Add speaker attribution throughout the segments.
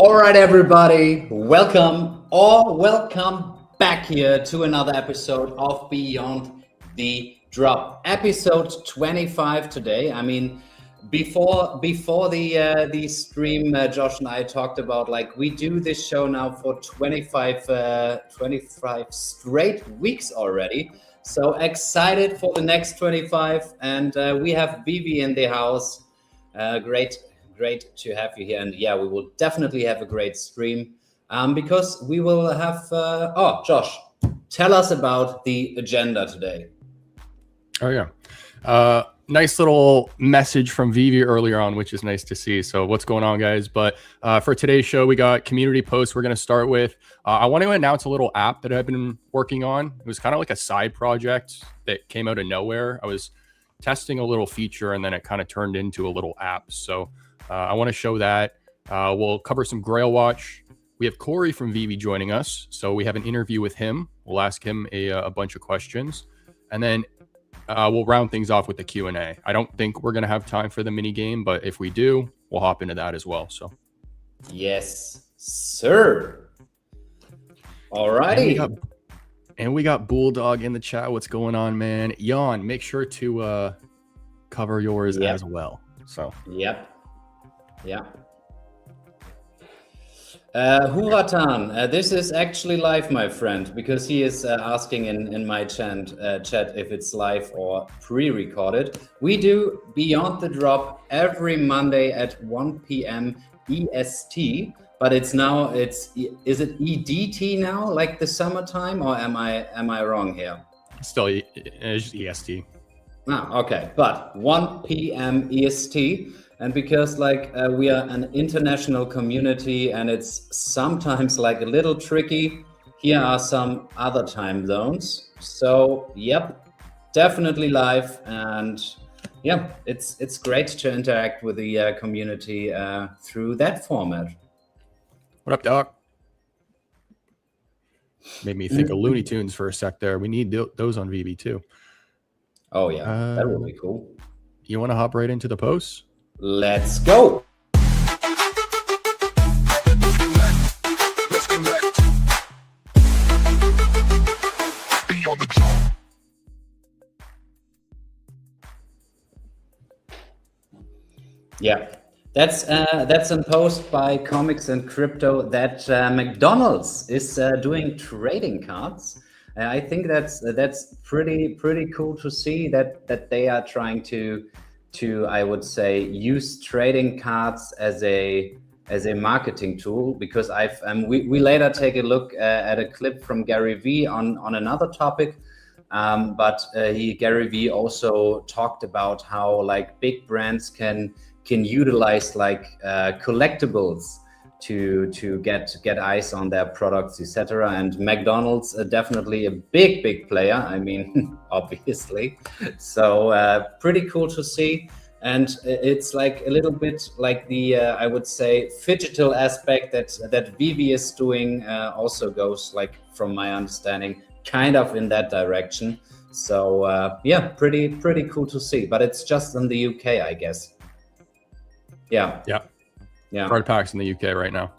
Speaker 1: All right, everybody, welcome back here to another episode of Beyond the Drop, episode 25 today. I mean, before the stream, Josh and I talked about like we do this show now for 25 straight weeks already. So excited for the next 25, and we have Vivi in the house. Great to have you here, and yeah, we will definitely have a great stream because we will have Josh, tell us about the agenda today.
Speaker 2: Oh yeah, nice little message from Vivi earlier on, which is nice to see. So what's going on, guys? But for today's show, we got community posts we're going to start with. I want to announce a little app that I've been working on. It was kind of like a side project that came out of nowhere. I was testing a little feature and then it kind of turned into a little app. So I want to show that. We'll cover some Grail Watch. We have Corey from Vivi joining us. So we have an interview with him. We'll ask him a bunch of questions. And then we'll round things off with the Q&A. I don't think we're going to have time for the mini game, but if we do, we'll hop into that as well. So,
Speaker 1: yes, sir. All righty.
Speaker 2: And we got Bulldog in the chat. What's going on, man? Jan, make sure to cover yours as well. So,
Speaker 1: Yep. Huratan, this is actually live, my friend, because he is asking in my chat if it's live or pre-recorded. We do Beyond the Drop every Monday at 1 p.m. EST, but is it EDT now, like the summertime, or am I wrong here?
Speaker 2: Still EST.
Speaker 1: Okay, but 1 p.m. EST. And because like we are an international community and it's sometimes like a little tricky, here are some other time zones. So yep, definitely live, and yeah, it's great to interact with the community through that format.
Speaker 2: What up, Doc? Made me think of Looney Tunes for a sec there. We need those on VB too.
Speaker 1: Oh yeah, that would be cool.
Speaker 2: You want to hop right into the posts?
Speaker 1: Let's go. Yeah, that's a post by Comics and Crypto that McDonald's is doing trading cards. I think that's pretty cool to see that they are trying to I would say use trading cards as a marketing tool, because we later take a look at a clip from Gary Vee on another topic, but Gary Vee also talked about how like big brands can utilize like collectibles to get eyes on their products, etc. And McDonald's definitely a big player. I mean, obviously. So pretty cool to see. And it's like a little bit like the I would say phygital aspect that Vivi is doing also goes, like from my understanding, kind of in that direction. So yeah, pretty cool to see. But it's just in the UK, I guess. Yeah.
Speaker 2: Card packs in the UK right now.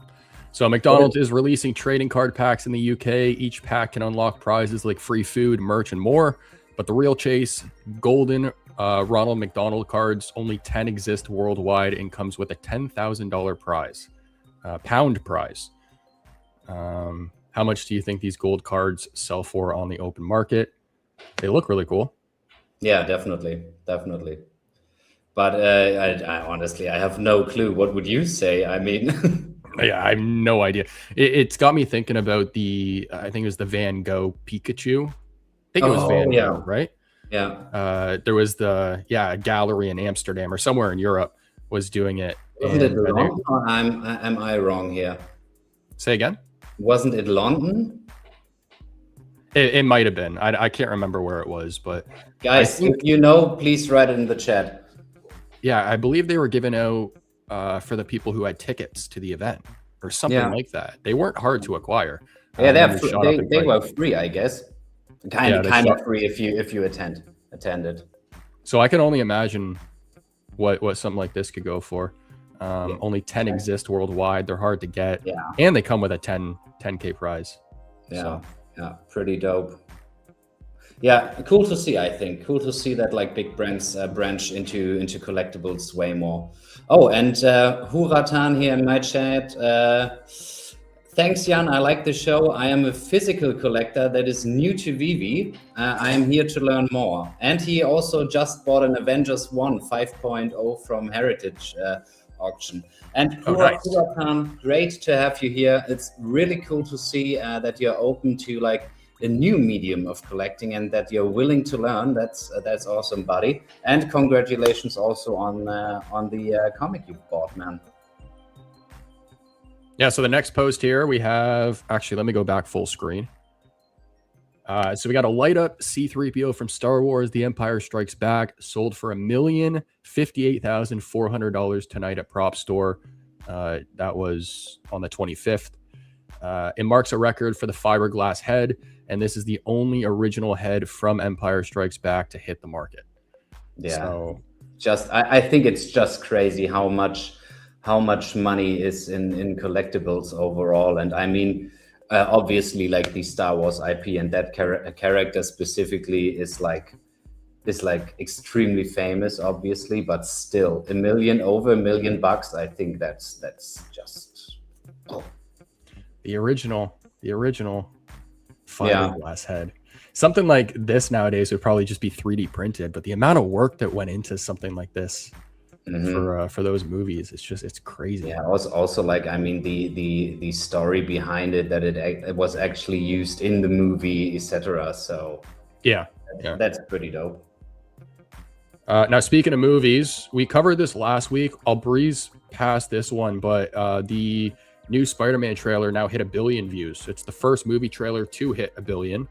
Speaker 2: So McDonald's is releasing trading card packs in the UK. Each pack can unlock prizes like free food, merch, and more. But the real chase, golden Ronald McDonald cards, only 10 exist worldwide and comes with a $10,000 prize, pound prize. How much do you think these gold cards sell for on the open market? They look really cool.
Speaker 1: Yeah, definitely. But I honestly, I have no clue. What would you say? I mean,
Speaker 2: yeah, I have no idea. It's got me thinking about I think it was the Van Gogh Pikachu. I think it was Van Gogh, right?
Speaker 1: Yeah.
Speaker 2: There was a gallery in Amsterdam or somewhere in Europe was doing it.
Speaker 1: Wasn't it wrong? Or am I wrong here?
Speaker 2: Say again?
Speaker 1: Wasn't it London?
Speaker 2: It might have been. I can't remember where it was, but
Speaker 1: guys, if you know, please write it in the chat.
Speaker 2: Yeah, I believe they were given out for the people who had tickets to the event or something like that. They weren't hard to acquire.
Speaker 1: Yeah, they were free, I guess. Kind of free if you attended.
Speaker 2: So I can only imagine what something like this could go for. Only 10 exist worldwide. They're hard to get.
Speaker 1: Yeah.
Speaker 2: And they come with a 10K prize.
Speaker 1: Yeah.
Speaker 2: So.
Speaker 1: Yeah. Pretty dope. Yeah, cool to see. I think cool to see that like big brands branch into collectibles way more. Oh, and Huratan here in my chat. Thanks, Jan. I like the show. I am a physical collector that is new to Vivi. I am here to learn more. And he also just bought an Avengers 1 5.0 from Heritage auction. And Huratan, great to have you here. It's really cool to see that you're open to like a new medium of collecting and that you're willing to learn. That's awesome, buddy. And congratulations also on the comic you bought, man.
Speaker 2: Yeah, so the next post here we have, actually, let me go back full screen. So we got a light up C-3PO from Star Wars, The Empire Strikes Back, sold for $1,058,400 tonight at Prop Store. That was on the 25th. It marks a record for the fiberglass head, and this is the only original head from Empire Strikes Back to hit the market.
Speaker 1: Yeah,
Speaker 2: so
Speaker 1: I think it's just crazy how much money is in collectibles overall. And I mean, obviously, like the Star Wars IP and that character specifically is like extremely famous, obviously, but still over $1 million. I think that's just
Speaker 2: the original fiberglass head. Something like this nowadays would probably just be 3D printed, but the amount of work that went into something like this for those movies, it's crazy.
Speaker 1: Yeah, also like, I mean, the story behind it, that it was actually used in the movie, etc. So
Speaker 2: yeah,
Speaker 1: that's pretty dope.
Speaker 2: Now, speaking of movies, we covered this last week. I'll breeze past this one, but the new Spider-Man trailer now hit 1 billion views. It's the first movie trailer to hit 1 billion.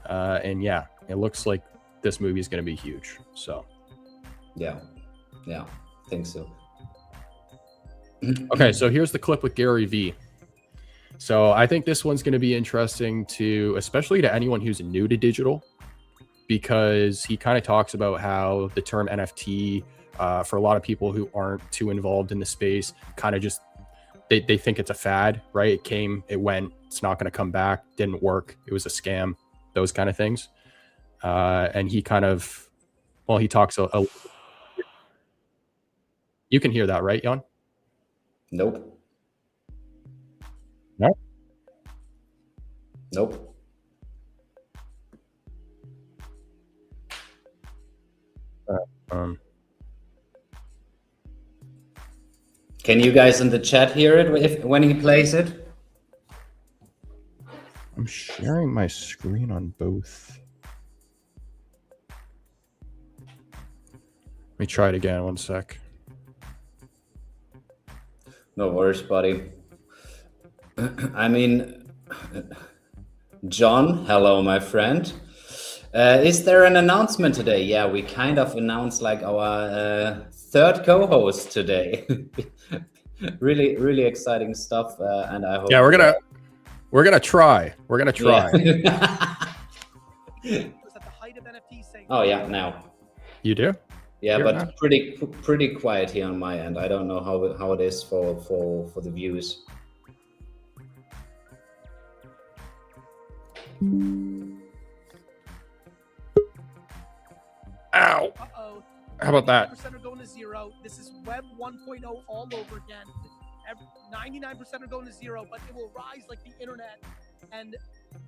Speaker 2: And yeah, it looks like this movie is going to be huge. So
Speaker 1: yeah, I think so.
Speaker 2: Okay, so here's the clip with Gary V. So I think this one's going to be interesting especially to anyone who's new to digital, because he kind of talks about how the term NFT, for a lot of people who aren't too involved in the space, kind of just, they think it's a fad, right? It came, it went, it's not going to come back, didn't work, it was a scam, those kind of things. And he kind of, he talks you can hear that, right, Jan?
Speaker 1: Nope.
Speaker 2: No?
Speaker 1: Nope. Can you guys in the chat hear it when he plays it?
Speaker 2: I'm sharing my screen on both. Let me try it again. One sec.
Speaker 1: No worries, buddy. I mean, John, hello, my friend. Is there an announcement today? Yeah, we kind of announced like our third co-host today. really, really exciting stuff, and I hope.
Speaker 2: Yeah, we're gonna try. We're gonna try.
Speaker 1: Yeah. Oh yeah, now.
Speaker 2: You do?
Speaker 1: Yeah,
Speaker 2: You're
Speaker 1: but
Speaker 2: not?
Speaker 1: pretty quiet here on my end. I don't know how it is for the views.
Speaker 2: Ow.
Speaker 3: Uh-oh.
Speaker 2: How about that?
Speaker 3: 99% are going to zero. This is Web 1.0 all over again. 99% are going to zero, but it will rise like the internet and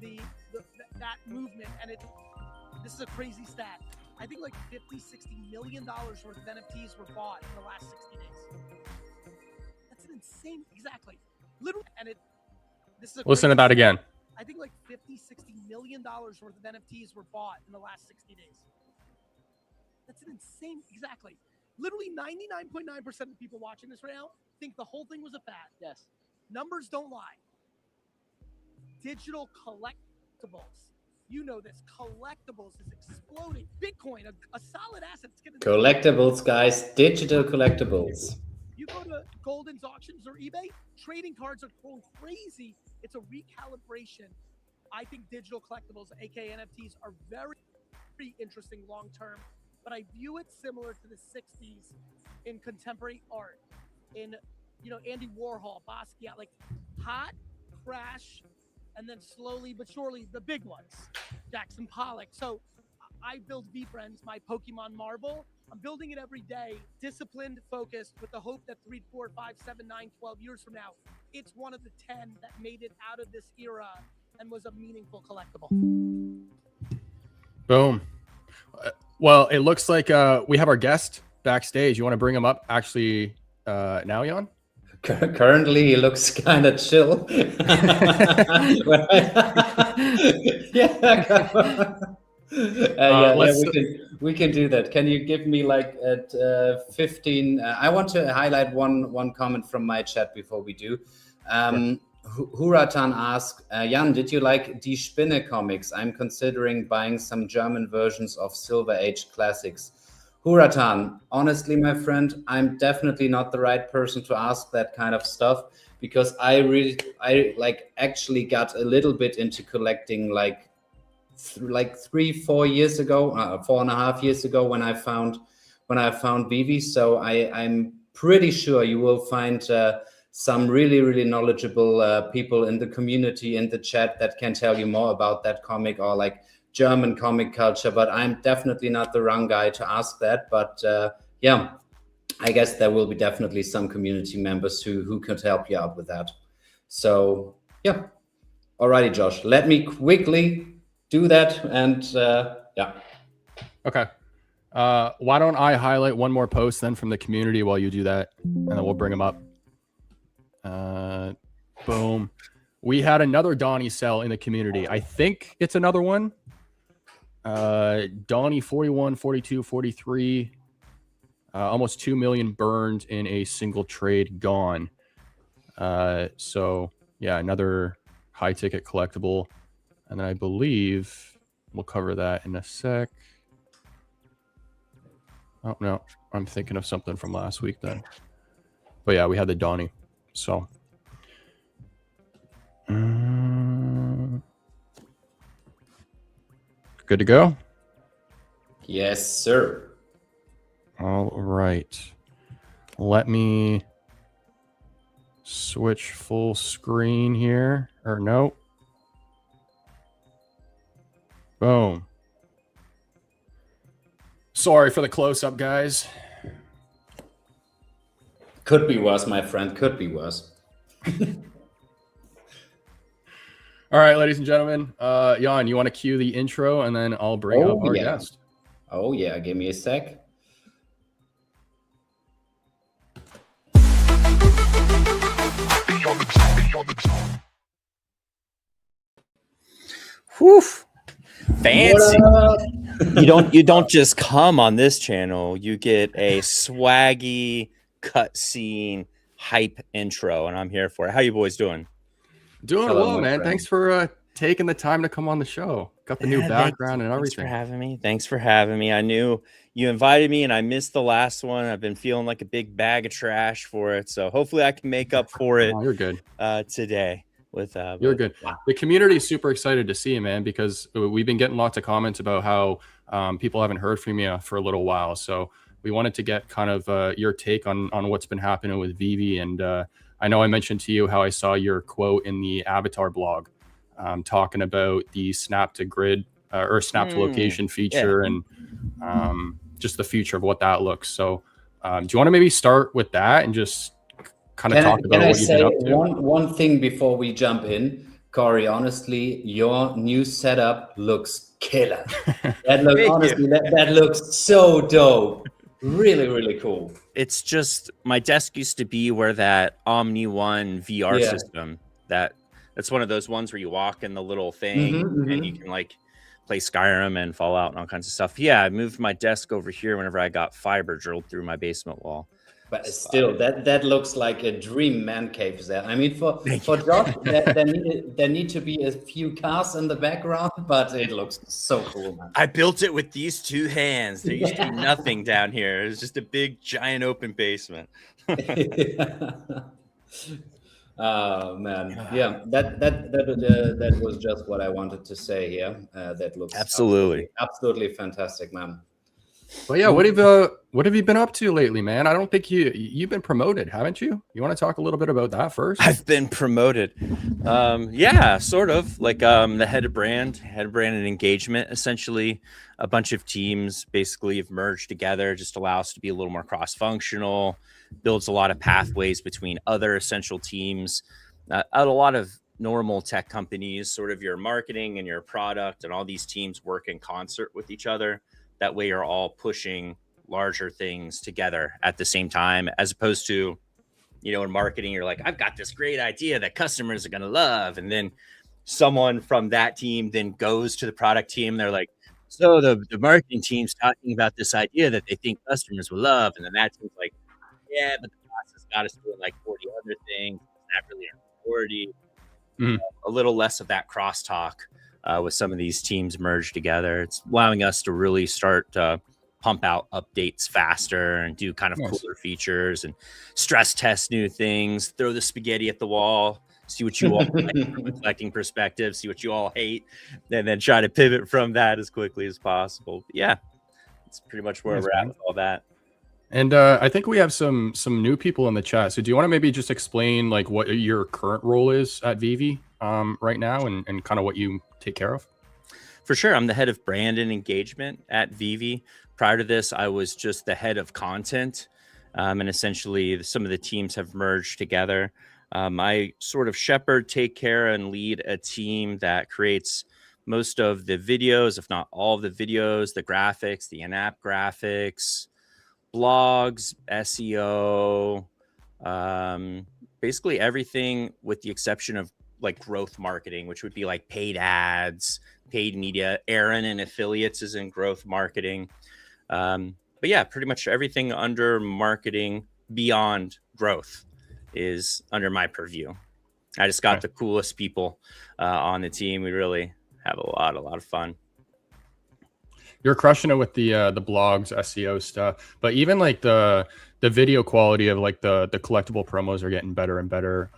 Speaker 3: that movement. And this is a crazy stat. I think like $50-60 million worth of NFTs were bought in the last 60 days. That's an insane, exactly. Literally, and this is
Speaker 2: Listen to that again.
Speaker 3: I think like $50-60 million worth of NFTs were bought in the last 60 days. That's an insane, exactly. Literally 99.9% of people watching this right now think the whole thing was a fad. Yes. Numbers don't lie. Digital collectibles. You know this. Collectibles is exploding. Bitcoin, a solid asset.
Speaker 1: Collectibles, guys. Digital collectibles.
Speaker 3: You go to Golden's auctions or eBay, trading cards are going crazy. It's a recalibration. I think digital collectibles, aka NFTs, are very, very interesting long term. But I view it similar to the 60s in contemporary art. in, Andy Warhol, Basquiat, like hot, crash, and then slowly but surely the big ones, Jackson Pollock. So I build V-Friends, my Pokemon Marvel. I'm building it every day, disciplined, focused, with the hope that 3, 4, 5, 7, 9, 12 years from now, it's one of the 10 that made it out of this era and was a meaningful collectible.
Speaker 2: Boom. Well, it looks like we have our guest backstage. You want to bring him up actually now, Jan?
Speaker 1: Currently, he looks kind of chill. We can do that. Can you give me like at 15? I want to highlight one comment from my chat before we do. Huratan asked, Jan, did you like Die Spinne comics? I'm considering buying some German versions of Silver Age classics. Huratan, honestly, my friend, I'm definitely not the right person to ask that kind of stuff, because I actually got a little bit into collecting like 3-4 years ago, 4.5 years ago, when I found Vivi. So I'm pretty sure you will find some really knowledgeable people in the community, in the chat, that can tell you more about that comic or like German comic culture, but I'm definitely not the wrong guy to ask that. But yeah, I guess there will be definitely some community members who could help you out with that. So yeah, alrighty, Josh, let me quickly do that. And yeah.
Speaker 2: Okay. Why don't I highlight one more post then from the community while you do that, and then we'll bring them up. Boom. We had another Donnie sell in the community. I think it's another one. Donnie 41, 42, 43, almost 2 million burned in a single trade, gone. So yeah, another high ticket collectible. And then I believe we'll cover that in a sec. Oh no, I'm thinking of something from last week then. But yeah, we had the Donnie. So good to go?
Speaker 1: Yes, sir.
Speaker 2: All right. Let me switch full screen here. Or no. Boom. Sorry for the close-up, guys.
Speaker 1: Could be worse, my friend. Could be worse.
Speaker 2: All right, ladies and gentlemen. Jan, you want to cue the intro, and then I'll bring up our guest.
Speaker 1: Oh, yeah. Give me a sec.
Speaker 4: Whew. Fancy. You don't just come on this channel. You get a swaggy cutscene hype intro, and I'm here for it. How you boys doing?
Speaker 2: Doing well, man. Friend. Thanks for taking the time to come on the show. Got the new background and everything.
Speaker 4: Thanks for having me. I knew you invited me, and I missed the last one. I've been feeling like a big bag of trash for it, so hopefully I can make up for it.
Speaker 2: Oh, you're good
Speaker 4: today.
Speaker 2: You're good. The community is super excited to see you, man, because we've been getting lots of comments about how people haven't heard from you for a little while. So we wanted to get kind of your take on what's been happening with Vivi. And I know I mentioned to you how I saw your quote in the Avatar blog talking about the snap to grid or snap to location feature and just the future of what that looks. So do you want to maybe start with that and just kind of talk about what you've been up to?
Speaker 1: One thing before we jump in, Corey, honestly, your new setup looks killer. That looks so dope. Really cool.
Speaker 4: It's just, my desk used to be where that Omni One VR system, that's one of those ones where you walk in the little thing and you can like play Skyrim and Fallout and all kinds of stuff. Yeah, I moved my desk over here whenever I got fiber drilled through my basement wall.
Speaker 1: But still, that looks like a dream man cave there. I mean, for Josh, there need to be a few cars in the background, but it looks so cool, man.
Speaker 4: I built it with these two hands. There used to be nothing down here. It was just a big, giant open basement.
Speaker 1: Oh man, yeah, that was just what I wanted to say here. That looks absolutely fantastic, man.
Speaker 2: But yeah, what have you been up to lately, man? I don't think you've been promoted, haven't you? You want to talk a little bit about that first?
Speaker 4: I've been promoted. Yeah, sort of like the head of brand and engagement. Essentially, a bunch of teams basically have merged together, just allow us to be a little more cross-functional, builds a lot of pathways between other essential teams. At a lot of normal tech companies, sort of your marketing and your product and all these teams work in concert with each other. That way you're all pushing larger things together at the same time, as opposed to, in marketing, you're like, I've got this great idea that customers are going to love. And then someone from that team then goes to the product team. They're like, so the marketing team's talking about this idea that they think customers will love. And then that team's like, yeah, but the boss has got us doing like 40 other things. It's not really a priority. A little less of that crosstalk with some of these teams merged together. It's allowing us to really start to pump out updates faster and do kind of cooler features and stress test new things, throw the spaghetti at the wall, see what you all like from a collecting perspective, see what you all hate, and then try to pivot from that as quickly as possible. But yeah, it's pretty much where we're at with all that.
Speaker 2: And I think we have some new people in the chat. So do you want to maybe just explain like what your current role is at Vivi right now and kind of what you take care of?
Speaker 4: For sure. I'm the head of brand and engagement at Vivi. Prior to this, I was just the head of content. And essentially some of the teams have merged together. I sort of shepherd, take care, and lead a team that creates most of the videos, if not all of the videos, the graphics, the in-app graphics, blogs, SEO, basically everything with the exception of like growth marketing, which would be like paid ads, paid media. Aaron and affiliates is in growth marketing. But yeah, pretty much everything under marketing beyond growth is under my purview. I just got the coolest people on the team. We really have a lot of fun.
Speaker 2: You're crushing it with the blogs, SEO stuff, but even like the video quality of like the collectible promos are getting better and better.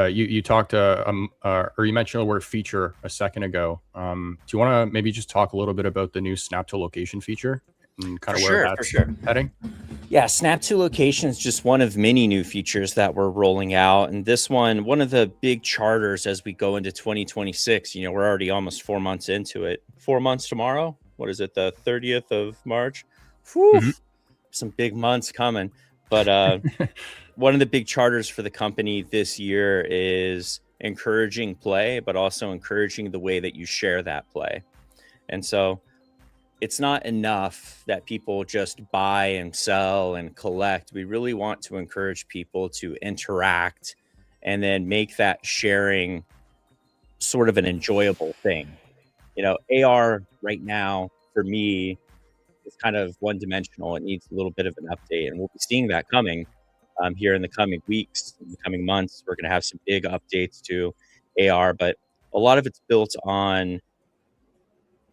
Speaker 2: You talked or you mentioned the word feature a second ago. Do you want to maybe just talk a little bit about the new snap to location feature and kind of where that's heading?
Speaker 4: Yeah, snap to location is just one of many new features that we're rolling out. And this one of the big charters as we go into 2026, we're already almost 4 months into it. 4 months tomorrow. What is it? The 30th of March. Some big months coming. But one of the big charters for the company this year is encouraging play, but also encouraging the way that you share that play. And so it's not enough that people just buy and sell and collect. We really want to encourage people to interact and then make that sharing sort of an enjoyable thing. AR right now for me is kind of one-dimensional. It needs a little bit of an update, and we'll be seeing that coming here in the coming weeks, in the coming months. We're going to have some big updates to AR, but a lot of it's built on,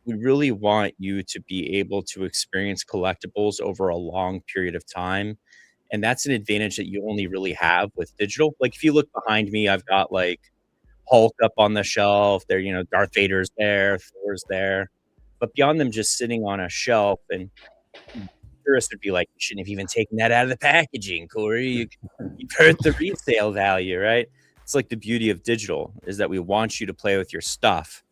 Speaker 4: we really want you to be able to experience collectibles over a long period of time. And that's an advantage that you only really have with digital. Like if you look behind me, I've got like Hulk up on the shelf there, Darth Vader's there, Thor's there. But beyond them just sitting on a shelf, and tourists would be like, you shouldn't have even taken that out of the packaging, Corey. You've hurt the resale value, right? It's like the beauty of digital is that we want you to play with your stuff.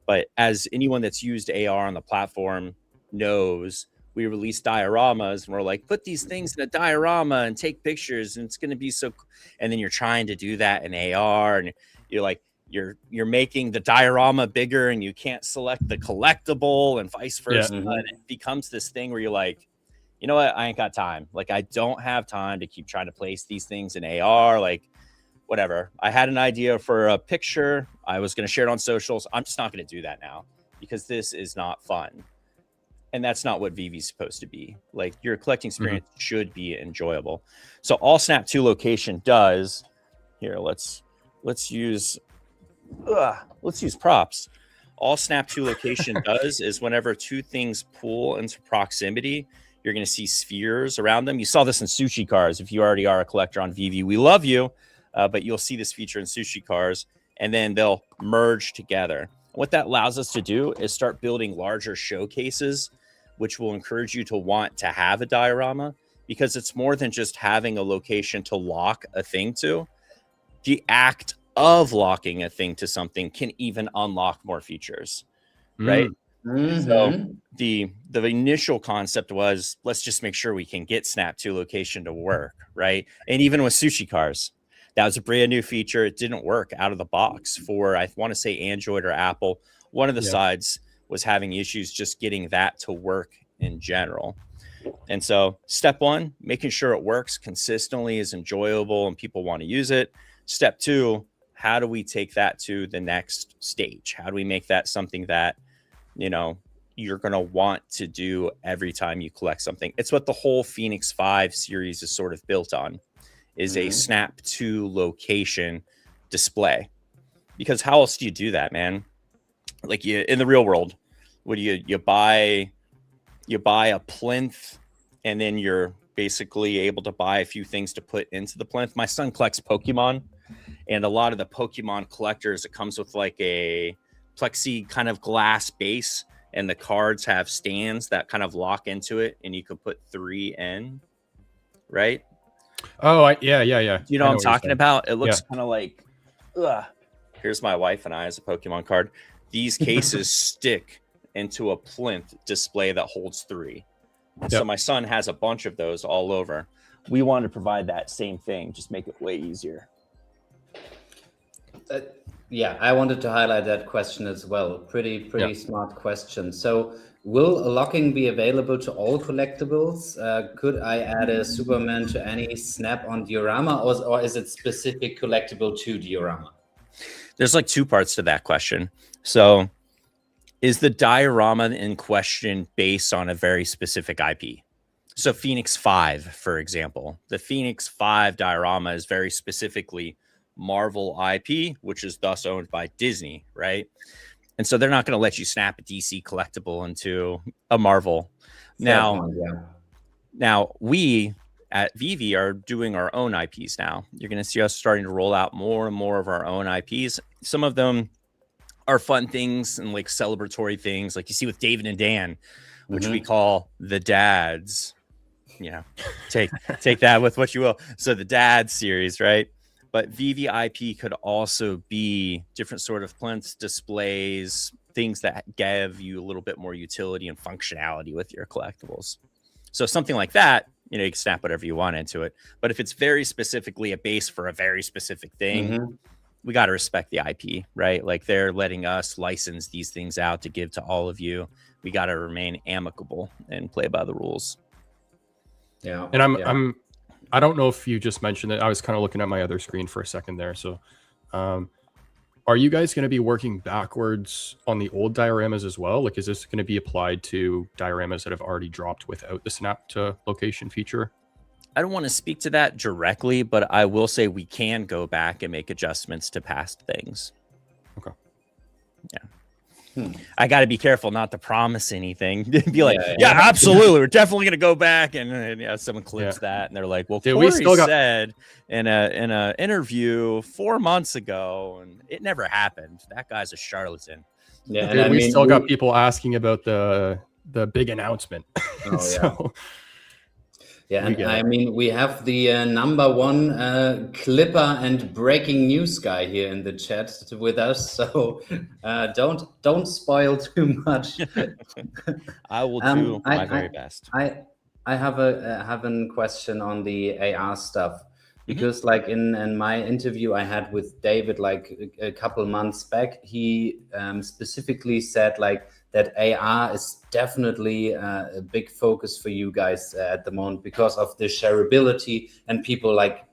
Speaker 4: But as anyone that's used AR on the platform knows, we release dioramas and we're like, put these things in a diorama and take pictures and it's going to be so cool. And then you're trying to do that in AR and you're like, you're making the diorama bigger and you can't select the collectible and vice versa. Yeah. And it becomes this thing where you're like, you know what? I ain't got time. Like, I don't have time to keep trying to place these things in AR. Like, whatever. I had an idea for a picture. I was going to share it on socials. I'm just not going to do that now because this is not fun. And that's not what Vivi's supposed to be. Like, your collecting experience should be enjoyable. So all Snap to location does here, let's use props. All Snap to location does is whenever two things pull into proximity, you're going to see spheres around them. You saw this in sushi cars. If you already are a collector on Vivi, we love you. But you'll see this feature in sushi cars, and then they'll merge together. What that allows us to do is start building larger showcases which will encourage you to want to have a diorama, because it's more than just having a location to lock a thing to. The act of locking a thing to something can even unlock more features, right? So the initial concept was, let's just make sure we can get Snap to location to work, right? And even with sushi cars, that was a brand new feature. It didn't work out of the box for, I want to say, Android or Apple. One of the sides was having issues just getting that to work in general. And so step one, making sure it works consistently, is enjoyable and people want to use it. Step two, how do we take that to the next stage? How do we make that something that, you know, you're going to want to do every time you collect something? It's what the whole Phoenix 5 series is sort of built on, is a snap to location display. Because how else do you do that, man? Like, you in the real world, what do you buy a plinth, and then you're basically able to buy a few things to put into the plinth. My son collects Pokemon, and a lot of the Pokemon collectors, it comes with like a plexi kind of glass base, and the cards have stands that kind of lock into it, and you can put 3 in, right?
Speaker 2: Oh, yeah.
Speaker 4: You know what I'm talking about? It looks kind of like, here's my wife and I as a Pokemon card. These cases stick into a plinth display that holds 3. So my son has a bunch of those all over. We want to provide that same thing, just make it way easier.
Speaker 1: Yeah, I wanted to highlight that question as well. Pretty smart question. So will locking be available to all collectibles? Could I add a Superman to any snap-on diorama, or is it specific collectible to diorama?
Speaker 4: There's like 2 parts to that question. So is the diorama in question based on a very specific IP? So Phoenix 5, for example, the Phoenix 5 diorama is very specifically Marvel IP, which is thus owned by Disney, right? And so they're not going to let you snap a DC collectible into a Marvel. Now we at Vivi are doing our own IPs now. You're going to see us starting to roll out more and more of our own IPs. Some of them are fun things and like celebratory things, like you see with David and Dan, which we call the dads. You know, take that with what you will. So the dad series, right? But Vivi IP could also be different sort of plinths, displays, things that give you a little bit more utility and functionality with your collectibles. So something like that, you know, you can snap whatever you want into it. But if it's very specifically a base for a very specific thing, we got to respect the IP, right? Like, they're letting us license these things out to give to all of you. We got to remain amicable and play by the rules.
Speaker 2: Yeah. And I don't know if you just mentioned it. I was kind of looking at my other screen for a second there. So are you guys going to be working backwards on the old dioramas as well? Like, is this going to be applied to dioramas that have already dropped without the snap to location feature?
Speaker 4: I don't want to speak to that directly, but I will say we can go back and make adjustments to past things.
Speaker 2: Okay.
Speaker 4: Yeah. I got to be careful not to promise anything. Be like, yeah, absolutely. We're definitely going to go back. And someone clips that and they're like, well, Corey said in a interview 4 months ago, and it never happened. That guy's a charlatan.
Speaker 2: Yeah. Dude, we still got people asking about the big announcement.
Speaker 1: Oh, yeah, and I mean, we have the #1 clipper and breaking news guy here in the chat with us, so don't spoil too much.
Speaker 4: I will do my very best.
Speaker 1: I have a question on the AR stuff, because like in my interview I had with David like a couple months back, he specifically said like that AR is definitely a big focus for you guys at the moment because of the shareability, and people like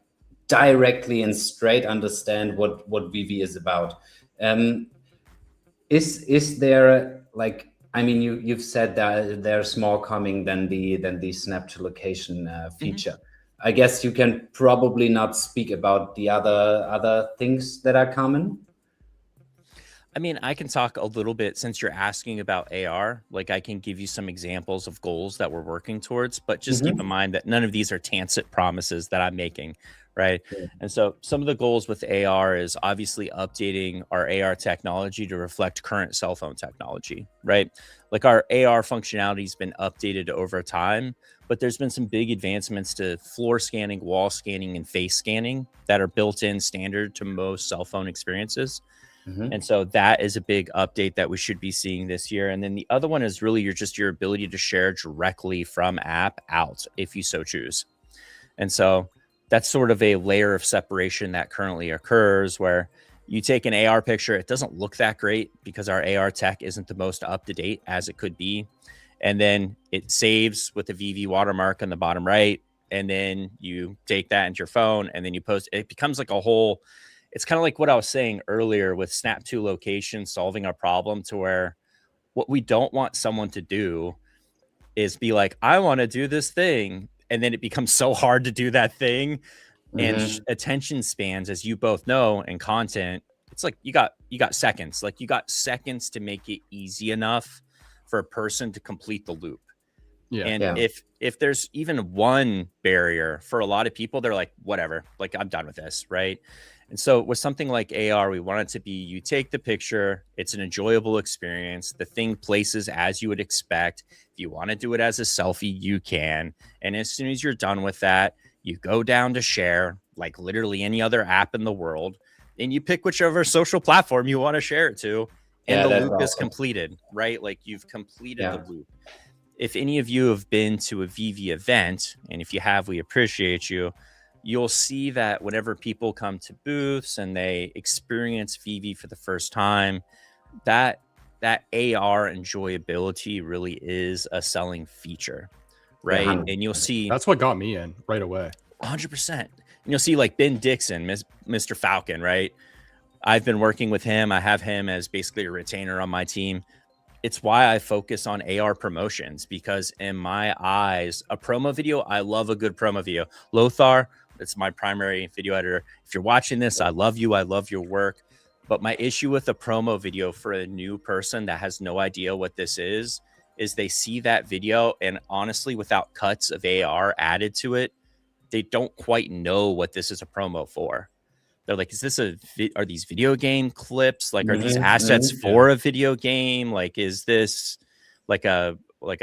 Speaker 1: directly and straight understand what Vivi is about. Is there like, I mean, you've said that there's more coming than the snap to location feature. I guess you can probably not speak about the other things that are coming.
Speaker 4: I mean, I can talk a little bit since you're asking about AR. Like, I can give you some examples of goals that we're working towards, but just keep in mind that none of these are tacit promises that I'm making, right?
Speaker 1: Yeah.
Speaker 4: And so, some of the goals with AR is obviously updating our AR technology to reflect current cell phone technology, right? Like, our AR functionality has been updated over time, but there's been some big advancements to floor scanning, wall scanning, and face scanning that are built in standard to most cell phone experiences. And so that is a big update that we should be seeing this year. And then the other one is really your ability to share directly from app out if you so choose. And so that's sort of a layer of separation that currently occurs where you take an AR picture, it doesn't look that great because our AR tech isn't the most up to date as it could be. And then it saves with the VV watermark on the bottom right. And then you take that into your phone and then you post. It becomes like a whole, it's kind of like what I was saying earlier with Snap 2 location solving a problem, to where what we don't want someone to do is be like, I want to do this thing. And then it becomes so hard to do that thing. And attention spans, as you both know, and content, it's like you got seconds. Like, you got seconds to make it easy enough for a person to complete the loop.
Speaker 2: Yeah.
Speaker 4: And if there's even one barrier for a lot of people, they're like, whatever, like, I'm done with this, right? And so with something like AR, we want it to be, you take the picture, it's an enjoyable experience. The thing places as you would expect. If you want to do it as a selfie, you can. And as soon as you're done with that, you go down to share, like literally any other app in the world, and you pick whichever social platform you want to share it to. And the loop is completed, right? Like, you've completed the loop. If any of you have been to a VV event, and if you have, we appreciate you, you'll see that whenever people come to booths and they experience VV for the first time, that AR enjoyability really is a selling feature, right?
Speaker 1: Yeah,
Speaker 4: and you'll see
Speaker 2: that's what got me in right away.
Speaker 4: 100%. And you'll see like Ben Dixon, Mr. Falcon, right? I've been working with him. I have him as basically a retainer on my team. It's why I focus on AR promotions, because in my eyes, a promo video, I love a good promo video. Lothar, that's my primary video editor. If you're watching this, I love you. I love your work. But my issue with a promo video for a new person that has no idea what this is they see that video, and honestly, without cuts of AR added to it, they don't quite know what this is a promo for. They're like, is this are these video game clips? Like, are these assets for a video game? Like, is this like a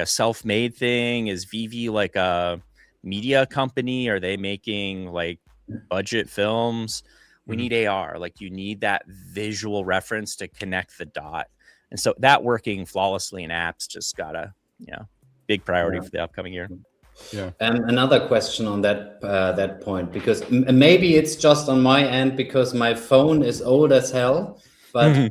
Speaker 4: self-made thing? Is VV like a media company? Are they making like budget films? We need AR. Like, you need that visual reference to connect the dot. And so that working flawlessly in apps just got a, big priority for the upcoming year.
Speaker 2: Yeah.
Speaker 1: Another question on that point, because maybe it's just on my end because my phone is old as hell, but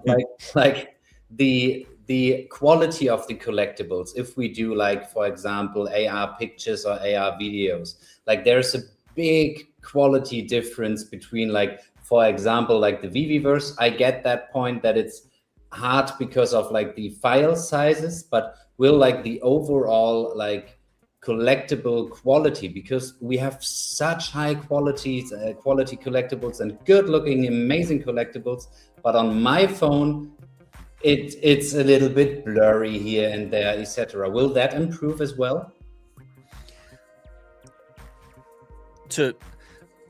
Speaker 1: like the quality of the collectibles, if we do like, for example, AR pictures or AR videos, like there's a big quality difference between, like, for example, like the Viviverse. I get that point that it's hard because of like the file sizes, but will like the overall like collectible quality, because we have such high quality collectibles and good looking amazing collectibles, but on my phone it's a little bit blurry here and there, etc. Will that improve as well?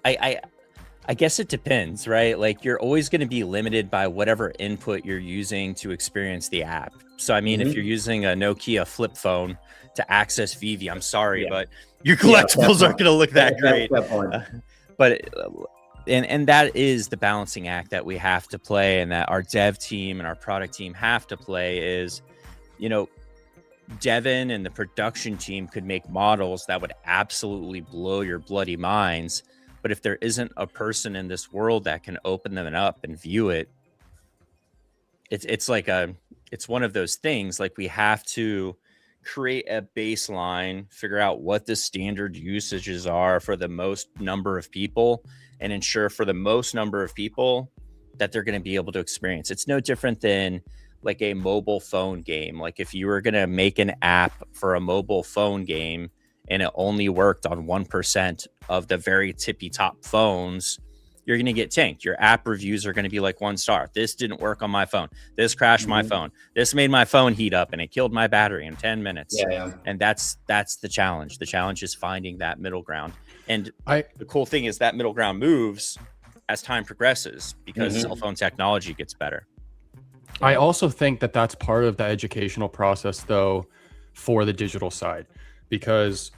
Speaker 4: I guess it depends, right? Like, you're always going to be limited by whatever input you're using to experience the app. So, I mean, if you're using a Nokia flip phone to access VV, I'm sorry, but your collectibles aren't going to look that great. And that is the balancing act that we have to play, and that our dev team and our product team have to play is, Devin and the production team could make models that would absolutely blow your bloody minds. But if there isn't a person in this world that can open them up and view it, it's one of those things. Like, we have to create a baseline, figure out what the standard usages are for the most number of people, and ensure for the most number of people that they're going to be able to experience. It's no different than like a mobile phone game. Like, if you were going to make an app for a mobile phone game and it only worked on 1% of the very tippy top phones, you're going to get tanked. Your app reviews are going to be like 1 star. This didn't work on my phone. This crashed my phone. This made my phone heat up and it killed my battery in 10 minutes. And that's the challenge. The challenge is finding that middle ground. And the cool thing is that middle ground moves as time progresses because cell phone technology gets better.
Speaker 2: I also think that that's part of the educational process, though, for the digital side, because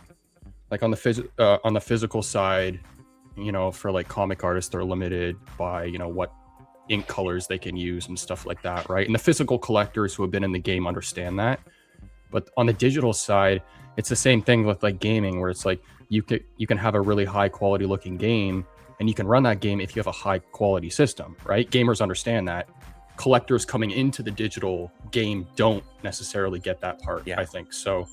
Speaker 2: like on the physical side, you know, for like comic artists, they're limited by, you know, what ink colors they can use and stuff like that, right? And the physical collectors who have been in the game understand that. But on the digital side, it's the same thing with like gaming, where it's like you can have a really high quality looking game and you can run that game if you have a high quality system, right? Gamers understand that. Collectors coming into the digital game don't necessarily get that part, I think. So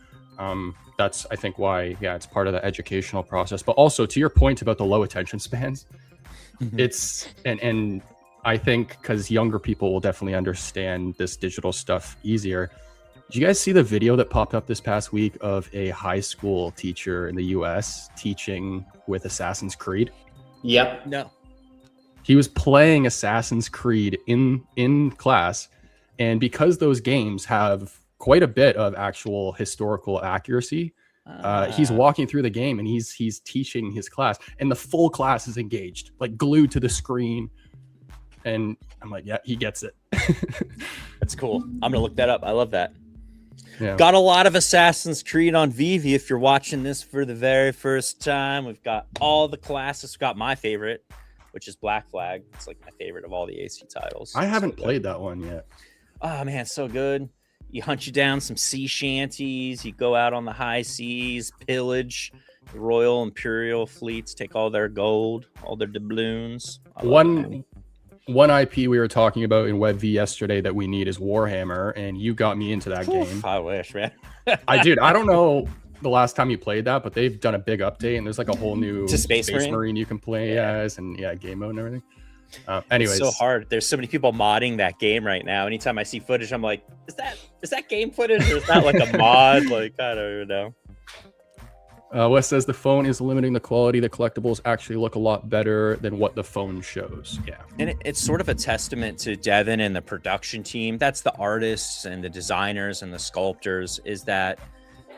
Speaker 2: that's, I think, why, it's part of the educational process. But also to your point about the low attention spans, it's, and I think because younger people will definitely understand this digital stuff easier. Did you guys see the video that popped up this past week of a high school teacher in the US teaching with Assassin's Creed?
Speaker 1: Yep.
Speaker 4: No.
Speaker 2: He was playing Assassin's Creed in class, and because those games have quite a bit of actual historical accuracy, he's walking through the game and he's teaching his class, and the full class is engaged, like glued to the screen. And I'm like, yeah, he gets it.
Speaker 4: That's cool. I'm gonna look that up. I love that.
Speaker 2: Yeah.
Speaker 4: Got a lot of Assassin's Creed on Vivi. If you're watching this for the very first time, we've got all the classes. We've got my favorite, which is Black Flag. It's like my favorite of all the AC titles.
Speaker 2: I haven't played that one yet.
Speaker 4: Oh man, it's so good. You hunt you down some sea shanties. You go out on the high seas, pillage Royal Imperial fleets, take all their gold, all their doubloons.
Speaker 2: One IP we were talking about in WebV yesterday that we need is Warhammer, and you got me into that game.
Speaker 4: I wish, man.
Speaker 2: I don't know the last time you played that, but they've done a big update and there's like a whole new
Speaker 4: Space
Speaker 2: Marine you can play as, and game mode and everything. Anyways,
Speaker 4: it's so hard. There's so many people modding that game right now. Anytime I see footage, I'm like, is that game footage, or is that like a mod? Like, I don't even know.
Speaker 2: Wes says the phone is limiting the quality. The collectibles actually look a lot better than what the phone shows. Yeah.
Speaker 4: And it's sort of a testament to Devin and the production team. That's the artists and the designers and the sculptors, is that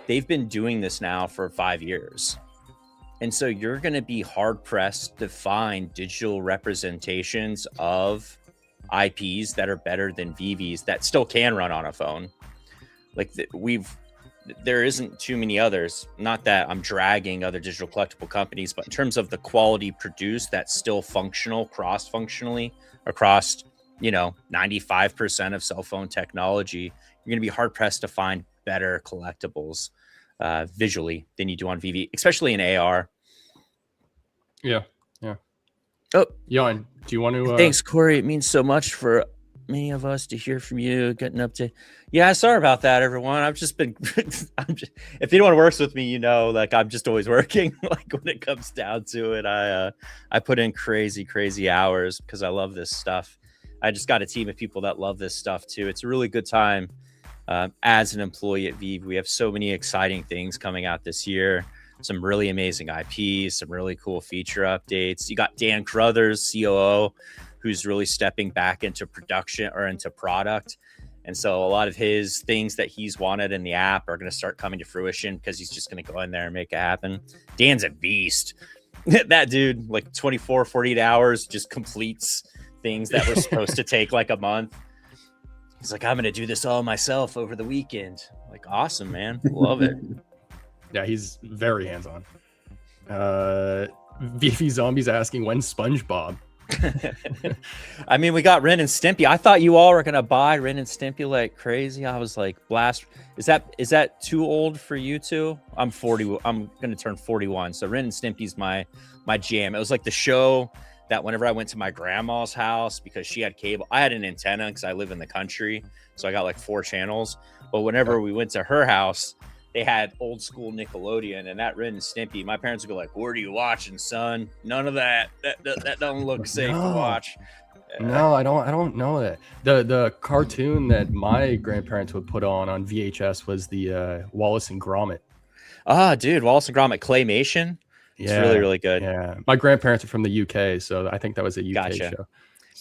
Speaker 4: they've been doing this now for 5 years. And so you're going to be hard pressed to find digital representations of IPs that are better than VVs that still can run on a phone. Like there isn't too many others. Not that I'm dragging other digital collectible companies, but in terms of the quality produced that's still functional, cross-functionally across, 95% of cell phone technology, you're going to be hard pressed to find better collectibles visually than you do on VV, especially in AR.
Speaker 2: Yeah.
Speaker 4: Oh,
Speaker 2: Jan, do you want to?
Speaker 4: Thanks, Corey. It means so much for many of us to hear from you. Getting up to, sorry about that, everyone. I've just been. If anyone works with me, like I'm just always working. Like when it comes down to it, I put in crazy hours because I love this stuff. I just got a team of people that love this stuff too. It's a really good time. As an employee at Vive, we have so many exciting things coming out this year. Some really amazing IPs, some really cool feature updates. You got Dan Crothers, COO, who's really stepping back into production or into product. And so a lot of his things that he's wanted in the app are going to start coming to fruition because he's just going to go in there and make it happen. Dan's a beast. That dude, like 24, 48 hours, just completes things that were supposed to take like a month. He's like, I'm going to do this all myself over the weekend. Like, awesome, man. Love it.
Speaker 2: Yeah, he's very hands-on. VV Zombies asking, when's SpongeBob?
Speaker 4: I mean, we got Ren and Stimpy. I thought you all were going to buy Ren and Stimpy like crazy. I was like, blast. Is that too old for you two? I'm 40. I'm going to turn 41. So Ren and Stimpy's my jam. It was like the show that whenever I went to my grandma's house, because she had cable, I had an antenna because I live in the country. So I got like 4 channels. But whenever we went to her house, they had old school Nickelodeon, and that Ren and Stimpy, my parents would go like, what are you watching, son? None of that. That don't look safe to watch.
Speaker 2: No, I don't know that. The cartoon that my grandparents would put on VHS was the Wallace and Gromit.
Speaker 4: Ah, dude, Wallace and Gromit claymation. It's really, really good.
Speaker 2: Yeah, my grandparents are from the UK, so I think that was a UK show. So.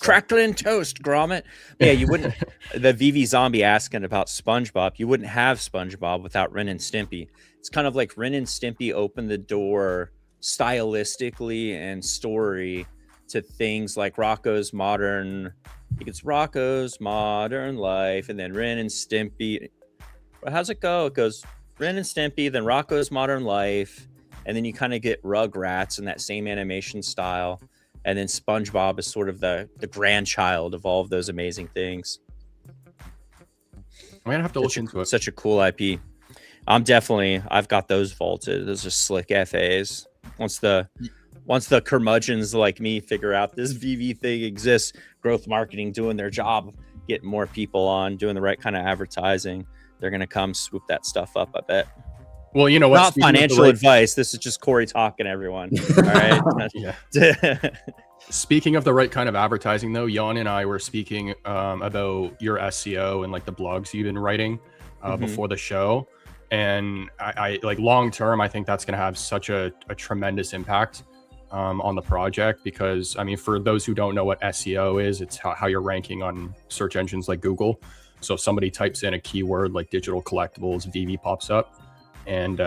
Speaker 4: Crackling toast, Gromit. Yeah, you wouldn't. The VV Zombie asking about SpongeBob. You wouldn't have SpongeBob without Ren and Stimpy. It's kind of like Ren and Stimpy opened the door stylistically and story to things like Rocco's Modern. It's Rocco's Modern Life, and then Ren and Stimpy. How's it go? It goes Ren and Stimpy, then Rocco's Modern Life, and then you kind of get Rugrats in that same animation style. And then SpongeBob is sort of the grandchild of all of those amazing things.
Speaker 2: I'm gonna have to look into it.
Speaker 4: Such a cool IP. I've got those vaulted. Those are slick FAs. Once the curmudgeons like me figure out this VV thing exists, growth marketing doing their job, getting more people on, doing the right kind of advertising, they're gonna come swoop that stuff up, I bet.
Speaker 2: Well, you know what?
Speaker 4: Not financial advice. This is just Corey talking, everyone. All right.
Speaker 2: Speaking of the right kind of advertising, though, Jan and I were speaking about your SEO and like the blogs you've been writing before the show. And I like long term, I think that's going to have such a tremendous impact on the project, because I mean, for those who don't know what SEO is, it's how you're ranking on search engines like Google. So if somebody types in a keyword like digital collectibles, VV pops up. And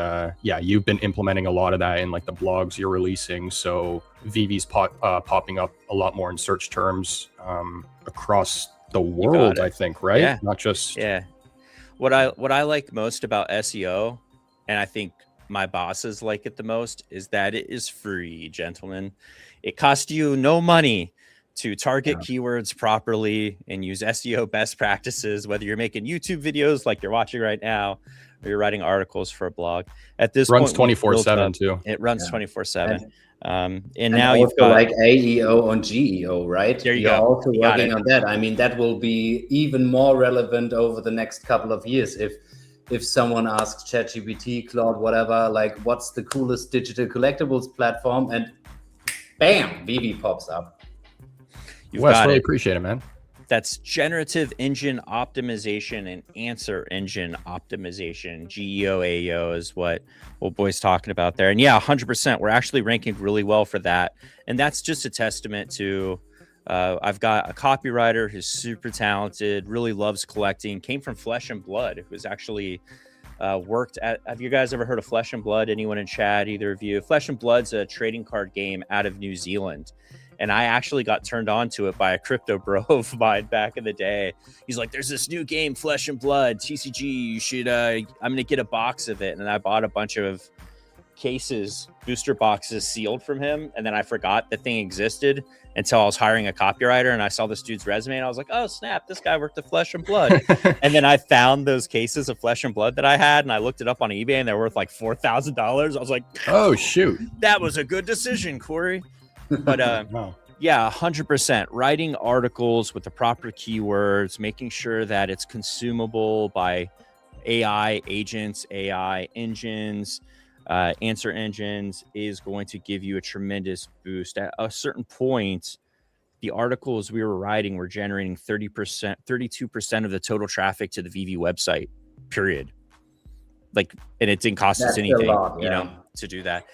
Speaker 2: yeah, you've been implementing a lot of that in like the blogs you're releasing. So VV's popping up a lot more in search terms across the world, I think, right?
Speaker 4: Yeah.
Speaker 2: Not just
Speaker 4: What I like most about SEO, and I think my bosses like it the most, is that it is free, gentlemen. It costs you no money to target keywords properly and use SEO best practices, whether you're making YouTube videos like you're watching right now, or you're writing articles for a blog. At this
Speaker 2: runs
Speaker 4: point,
Speaker 2: 24/7 too.
Speaker 4: It runs 24/7. And
Speaker 1: and
Speaker 4: now
Speaker 1: also
Speaker 4: you've got
Speaker 1: like AEO on GEO, right?
Speaker 4: There you
Speaker 1: You're
Speaker 4: go.
Speaker 1: also
Speaker 4: You got
Speaker 1: working
Speaker 4: it.
Speaker 1: on that. I mean, that will be even more relevant over the next couple of years if someone asks ChatGPT, Claude, whatever, like what's the coolest digital collectibles platform, and bam, VV pops up.
Speaker 2: Wes, really appreciate it, man.
Speaker 4: That's generative engine optimization and answer engine optimization. GEO, AEO is what Boy's talking about there. And yeah, 100%. We're actually ranking really well for that. And that's just a testament to, I've got a copywriter who's super talented, really loves collecting, came from Flesh and Blood, who's actually worked at, have you guys ever heard of Flesh and Blood? Anyone in chat, either of you? Flesh and Blood's a trading card game out of New Zealand. And I actually got turned on to it by a crypto bro of mine back in the day. He's like, there's this new game, Flesh and Blood, TCG. You should, I'm going to get a box of it. And I bought a bunch of cases, booster boxes sealed from him. And then I forgot the thing existed until I was hiring a copywriter. And I saw this dude's resume and I was like, oh, snap, this guy worked at Flesh and Blood. And then I found those cases of Flesh and Blood that I had. And I looked it up on eBay and they're worth like $4,000. I was like,
Speaker 2: oh, shoot.
Speaker 4: That was a good decision, Corey. But yeah, 100%. Writing articles with the proper keywords, making sure that it's consumable by AI agents, AI engines, answer engines is going to give you a tremendous boost. At a certain point, the articles we were writing were generating 30%, 32% of the total traffic to the VV website, period. Like, and it didn't cost us anything, you know, to do that.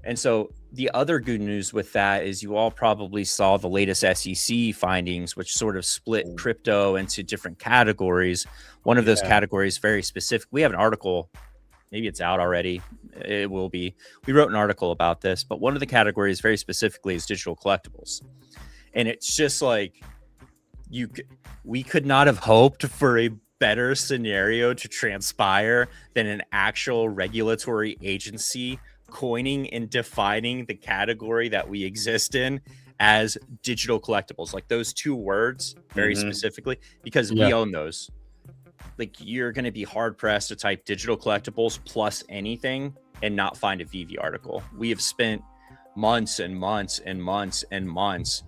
Speaker 4: And so the other good news with that is you all probably saw the latest SEC findings, which sort of split crypto into different categories. One of those categories, very specific. We have an article, maybe it's out already. It will be. We wrote an article about this, but one of the categories very specifically is digital collectibles. And it's just like, we could not have hoped for a better scenario to transpire than an actual regulatory agency coining and defining the category that we exist in as digital collectibles, like those two words very specifically, because we own those. Like, you're going to be hard pressed to type digital collectibles plus anything and not find a VV article. We have spent months and months and months and months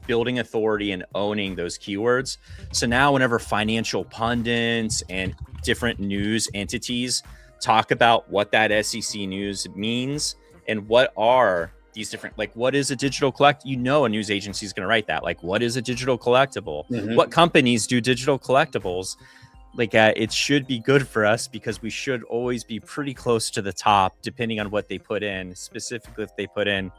Speaker 4: building authority and owning those keywords. So now whenever financial pundits and different news entities talk about what that SEC news means and what are these different, like, what is a digital collect? You know, a news agency is going to write that. Like, what is a digital collectible? What companies do digital collectibles? like it should be good for us because we should always be pretty close to the top, depending on what they put in. Specifically, if they put in,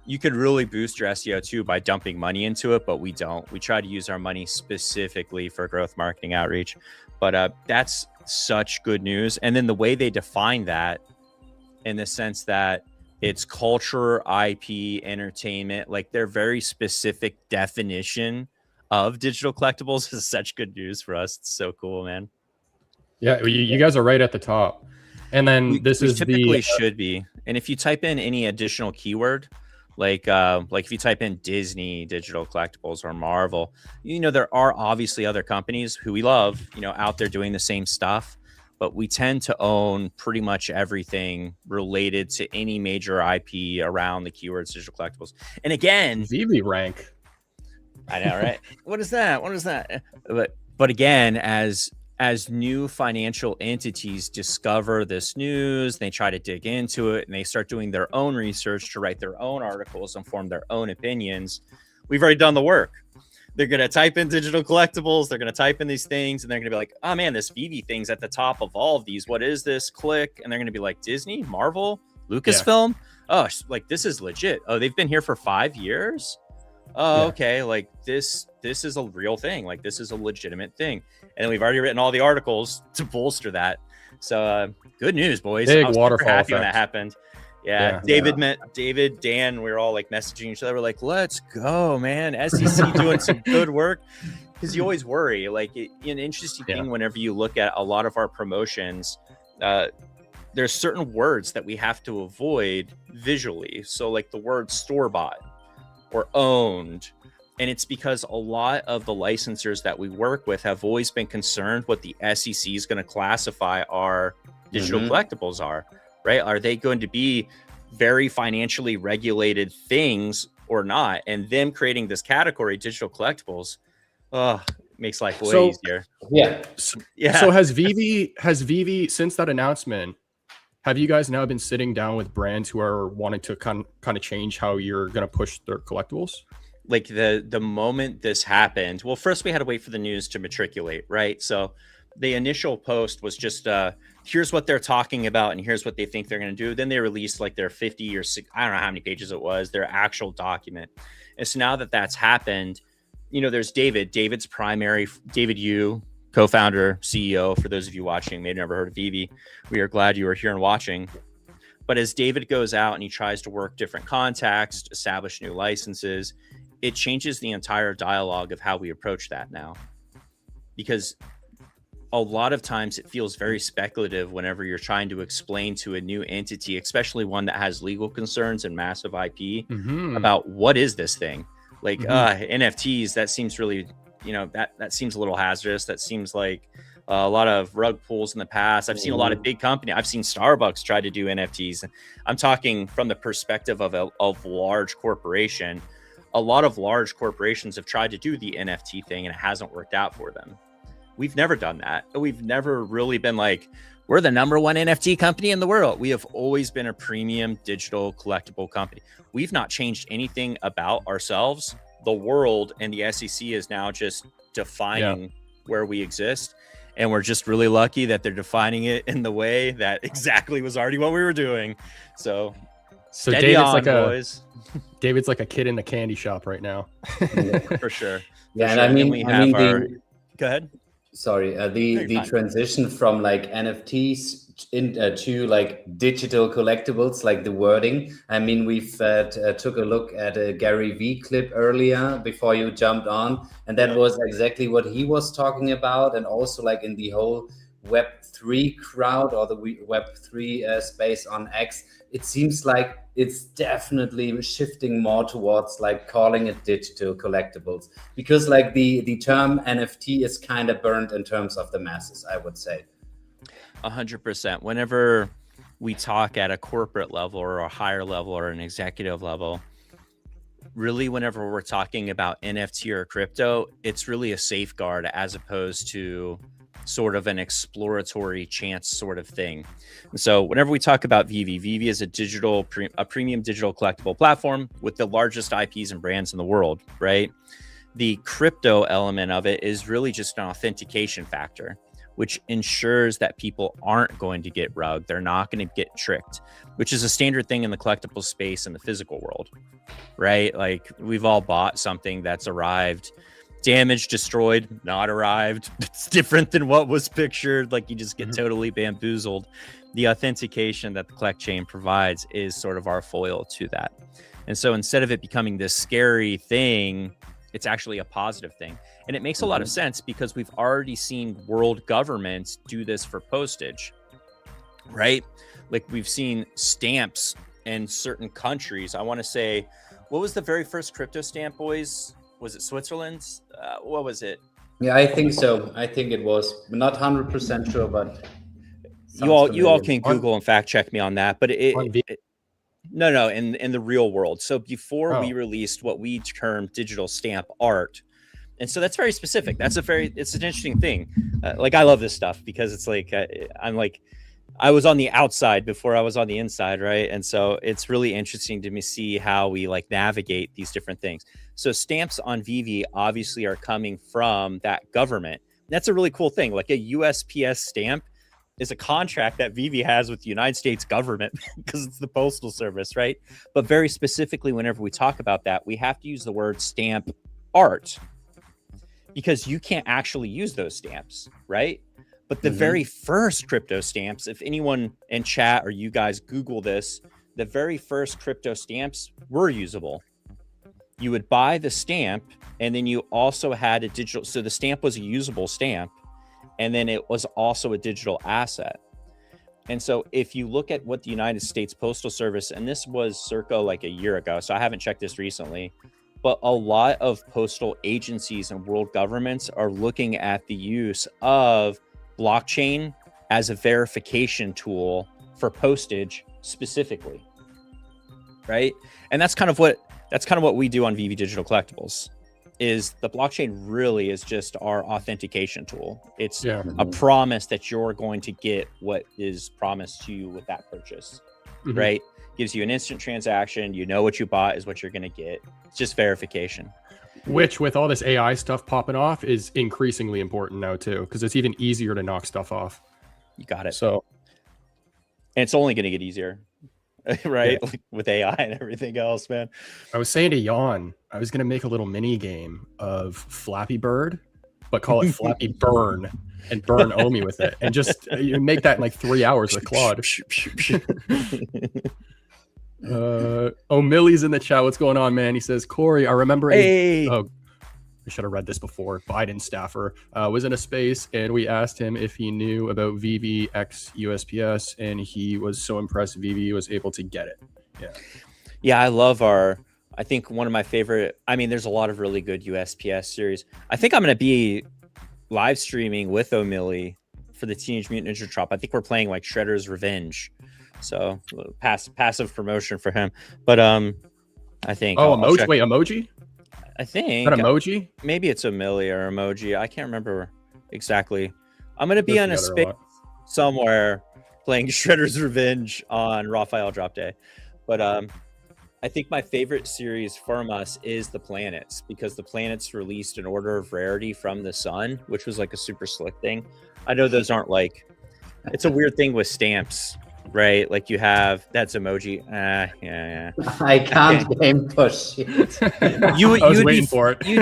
Speaker 4: you could really boost your SEO too by dumping money into it, but we don't. We try to use our money specifically for growth marketing outreach. But that's such good news. And then the way they define that, in the sense that it's culture, IP, entertainment, like their very specific definition of digital collectibles is such good news for us. It's so cool, man.
Speaker 2: Yeah, you guys are right at the top. And then we
Speaker 4: typically should be. And if you type in any additional keyword, like if you type in Disney digital collectibles or Marvel, you know, there are obviously other companies who we love, you know, out there doing the same stuff. But we tend to own pretty much everything related to any major IP around the keywords digital collectibles. And again,
Speaker 2: VV rank.
Speaker 4: I know, right? What is that? What is that? But again, as new financial entities discover this news, they try to dig into it and they start doing their own research to write their own articles and form their own opinions. We've already done the work. They're going to type in digital collectibles. They're going to type in these things and they're going to be like, oh man, this VV thing's at the top of all of these. What is this? Click. And they're going to be like, Disney, Marvel, Lucasfilm. Yeah. Oh, like this is legit. Oh, they've been here for 5 years. Oh, yeah. Okay. Like this is a real thing. Like this is a legitimate thing. And then we've already written all the articles to bolster that. So good news, boys.
Speaker 2: Big
Speaker 4: I was
Speaker 2: waterfall
Speaker 4: happy
Speaker 2: effect.
Speaker 4: When that happened. Yeah, David, Dan, we were all like messaging each other. We're like, let's go, man. SEC doing some good work. Because you always worry. Like an interesting thing whenever you look at a lot of our promotions, there's certain words that we have to avoid visually. So like the word store-bought or owned. And it's because a lot of the licensors that we work with have always been concerned what the SEC is going to classify our digital collectibles are. Right? Are they going to be very financially regulated things or not? And them creating this category, digital collectibles, makes life way easier.
Speaker 1: Yeah.
Speaker 2: So has VV since that announcement, have you guys now been sitting down with brands who are wanting to kind of change how you're going to push their collectibles?
Speaker 4: Like the moment this happened, well, first we had to wait for the news to matriculate, right? So the initial post was just here's what they're talking about and here's what they think they're going to do. Then they released like their 50 or 60, I don't know how many pages it was, their actual document. And so now that that's happened, you know, there's David Yu, co-founder, CEO, for those of you watching, may have never heard of VV. We are glad you are here and watching. But as David goes out and he tries to work different contacts, establish new licenses, it changes the entire dialogue of how we approach that now. Because a lot of times it feels very speculative whenever you're trying to explain to a new entity, especially one that has legal concerns and massive IP about what is this thing? Like NFTs, that seems really, you know, that seems a little hazardous. That seems like a lot of rug pulls in the past. I've seen a lot of big companies. I've seen Starbucks try to do NFTs. I'm talking from the perspective of a large corporation. A lot of large corporations have tried to do the NFT thing and it hasn't worked out for them. We've never done that. We've never really been like, we're the #1 NFT company in the world. We have always been a premium digital collectible company. We've not changed anything about ourselves. The world and the SEC is now just defining where we exist. And we're just really lucky that they're defining it in the way that exactly was already what we were doing. So
Speaker 2: David's like a kid in the candy shop right now.
Speaker 4: For sure.
Speaker 1: Yeah, and
Speaker 4: sure. Go ahead.
Speaker 1: Sorry, the transition from like NFTs to like digital collectibles, like the wording. I mean, we've took a look at a Gary Vee clip earlier before you jumped on, and that was exactly what he was talking about. And also like in the whole Web3 crowd or the Web3 space on X, it seems like it's definitely shifting more towards like calling it digital collectibles, because like the term NFT is kind of burned in terms of the masses, I would say.
Speaker 4: 100%. Whenever we talk at a corporate level or a higher level or an executive level, really whenever we're talking about NFT or crypto, it's really a safeguard as opposed to sort of an exploratory chance sort of thing. So whenever we talk about VV is a premium digital collectible platform with the largest IPs and brands in the world, right? The crypto element of it is really just an authentication factor, which ensures that people aren't going to get rugged. They're not going to get tricked, which is a standard thing in the collectible space in the physical world, right? Like we've all bought something that's arrived damaged, destroyed, not arrived. It's different than what was pictured. Like you just get totally bamboozled. The authentication that the collect chain provides is sort of our foil to that. And so instead of it becoming this scary thing, it's actually a positive thing. And it makes a lot of sense because we've already seen world governments do this for postage, right? Like we've seen stamps in certain countries. I want to say, what was the very first crypto stamp, boys? Was it Switzerland's? What was it?
Speaker 1: Yeah, I think so. I think it was. I'm not 100% sure, but
Speaker 4: you all can Google and fact check me on that. But no, in the real world. So before we released what we term digital stamp art, and so that's very specific. It's an interesting thing. Like I love this stuff because it's like I was on the outside before I was on the inside, right? And so it's really interesting to me see how we like navigate these different things. So stamps on Vivi obviously are coming from that government. And that's a really cool thing. Like a USPS stamp is a contract that Vivi has with the United States government because it's the postal service, right? But very specifically, whenever we talk about that, we have to use the word stamp art because you can't actually use those stamps, right? But the very first crypto stamps, if anyone in chat or you guys Google this, the very first crypto stamps were usable. You would buy the stamp and then you also had a digital. So the stamp was a usable stamp and then it was also a digital asset. And so if you look at what the United States Postal Service, and this was circa like a year ago, so I haven't checked this recently, but a lot of postal agencies and world governments are looking at the use of blockchain as a verification tool for postage specifically, right? And that's kind of what we do on VV Digital Collectibles. Is the blockchain really is just our authentication tool. It's a promise that you're going to get what is promised to you with that purchase, right? Gives you an instant transaction. You know what you bought is what you're going to get. It's just verification.
Speaker 2: Which, with all this AI stuff popping off, is increasingly important now too, because it's even easier to knock stuff off.
Speaker 4: You got it.
Speaker 2: So,
Speaker 4: and it's only going to get easier, right? Like with AI and everything else, man.
Speaker 2: I was saying to Jan, I was going to make a little mini game of Flappy Bird, but call it Flappy Burn, and burn Omi with it, and just you make that in like 3 hours with Claude. Millie's in the chat. What's going on, man? He says, Corey, I remember I should have read this before. Biden staffer was in a space and we asked him if he knew about VVX USPS, and he was so impressed VV was able to get it.
Speaker 4: Yeah, I love I think one of my favorite, I mean, there's a lot of really good USPS series. I think I'm going to be live streaming with O'Milly for the Teenage Mutant Ninja Trop. I think we're playing like Shredder's Revenge. So passive promotion for him. But I think
Speaker 2: emoji?
Speaker 4: I think
Speaker 2: that emoji?
Speaker 4: Maybe it's O'Milly or emoji. I can't remember exactly. I'm gonna be on a space somewhere playing Shredder's Revenge on Raphael Drop Day. But I think my favorite series from us is the planets, because the planets released an order of rarity from the sun, which was like a super slick thing. I know those aren't like, it's a weird thing with stamps, right? Like you have that's emoji. Yeah.
Speaker 1: I can't game push.
Speaker 4: You'd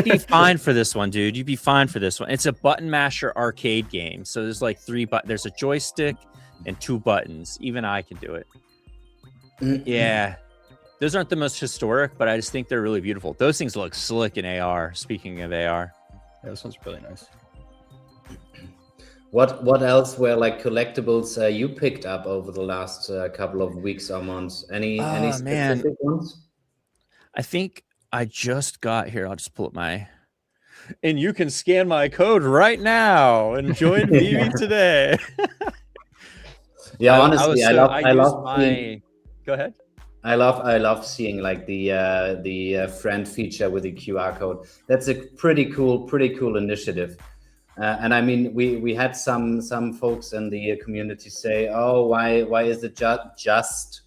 Speaker 4: be fine for this one, dude. You'd be fine for this one. It's a button masher arcade game. So there's like there's a joystick and 2 buttons. Even I can do it. Yeah. Those aren't the most historic, but I just think they're really beautiful. Those things look slick in AR. Speaking of AR.
Speaker 2: Yeah, this one's really nice.
Speaker 1: What else were like collectibles you picked up over the last couple of weeks or months? Any specific ones?
Speaker 4: I think I just got here. I'll just pull up and you can scan my code right now and join Vivi today.
Speaker 1: Yeah, honestly, I love
Speaker 4: Go ahead.
Speaker 1: I love seeing like the friend feature with the QR code. That's a pretty cool initiative. And I mean, we had some folks in the community say, "Oh, why is it just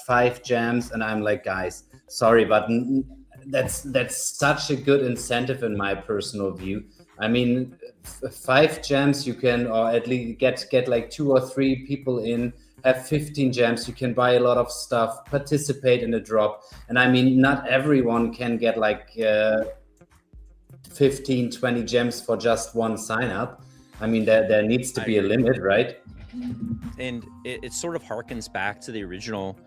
Speaker 1: 5 gems?" And I'm like, guys, sorry, but that's such a good incentive in my personal view. I mean, 5 gems you can, or at least get like 2 or 3 people in, have 15 gems, you can buy a lot of stuff, participate in a drop. And I mean, not everyone can get like 15, 20 gems for just one sign up. I mean, there needs to be a limit, right?
Speaker 4: And it sort of harkens back to the original.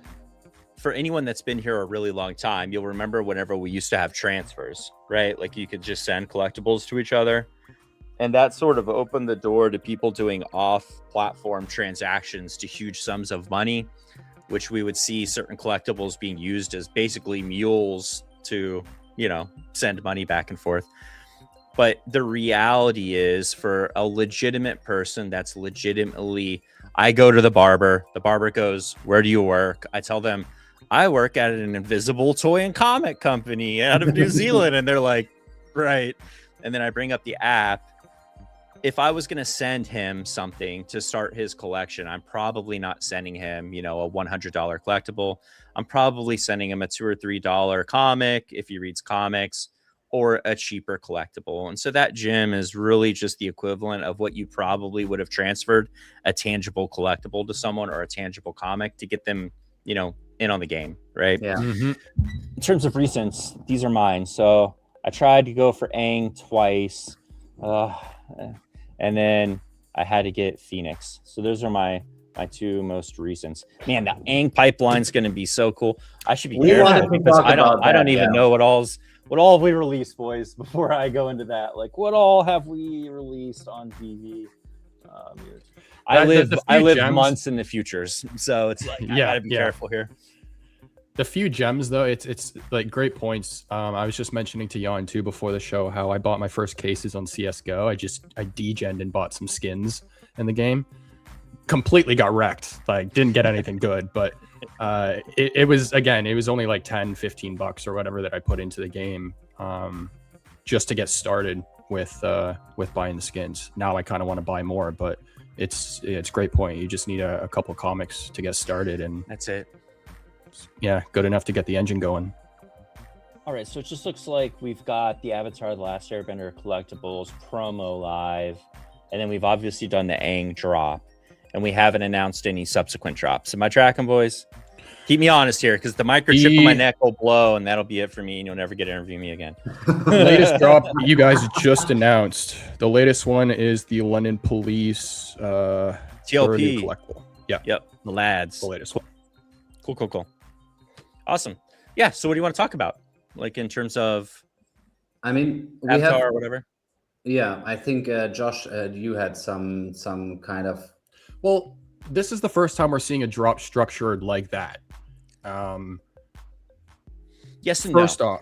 Speaker 4: For anyone that's been here a really long time, you'll remember whenever we used to have transfers, right? Like you could just send collectibles to each other. And that sort of opened the door to people doing off-platform transactions to huge sums of money, which we would see certain collectibles being used as basically mules to, you know, send money back and forth. But the reality is, for a legitimate person that's legitimately, I go to the barber goes, "Where do you work?" I tell them, "I work at an invisible toy and comic company out of New Zealand." And they're like, "Right." And then I bring up the app. If I was going to send him something to start his collection, I'm probably not sending him, you know, a $100 collectible. I'm probably sending him a $2 or $3 comic if he reads comics, or a cheaper collectible. And so that gem is really just the equivalent of what you probably would have transferred a tangible collectible to someone, or a tangible comic, to get them, you know, in on the game, right?
Speaker 1: Yeah.
Speaker 4: In terms of recents, these are mine. So I tried to go for Aang twice. And then I had to get Phoenix. So those are my 2 most recents. Man, the Aang pipeline's going to be so cool. I should be careful because I don't even know what all we released, boys, before I go into that. Like, what all have we released on VV? I live months in the futures, so it's like I gotta be careful here.
Speaker 2: The few gems, though, it's like great points. I was just mentioning to Jan too before the show how I bought my first cases on CS:GO. I degened and bought some skins in the game. Completely got wrecked. Like, didn't get anything good, but it was only like $10-15 or whatever that I put into the game just to get started with buying the skins. Now I kind of want to buy more, but it's a great point. You just need a couple comics to get started, and
Speaker 4: that's it.
Speaker 2: Yeah, good enough to get the engine going.
Speaker 4: All right, so it just looks like we've got the Avatar: The Last Airbender collectibles promo live, and then we've obviously done the Aang drop, and we haven't announced any subsequent drops. Am I tracking, boys? Keep me honest here, because the microchip on my neck will blow, and that'll be it for me, and you'll never get to interview me again.
Speaker 2: The latest drop you guys just announced. The latest one is the London Police
Speaker 4: TLP
Speaker 2: collectible.
Speaker 4: Yep, the lads.
Speaker 2: The latest one.
Speaker 4: Cool. Awesome. Yeah. So what do you want to talk about? Like, in terms of,
Speaker 1: I mean, we
Speaker 4: Avatar
Speaker 1: have,
Speaker 4: or whatever.
Speaker 1: Yeah, I think Josh, you had some kind of.
Speaker 2: Well, this is the first time we're seeing a drop structured like that.
Speaker 4: Yes and
Speaker 2: first
Speaker 4: no.
Speaker 2: off.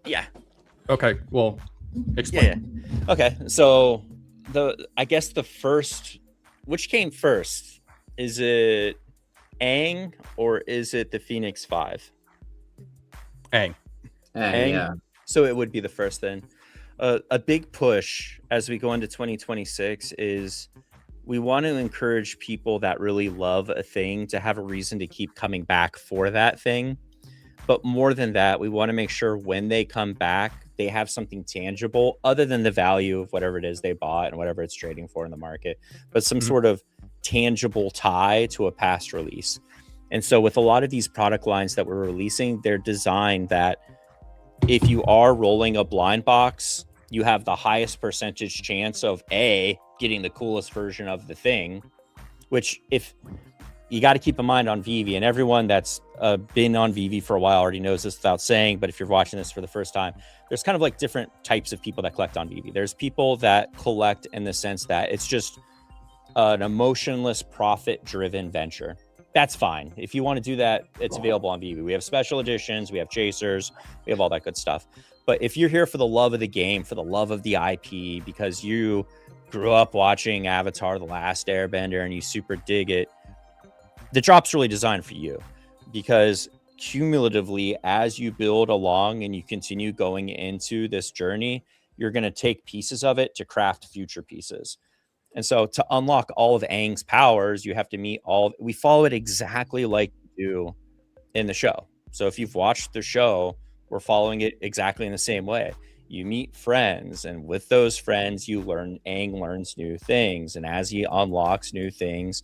Speaker 4: Yeah.
Speaker 2: Okay. Well, explain.
Speaker 4: Yeah. Okay. So I guess the first, which came first? Is it Aang or is it the Phoenix 5?
Speaker 2: Aang.
Speaker 1: Yeah.
Speaker 4: So it would be the first then. A big push as we go into 2026 is we want to encourage people that really love a thing to have a reason to keep coming back for that thing. But more than that, we want to make sure when they come back, they have something tangible other than the value of whatever it is they bought and whatever it's trading for in the market, but some sort of tangible tie to a past release. And so with a lot of these product lines that we're releasing, they're designed that if you are rolling a blind box, you have the highest percentage chance of getting the coolest version of the thing, which if you got to keep in mind on VV, and everyone that's been on VV for a while already knows this without saying, but if you're watching this for the first time, there's kind of like different types of people that collect on VV. There's people that collect in the sense that it's just an emotionless, profit-driven venture. That's fine. If you want to do that, it's available on VV. We have special editions, we have chasers, we have all that good stuff. But if you're here for the love of the game, for the love of the IP, because you grew up watching Avatar: The Last Airbender and you super dig it, the drop's really designed for you, because cumulatively, as you build along and you continue going into this journey, you're going to take pieces of it to craft future pieces. And so to unlock all of Aang's powers, you have to meet we follow it exactly like you do in the show. So if you've watched the show, we're following it exactly in the same way. You meet friends, and with those friends, Aang learns new things. And as he unlocks new things,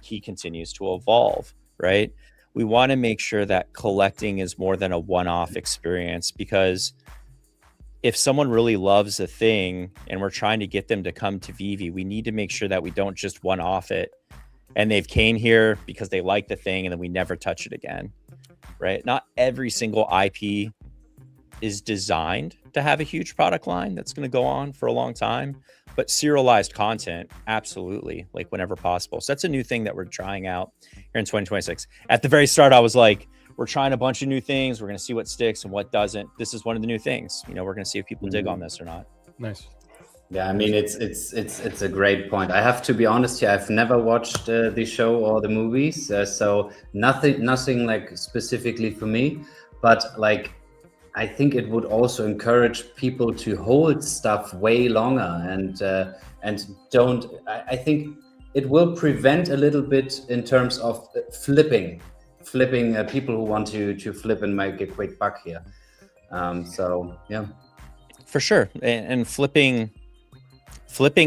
Speaker 4: he continues to evolve, right? We want to make sure that collecting is more than a one-off experience, because if someone really loves a thing and we're trying to get them to come to Vivi, we need to make sure that we don't just one-off it and they've came here because they like the thing and then we never touch it again, right? Not every single IP is designed to have a huge product line that's going to go on for a long time, but serialized content, absolutely, like whenever possible. So that's a new thing that we're trying out here in 2026. At the very start, I was like, we're trying a bunch of new things. We're going to see what sticks and what doesn't. This is one of the new things. You know, we're going to see if people dig on this or not.
Speaker 2: Nice.
Speaker 1: Yeah, I mean, it's a great point. I have to be honest here. I've never watched the show or the movies, so nothing like specifically for me. But like, I think it would also encourage people to hold stuff way longer and don't. I think it will prevent a little bit in terms of flipping people who want to flip and make a quick buck here. So yeah,
Speaker 4: for sure. And flipping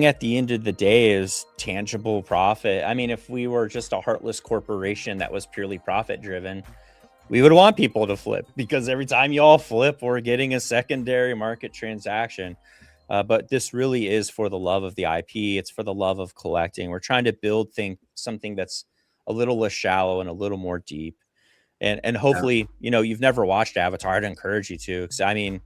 Speaker 4: at the end of the day is tangible profit. I mean, if we were just a heartless corporation that was purely profit driven, we would want people to flip, because every time you all flip, we're getting a secondary market transaction. But this really is for the love of the IP. It's for the love of collecting. We're trying to build something that's a little less shallow and a little more deep. And hopefully, you know, you've never watched Avatar. I'd encourage you to, because I mean,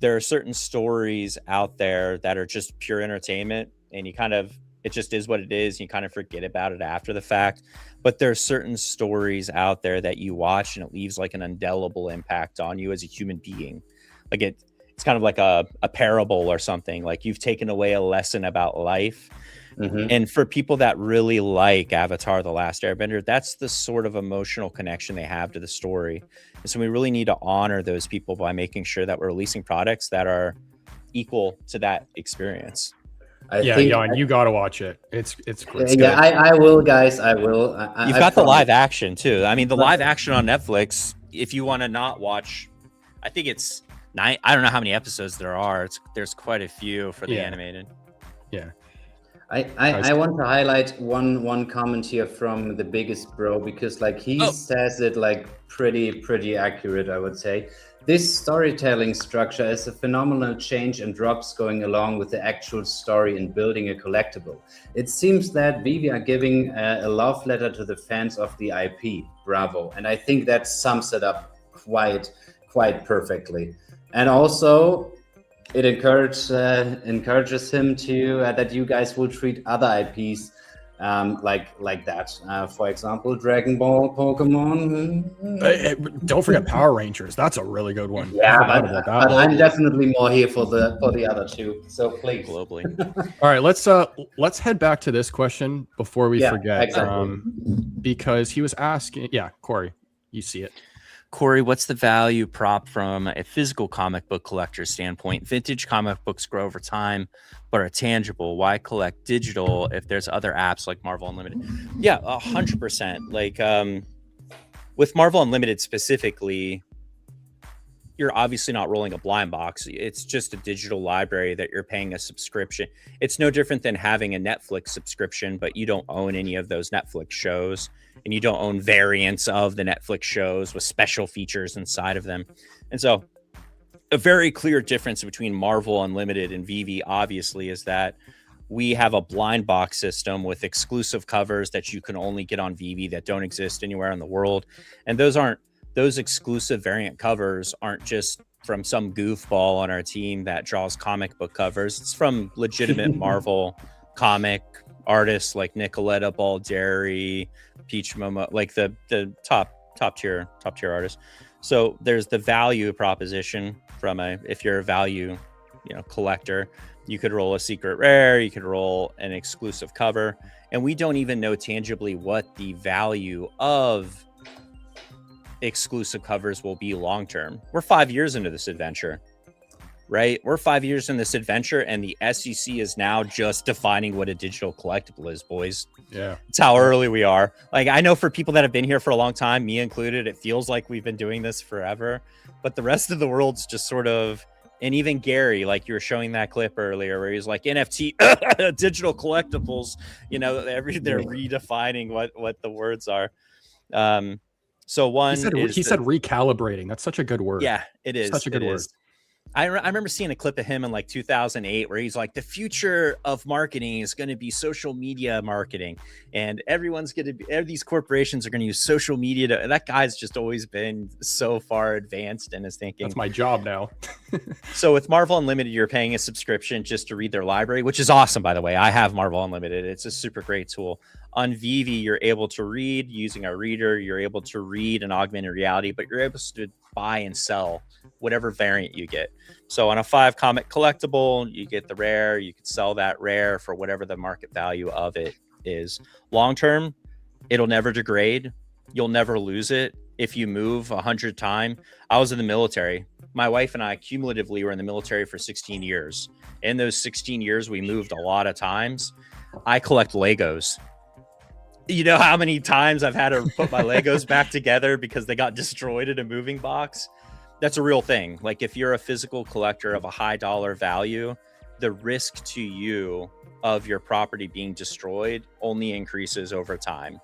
Speaker 4: there are certain stories out there that are just pure entertainment, and it just is what it is. You kind of forget about it after the fact. But there are certain stories out there that you watch and it leaves like an indelible impact on you as a human being. Like it's kind of like a parable or something. Like you've taken away a lesson about life. Mm-hmm. And for people that really like Avatar: The Last Airbender, that's the sort of emotional connection they have to the story. And so we really need to honor those people by making sure that we're releasing products that are equal to that experience.
Speaker 2: Jan, you got to watch it. It's great.
Speaker 1: Yeah, I will, guys. I will.
Speaker 4: You've got the live action too. I mean, the live action on Netflix, if you want to not watch, I think it's 9. I don't know how many episodes there are. There's quite a few for the animated.
Speaker 2: Yeah.
Speaker 1: I want to highlight one comment here from the biggest bro, because like he says it like pretty accurate, I would say. This storytelling structure is a phenomenal change and drops going along with the actual story in building a collectible. It seems that Vivi are giving a love letter to the fans of the IP. Bravo. And I think that sums it up quite perfectly. And also, it encourages him to that you guys will treat other IPs like that. For example, Dragon Ball, Pokemon.
Speaker 2: Don't forget Power Rangers. That's a really good one.
Speaker 1: Yeah, but I'm definitely more here for the other two. So please,
Speaker 4: globally.
Speaker 2: All right, let's head back to this question before we forget.
Speaker 1: Exactly.
Speaker 2: Because he was asking. Yeah, Corey, you see it.
Speaker 4: Corey, what's the value prop from a physical comic book collector standpoint? Vintage comic books grow over time, but are tangible. Why collect digital if there's other apps like Marvel Unlimited? Yeah, 100%. Like with Marvel Unlimited specifically, you're obviously not rolling a blind box. It's just a digital library that you're paying a subscription. It's no different than having a Netflix subscription, but you don't own any of those Netflix shows. And you don't own variants of the Netflix shows with special features inside of them. And so a very clear difference between Marvel Unlimited and Vivi, obviously, is that we have a blind box system with exclusive covers that you can only get on Vivi that don't exist anywhere in the world. And those exclusive variant covers aren't just from some goofball on our team that draws comic book covers. It's from legitimate Marvel comic artists like Nicoletta Balderi, Peach Momo, like the top tier artists. So there's the value proposition from if you're a value, collector, you could roll a secret rare, you could roll an exclusive cover, and we don't even know tangibly what the value of exclusive covers will be long term. We're 5 years into this adventure. Right? We're 5 years in this adventure, and the SEC is now just defining what a digital collectible is, boys.
Speaker 2: Yeah.
Speaker 4: It's how early we are. Like, I know for people that have been here for a long time, me included, it feels like we've been doing this forever. but the rest of the world's just sort of, and even Gary, like you were showing that clip earlier where he's like NFT digital collectibles, you know, they're redefining what the words are. So one
Speaker 2: he said recalibrating. That's such a good word.
Speaker 4: Yeah, it is.
Speaker 2: Such a good word.
Speaker 4: I remember seeing a clip of him in like 2008 where he's like, the future of marketing is going to be social media marketing, and everyone's going to be, these corporations are going to use social media to, and that guy's just always been so far advanced in his thinking.
Speaker 2: That's my job now.
Speaker 4: So with Marvel Unlimited, you're paying a subscription just to read their library, which is awesome, by the way. I have Marvel Unlimited. It's a super great tool. On Vivi, you're able to read using a reader. You're able to read in augmented reality, but you're able to buy and sell whatever variant you get. So on a 5 comic collectible, you get the rare. You could sell that rare for whatever the market value of it is. Long term, it'll never degrade. You'll never lose it if you move 100 times. I was in the military. My wife and I cumulatively were in the military for 16 years. In those 16 years, we moved a lot of times. I collect Legos. You know how many times I've had to put my Legos back together because they got destroyed in a moving box? That's a real thing. Like if you're a physical collector of a high dollar value, the risk to you of your property being destroyed only increases over time.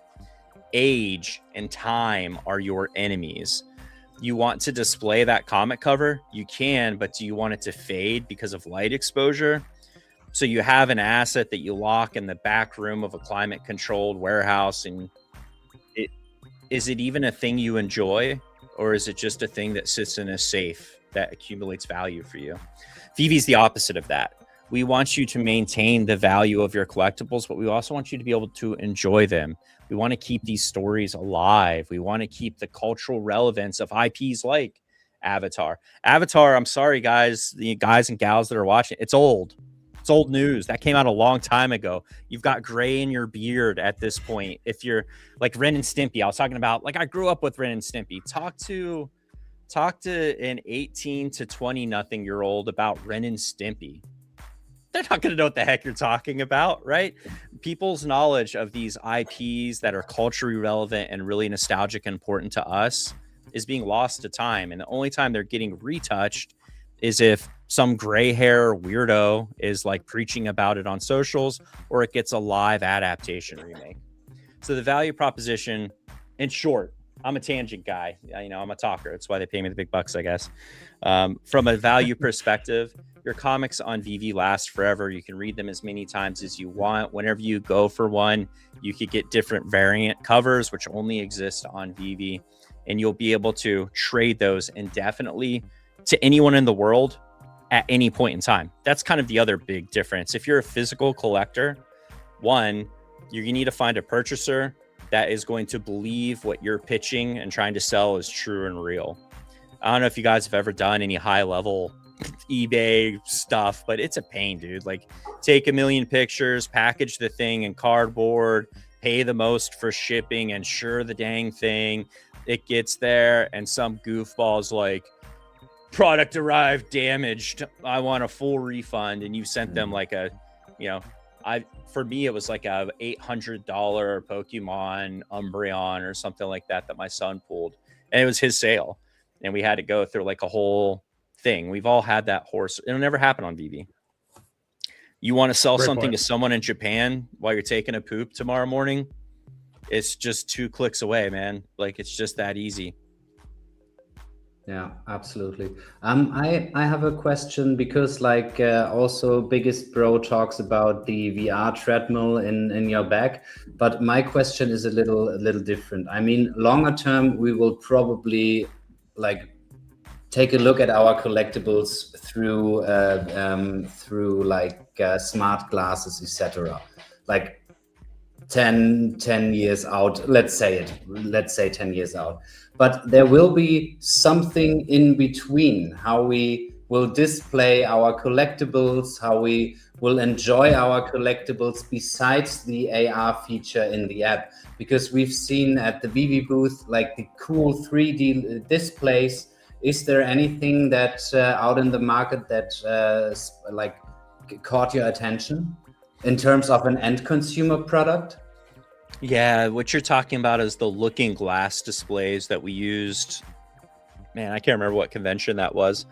Speaker 4: Age and time are your enemies. You want to display that comic cover? You can, but do you want it to fade because of light exposure? So you have an asset that you lock in the back room of a climate controlled warehouse, and is it even a thing you enjoy, or is it just a thing that sits in a safe that accumulates value for you? Vivi's the opposite of that. We want you to maintain the value of your collectibles, but we also want you to be able to enjoy them. We want to keep these stories alive. We want to keep the cultural relevance of IPs like Avatar. Avatar, I'm sorry, guys, the guys and gals that are watching, it's old. It's old news. That came out a long time ago. You've got gray in your beard at this point. If you're like Ren and Stimpy, I was talking about, like, I grew up with Ren and Stimpy. Talk to an 18 to 20-nothing-year-old about Ren and Stimpy. They're not going to know what the heck you're talking about, right? People's knowledge of these IPs that are culturally relevant and really nostalgic and important to us is being lost to time. And the only time they're getting retouched is if some gray hair weirdo is like preaching about it on socials, or it gets a live adaptation remake. So the value proposition, in short, I'm a tangent guy. You know, I'm a talker. That's why they pay me the big bucks, I guess. From a value perspective, your comics on VV last forever. You can read them as many times as you want. Whenever you go for one, you could get different variant covers, which only exist on VV, and you'll be able to trade those indefinitely to anyone in the world at any point in time. That's kind of the other big difference. If you're a physical collector, one, you need to find a purchaser that is going to believe what you're pitching and trying to sell is true and real. I don't know if you guys have ever done any high level eBay stuff, but it's a pain, dude. Like, take 1 million pictures, package the thing in cardboard, pay the most for shipping, insure the dang thing. It gets there and some goofball's like, product arrived damaged, I want a full refund. And you sent them like a, you know, for me, it was like a $800 Pokemon Umbreon or something like that my son pulled. And it was his sale. And we had to go through like a whole thing. We've all had that horse. It'll never happen on VV. You want to sell something to someone in Japan while you're taking a poop tomorrow morning? It's just 2 clicks away, man. Like, it's just that easy.
Speaker 1: Yeah, absolutely. I have a question because like also Biggest Bro talks about the VR treadmill in your bag, but my question is a little different. I mean, longer term, we will probably like take a look at our collectibles through smart glasses, etc. Like 10 years out, let's say 10 years out. But there will be something in between, how we will display our collectibles, how we will enjoy our collectibles besides the AR feature in the app. Because we've seen at the VV booth, like the cool 3D displays. Is there anything that out in the market that like caught your attention in terms of an end consumer product?
Speaker 4: Yeah, what you're talking about is the looking glass displays that we used man, I can't remember what convention that was.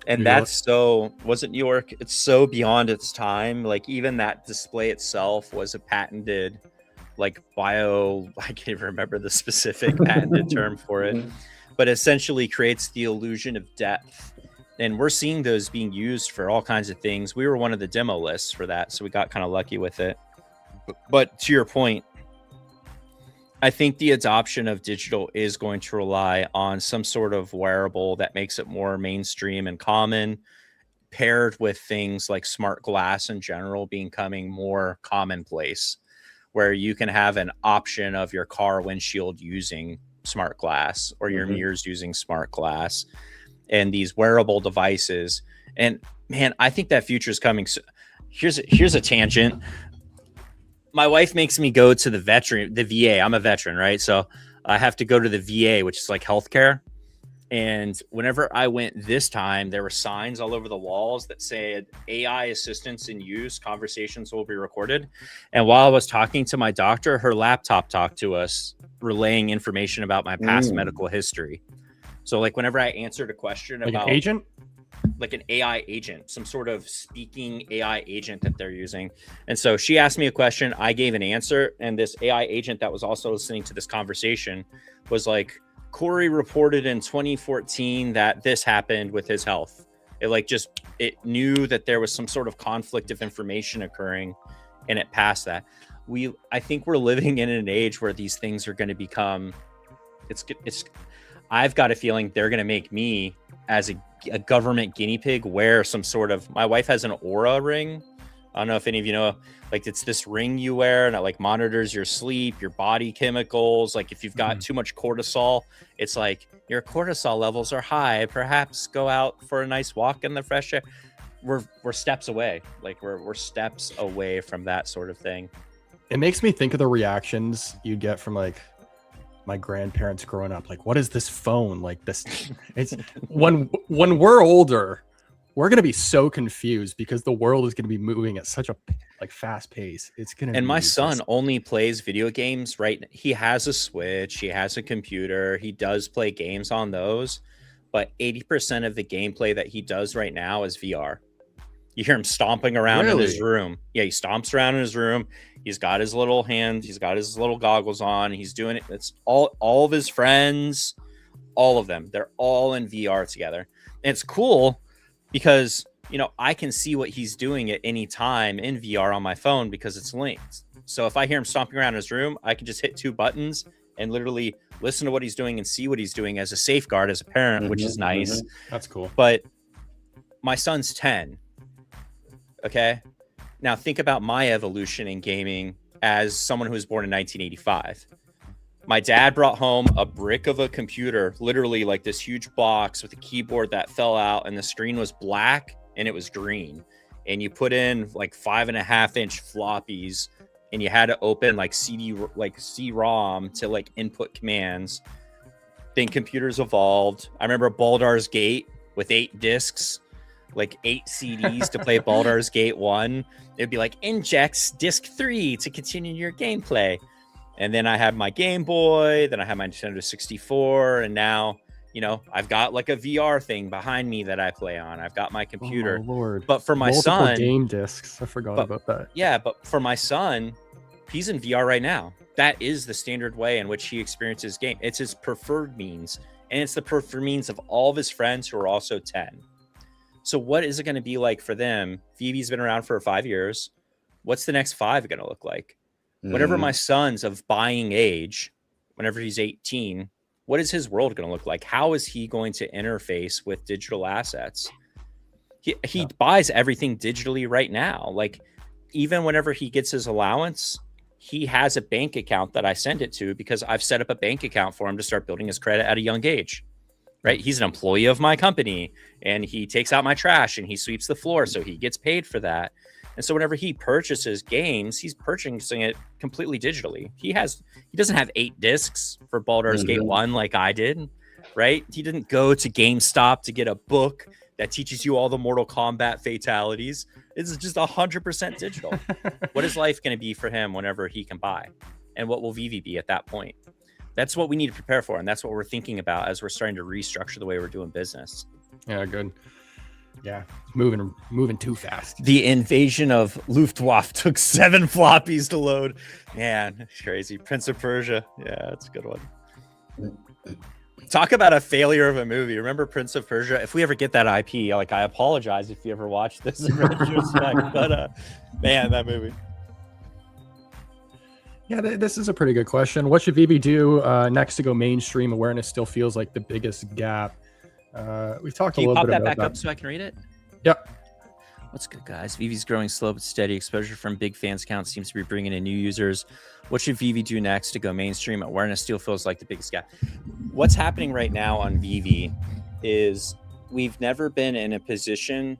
Speaker 4: And
Speaker 2: New
Speaker 4: that's wasn't New York. It's so beyond its time. Like even that display itself was a patented, like I can't even remember the specific patented term for it, but essentially creates the illusion of depth. And we're seeing those being used for all kinds of things. We were one of the demo lists for that, so we got kind of lucky with it. But to your point, I think the adoption of digital is going to rely on some sort of wearable that makes it more mainstream and common, paired with things like smart glass in general becoming more commonplace, where you can have an option of your car windshield using smart glass or your mirrors using smart glass and these wearable devices. And man, I think that future is coming. So here's a tangent. My wife makes me go to the VA. I'm a veteran, right? So I have to go to the VA, which is like healthcare. And whenever I went this time, there were signs all over the walls that said AI assistance in use, conversations will be recorded. And while I was talking to my doctor, her laptop talked to us, relaying information about my past medical history. So like whenever I answered a question
Speaker 2: like
Speaker 4: about
Speaker 2: an agent,
Speaker 4: like an AI agent, some sort of speaking AI agent that they're using. And so she asked me a question, I gave an answer, and this AI agent that was also listening to this conversation was like, Corey reported in 2014 that this happened with his health. It knew that there was some sort of conflict of information occurring, and it passed that. I think we're living in an age where these things are going to become, I've got a feeling they're going to make me as a government guinea pig wear some sort of, my wife has an Aura ring. I don't know if any of you know, like it's this ring you wear and it like monitors your sleep, your body chemicals. Like if you've got too much cortisol, it's like your cortisol levels are high. Perhaps go out for a nice walk in the fresh air. We're steps away. Like we're steps away from that sort of thing.
Speaker 2: It makes me think of the reactions you'd get from like my grandparents growing up. Like, what is this phone? Like this, it's when we're older, we're going to be so confused because the world is going to be moving at such a like fast pace. It's going to
Speaker 4: And my son only plays video games, right? He has a Switch, he has a computer, he does play games on those, but 80% of the gameplay that he does right now is VR. You hear him stomping around in his room. Yeah, he stomps around in his room. He's got his little hands, he's got his little goggles on, he's doing it. It's all of his friends, all of them, they're all in VR together. And it's cool because, you know, I can see what he's doing at any time in VR on my phone because it's linked. So if I hear him stomping around his room, I can just hit 2 buttons and literally listen to what he's doing and see what he's doing as a safeguard as a parent, which is nice.
Speaker 2: That's cool.
Speaker 4: But my son's 10. Okay. Now think about my evolution in gaming as someone who was born in 1985. My dad brought home a brick of a computer, literally like this huge box with a keyboard that fell out and the screen was black and it was green. And you put in like 5.5-inch floppies and you had to open like CD-ROM to like input commands. Then computers evolved. I remember Baldur's Gate with 8 discs, like 8 CDs to play Baldur's Gate 1. It'd be like injects disc 3 to continue your gameplay. And then I had my Game Boy, then I had my Nintendo 64, and now, you know, I've got like a VR thing behind me that I play on. I've got my computer.
Speaker 2: Oh, Lord.
Speaker 4: But for my son,
Speaker 2: game discs. I forgot about that.
Speaker 4: Yeah, but for my son, he's in VR right now. That is the standard way in which he experiences game. It's his preferred means, and it's the preferred means of all of his friends who are also 10. So what is it going to be like for them? Phoebe's been around for 5 years. What's the next 5 going to look like? Whenever my son's of buying age, whenever he's 18, what is his world going to look like? How is he going to interface with digital assets? He buys everything digitally right now. Like even whenever he gets his allowance, he has a bank account that I send it to because I've set up a bank account for him to start building his credit at a young age. Right? He's an employee of my company and he takes out my trash and he sweeps the floor. So he gets paid for that. And so whenever he purchases games, he's purchasing it completely digitally. He doesn't have 8 discs for Baldur's Gate 1 like I did, right? He didn't go to GameStop to get a book that teaches you all the Mortal Kombat fatalities. It's just 100% digital. What is life going to be for him whenever he can buy? And what will Vivi be at that point? that's what we need to prepare for, and that's what we're thinking about as we're starting to restructure the way we're doing business.
Speaker 2: Yeah, good. Yeah, moving too fast.
Speaker 4: The invasion of Luftwaffe took 7 floppies to load. Man, it's crazy. Prince of Persia. Yeah, that's a good one. Talk about a failure of a movie. Remember Prince of Persia? If we ever get that IP, like, I apologize if you ever watch this in retrospect, but man, that movie.
Speaker 2: Yeah, this is a pretty good question. What should VV do next to go mainstream? Awareness still feels like the biggest gap. We've talked a little bit about that. Can you pop that back
Speaker 4: up so I can read it?
Speaker 2: Yep.
Speaker 4: What's good, guys? VV's growing slow but steady. Exposure from big fans count seems to be bringing in new users. What should VV do next to go mainstream? Awareness still feels like the biggest gap. What's happening right now on VV is we've never been in a position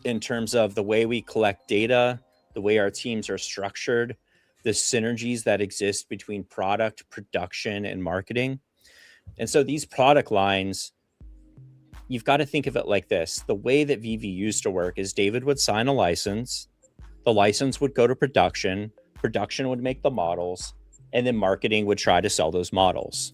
Speaker 4: in terms of the way we collect data, the way our teams are structured, the synergies that exist between product, production, and marketing. And so these product lines, you've got to think of it like this. The way that VV used to work is David would sign a license, the license would go to production would make the models, and then marketing would try to sell those models.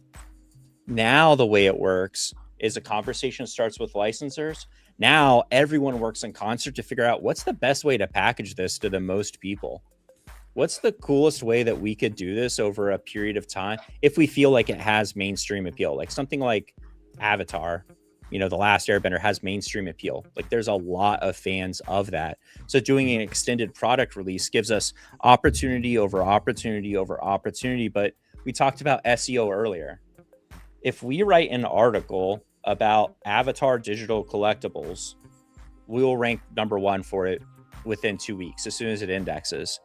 Speaker 4: Now the way it works is a conversation starts with licensors. Now everyone works in concert to figure out what's the best way to package this to the most people. What's the coolest way that we could do this over a period of time if we feel like it has mainstream appeal? Like something like Avatar, The Last Airbender has mainstream appeal. Like there's a lot of fans of that. So doing an extended product release gives us opportunity over opportunity over opportunity. But we talked about SEO earlier. If we write an article about Avatar digital collectibles, we will rank #1 for it within 2 weeks, as soon as it indexes.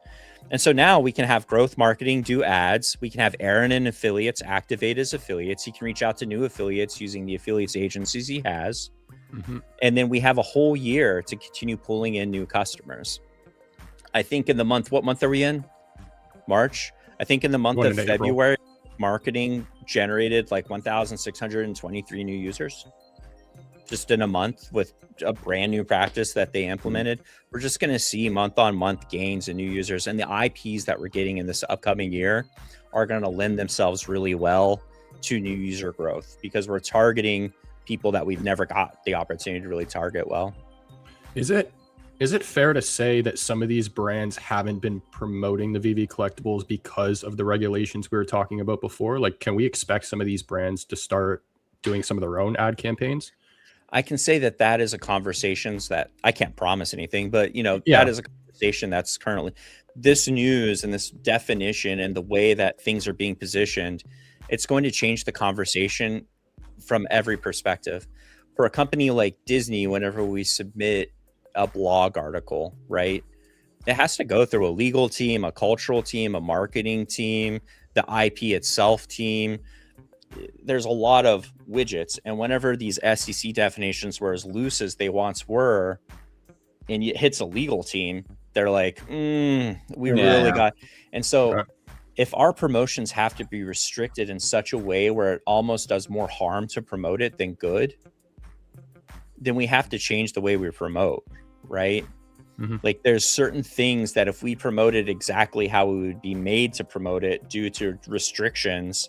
Speaker 4: And so now we can have growth marketing do ads. We can have Aaron and affiliates activate as affiliates. He can reach out to new affiliates using the affiliates agencies he has. Mm-hmm. And then we have a whole year to continue pulling in new customers. I think in the month, what month are we in? March. I think in the month of February, marketing generated like 1,623 new users. Just in a month with a brand new practice that they implemented. We're just going to see month-on-month gains in new users, and the IPs that we're getting in this upcoming year are going to lend themselves really well to new user growth because we're targeting people that we've never got the opportunity to really target well.
Speaker 2: Is it fair to say that some of these brands haven't been promoting the VV collectibles because of the regulations we were talking about before? Like, can we expect some of these brands to start doing some of their own ad campaigns?
Speaker 4: I can say that is a conversation that I can't promise anything, but that is a conversation that's currently this news and this definition and the way that things are being positioned. It's going to change the conversation from every perspective. For a company like Disney, whenever we submit a blog article, right, it has to go through a legal team, a cultural team, a marketing team, the IP itself team. There's a lot of widgets, and whenever these SEC definitions were as loose as they once were and it hits a legal team, they're like, really got. And so if our promotions have to be restricted in such a way where it almost does more harm to promote it than good, then we have to change the way we promote, right? Mm-hmm. Like there's certain things that if we promoted exactly how we would be made to promote it due to restrictions,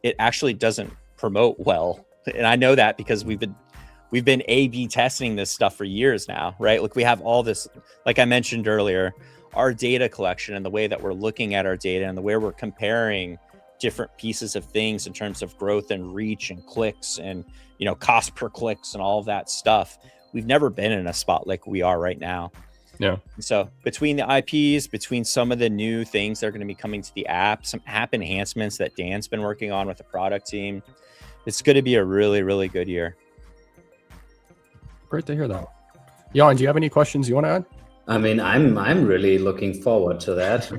Speaker 4: it actually doesn't promote well. And I know that because we've been A/B testing this stuff for years now, right? Like we have all this, like I mentioned earlier, our data collection and the way that we're looking at our data and the way we're comparing different pieces of things in terms of growth and reach and clicks and, cost per clicks and all of that stuff. We've never been in a spot like we are right now.
Speaker 2: Yeah.
Speaker 4: So between the IPs, between some of the new things that are going to be coming to the app, some app enhancements that Dan's been working on with the product team, it's going to be a really, really good year. Great
Speaker 2: to hear that. Jan, do you have any questions you want to add?
Speaker 1: I mean, I'm really looking forward to that.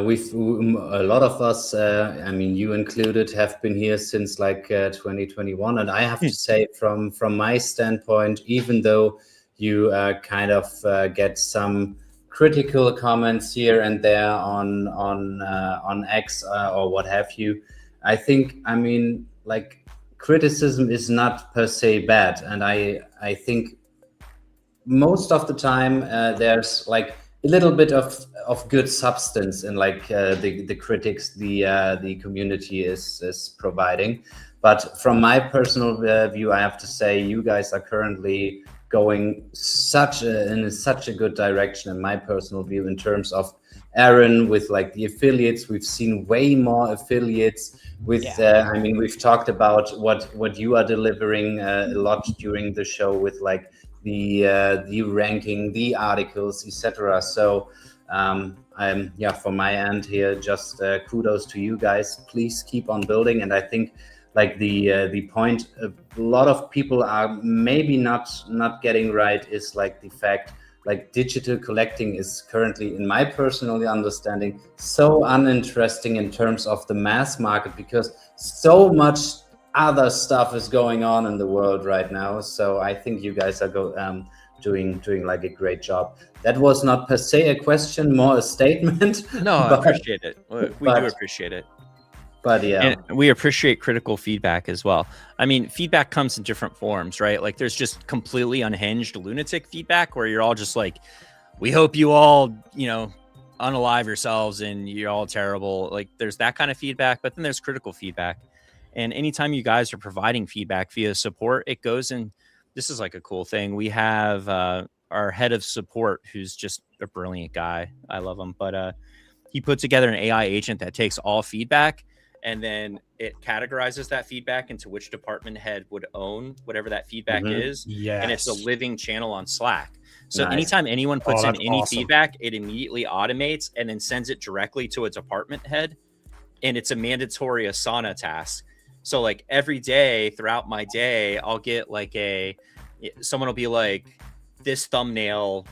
Speaker 1: We've a lot of us, you included, have been here since 2021, and I have to say, from my standpoint, even though you kind of get some critical comments here and there on X or what have you, I think, criticism is not per se bad, and I think most of the time there's a little bit of of good substance in like the critics the community is providing. But from my personal view, I have to say you guys are currently going in such a good direction in my personal view in terms of Aaron with like the affiliates. We've seen way more affiliates with I mean, we've talked about what you are delivering a lot during the show with like the ranking, the articles, etc. So I'm from my end here, just kudos to you guys. Please keep on building. And I think like the point a lot of people are maybe not getting right is like the fact like digital collecting is currently, in my personal understanding, so uninteresting in terms of the mass market, because so much other stuff is going on in the world right now. So I think you guys are doing like a great job. That was not per se a question, more a statement.
Speaker 4: No, I appreciate it. We do appreciate it.
Speaker 1: But yeah,
Speaker 4: and we appreciate critical feedback as well. I mean, feedback comes in different forms, right? Like there's just completely unhinged lunatic feedback where you're all just like, we hope you all, you know, unalive yourselves and you're all terrible. Like there's that kind of feedback, but then there's critical feedback. And anytime you guys are providing feedback via support, it goes in. This is like a cool thing. We have our head of support, who's just a brilliant guy. I love him. But he put together an AI agent that takes all feedback, and then it categorizes that feedback into which department head would own whatever that feedback is.
Speaker 2: Yes.
Speaker 4: And it's a living channel on Slack. So
Speaker 1: Nice.
Speaker 4: anytime anyone puts in any
Speaker 2: awesome.
Speaker 4: feedback, it immediately automates and then sends it directly to a department head. And it's a mandatory Asana task. So like every day throughout my day, I'll get like someone will be like, this thumbnail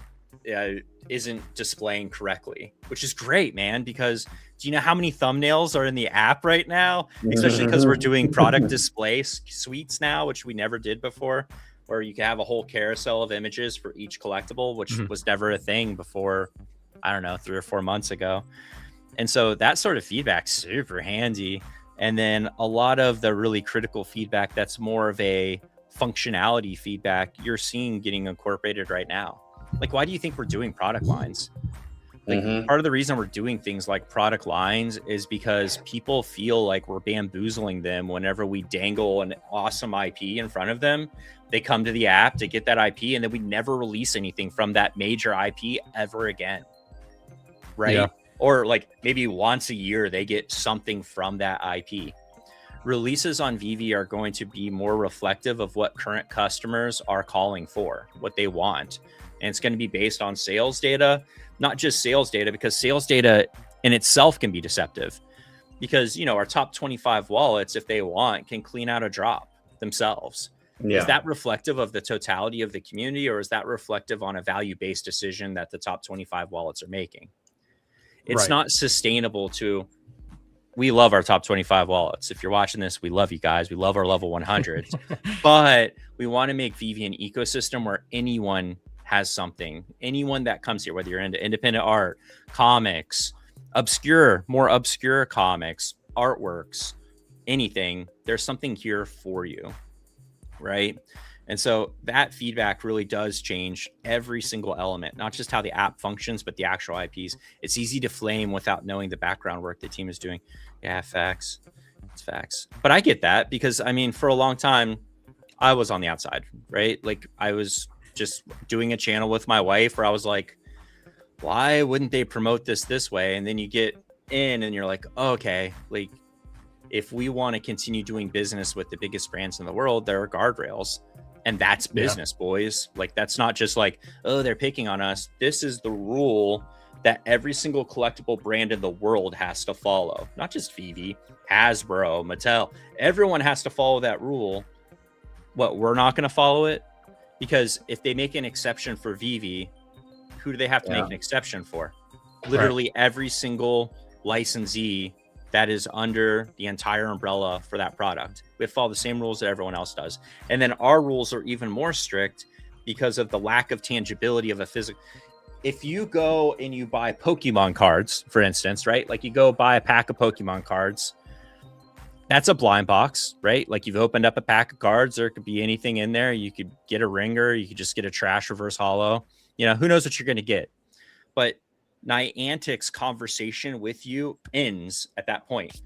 Speaker 4: isn't displaying correctly, which is great, man, because do you know how many thumbnails are in the app right now? Especially because we're doing product display suites now, which we never did before, where you can have a whole carousel of images for each collectible, which was never a thing before, I don't know, 3 or 4 months ago. And so that sort of feedback's super handy. And then a lot of the really critical feedback that's more of a functionality feedback you're seeing getting incorporated right now. Like, why do you think we're doing product lines? Like part of the reason we're doing things like product lines is because people feel like we're bamboozling them whenever we dangle an awesome IP in front of them. They come to the app to get that IP, and then we never release anything from that major IP ever again. Right? Yeah. Or like maybe once a year they get something from that IP. Releases on Vivi are going to be more reflective of what current customers are calling for, what they want. And it's going to be based on sales data, not just sales data, because sales data in itself can be deceptive. Because, you know, our top 25 wallets, if they want, can clean out a drop themselves. Yeah. Is that reflective of the totality of the community, or is that reflective on a value-based decision that the top 25 wallets are making? It's not sustainable to... We love our top 25 wallets. If you're watching this, we love you guys. We love our level 100s. But we want to make Vivi an ecosystem where anyone has something. Anyone that comes here, whether you're into independent art, comics, more obscure comics, artworks, anything, there's something here for you, right? And so that feedback really does change every single element, not just how the app functions, but the actual IPs. It's easy to flame without knowing the background work the team is doing. Yeah, facts. It's facts. But I get that because, I mean, for a long time, I was on the outside, right? Like I was just doing a channel with my wife where I was like, why wouldn't they promote this way? And then you get in and you're like, oh, okay, like if we want to continue doing business with the biggest brands in the world, there are guardrails. And that's business, boys. Like, that's not just like, oh, they're picking on us. This is the rule that every single collectible brand in the world has to follow. Not just Vivi, Hasbro, Mattel. Everyone has to follow that rule. What, we're not going to follow it? Because if they make an exception for Vivi, who do they have to make an exception for? Literally every single licensee that is under the entire umbrella for that product. We follow the same rules that everyone else does. And then our rules are even more strict because of the lack of tangibility of a physical. If you go and you buy Pokemon cards, for instance, right? Like you go buy a pack of Pokemon cards, that's a blind box, right? Like you've opened up a pack of cards, there could be anything in there. You could get a ringer, you could just get a trash reverse holo. You know, who knows what you're going to get. But Niantic's conversation with you ends at that point.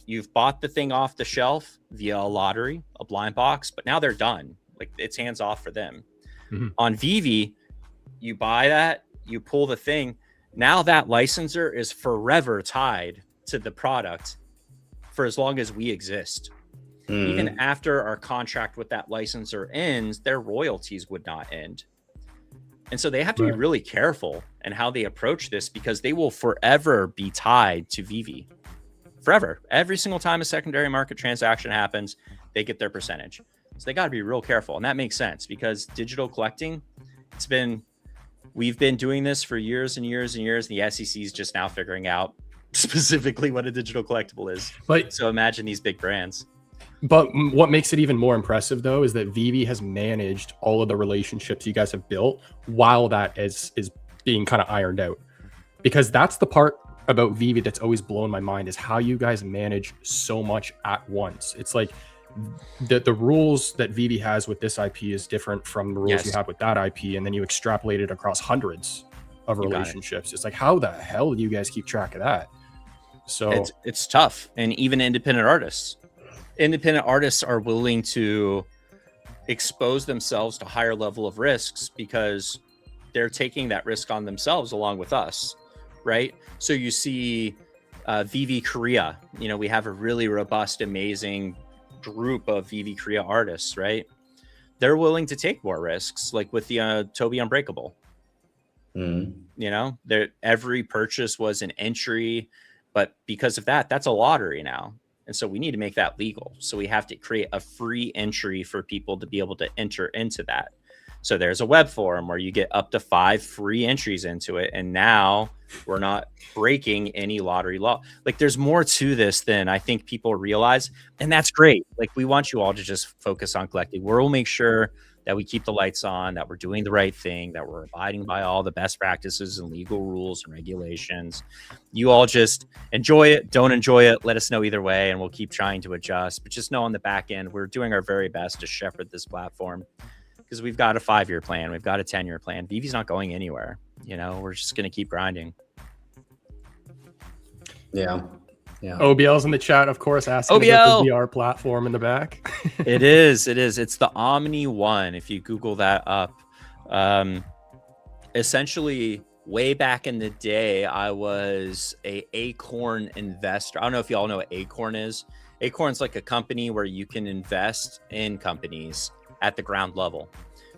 Speaker 4: You've bought the thing off the shelf via a lottery, a blind box, but now they're done. Like, it's hands off for them. On Vivi, you buy that, you pull the thing. Now that licensor is forever tied to the product for as long as we exist. Even after our contract with that licensor ends, their royalties would not end. And so they have to be really careful in how they approach this, because they will forever be tied to Vivi. Forever. Every single time a secondary market transaction happens, they get their percentage. So they got to be real careful. And that makes sense, because digital collecting, we've been doing this for years and years and years. The SEC is just now figuring out specifically what a digital collectible is.
Speaker 2: But
Speaker 4: so imagine these big brands.
Speaker 2: But what makes it even more impressive, though, is that Vivi has managed all of the relationships you guys have built while that is being kind of ironed out. Because that's the part about Vivi that's always blown my mind, is how you guys manage so much at once. It's like the rules that Vivi has with this IP is different from the rules you have with that IP, and then you extrapolate it across hundreds of relationships. It's like, how the hell do you guys keep track of that? So
Speaker 4: it's tough. And even independent artists are willing to expose themselves to higher level of risks because they're taking that risk on themselves along with us, right? So you see Vivi Korea, we have a really robust, amazing group of Vivi Korea artists, right? They're willing to take more risks, like with the Toby Unbreakable. Every purchase was an entry, but because of that, that's a lottery now. And so we need to make that legal. So we have to create a free entry for people to be able to enter into that. So there's a web forum where you get up to 5 free entries into it. And now we're not breaking any lottery law. Like, there's more to this than I think people realize. And that's great. Like, we want you all to just focus on collecting. We'll make sure that we keep the lights on, that we're doing the right thing, that we're abiding by all the best practices and legal rules and regulations. You all just enjoy it, don't enjoy it, let us know either way, and we'll keep trying to adjust. But just know on the back end, we're doing our very best to shepherd this platform, because we've got a 5-year plan, we've got a 10-year plan. Vivi's not going anywhere. We're just going to keep grinding.
Speaker 1: Yeah.
Speaker 2: OBL's in the chat, of course, asking about the VR platform in the back.
Speaker 4: It is. It's the Omni One. If you Google that up, essentially, way back in the day, I was a Acorn investor. I don't know if you all know what Acorn is. Acorn's like a company where you can invest in companies at the ground level.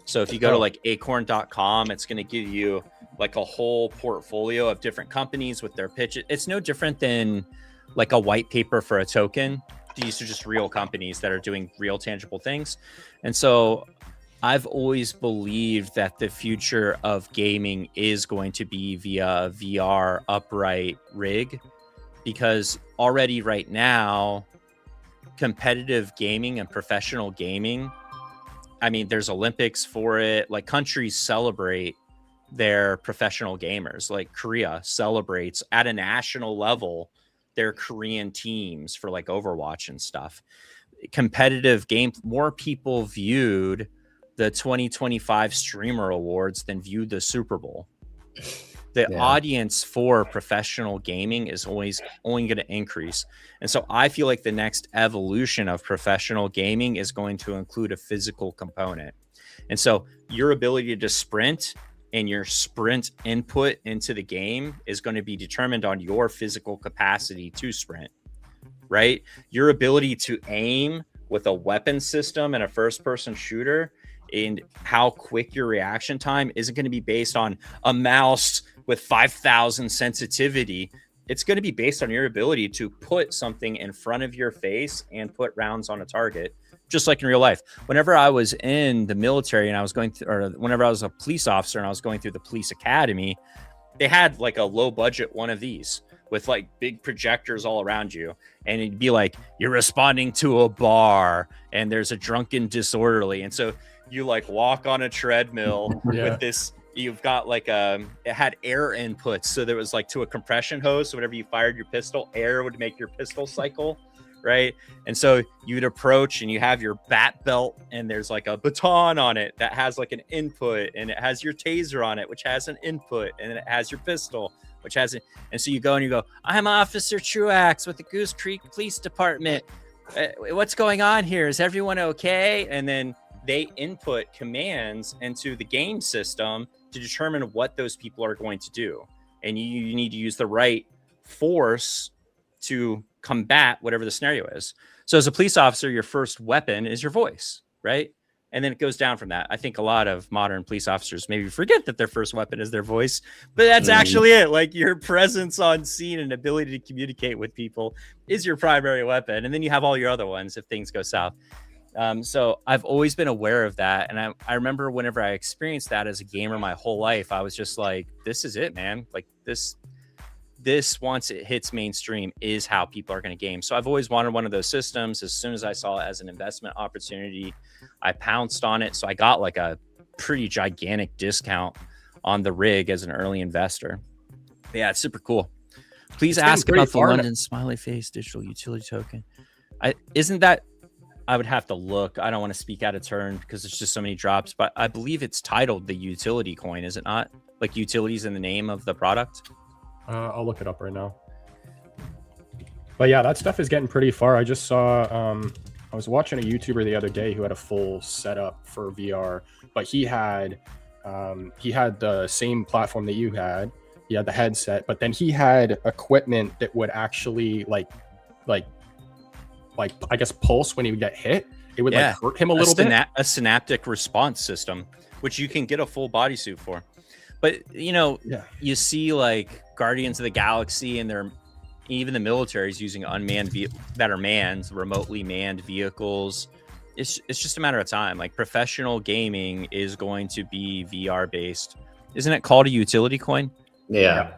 Speaker 4: So if you go to like acorn.com, it's going to give you like a whole portfolio of different companies with their pitches. It's no different than like a white paper for a token. These are just real companies that are doing real tangible things. And so I've always believed that the future of gaming is going to be via a VR upright rig, because already right now, competitive gaming and professional gaming, I mean, there's Olympics for it. Like, countries celebrate their professional gamers. Like, Korea celebrates at a national level their Korean teams for like Overwatch and stuff. Competitive game, more people viewed the 2025 Streamer Awards than viewed the Super Bowl. The audience for professional gaming is only going to increase. And so I feel like the next evolution of professional gaming is going to include a physical component. And so your ability to sprint and your sprint input into the game is going to be determined on your physical capacity to sprint, right? Your ability to aim with a weapon system and a first-person shooter and how quick your reaction time isn't going to be based on a mouse with 5,000 sensitivity. It's going to be based on your ability to put something in front of your face and put rounds on a target, just like in real life. Whenever I was in the military and I was going through, or whenever I was a police officer and I was going through the police academy, they had like a low budget one of these with like big projectors all around you. And it'd be like, you're responding to a bar and there's a drunken disorderly. And so you like walk on a treadmill with this, you've got like it had air inputs. So there was like to a compression hose. So whenever you fired your pistol, air would make your pistol cycle. right? And so you'd approach and you have your bat belt and there's like a baton on it that has like an input, and it has your taser on it, which has an input, and then it has your pistol, which has it. And so you go and you go, I'm Officer Truax with the Goose Creek Police Department. What's going on here? Is everyone okay? And then they input commands into the game system to determine what those people are going to do. And you need to use the right force to combat whatever the scenario is. So as a police officer, your first weapon is your voice, right? And then it goes down from that. I think a lot of modern police officers maybe forget that their first weapon is their voice, but that's actually it. Like your presence on scene and ability to communicate with people is your primary weapon. And then you have all your other ones if things go south. So I've always been aware of that. And I remember whenever I experienced that as a gamer my whole life, I was just like, this is it, man. Like this once it hits mainstream is how people are going to game. So I've always wanted one of those systems. As soon as I saw it as an investment opportunity, I pounced on it. So I got like a pretty gigantic discount on the rig as an early investor. But yeah, it's super cool. Please ask about the London smiley face digital utility token. Isn't that, I would have to look. I don't want to speak out of turn because there's just so many drops, but I believe it's titled the utility coin, is it not? Like utilities in the name of the product?
Speaker 2: I'll look it up right now. But yeah, that stuff is getting pretty far. I just saw, I was watching a YouTuber the other day who had a full setup for VR, but he had the same platform that you had. He had the headset, but then he had equipment that would actually like I guess pulse when he would get hit. It would like hurt him a little bit.
Speaker 4: A synaptic response system, which you can get a full bodysuit for. But you see like Guardians of the Galaxy, and even the military is using remotely manned vehicles. It's just a matter of time. Like professional gaming is going to be VR based. Isn't it called a utility coin?
Speaker 1: Yeah.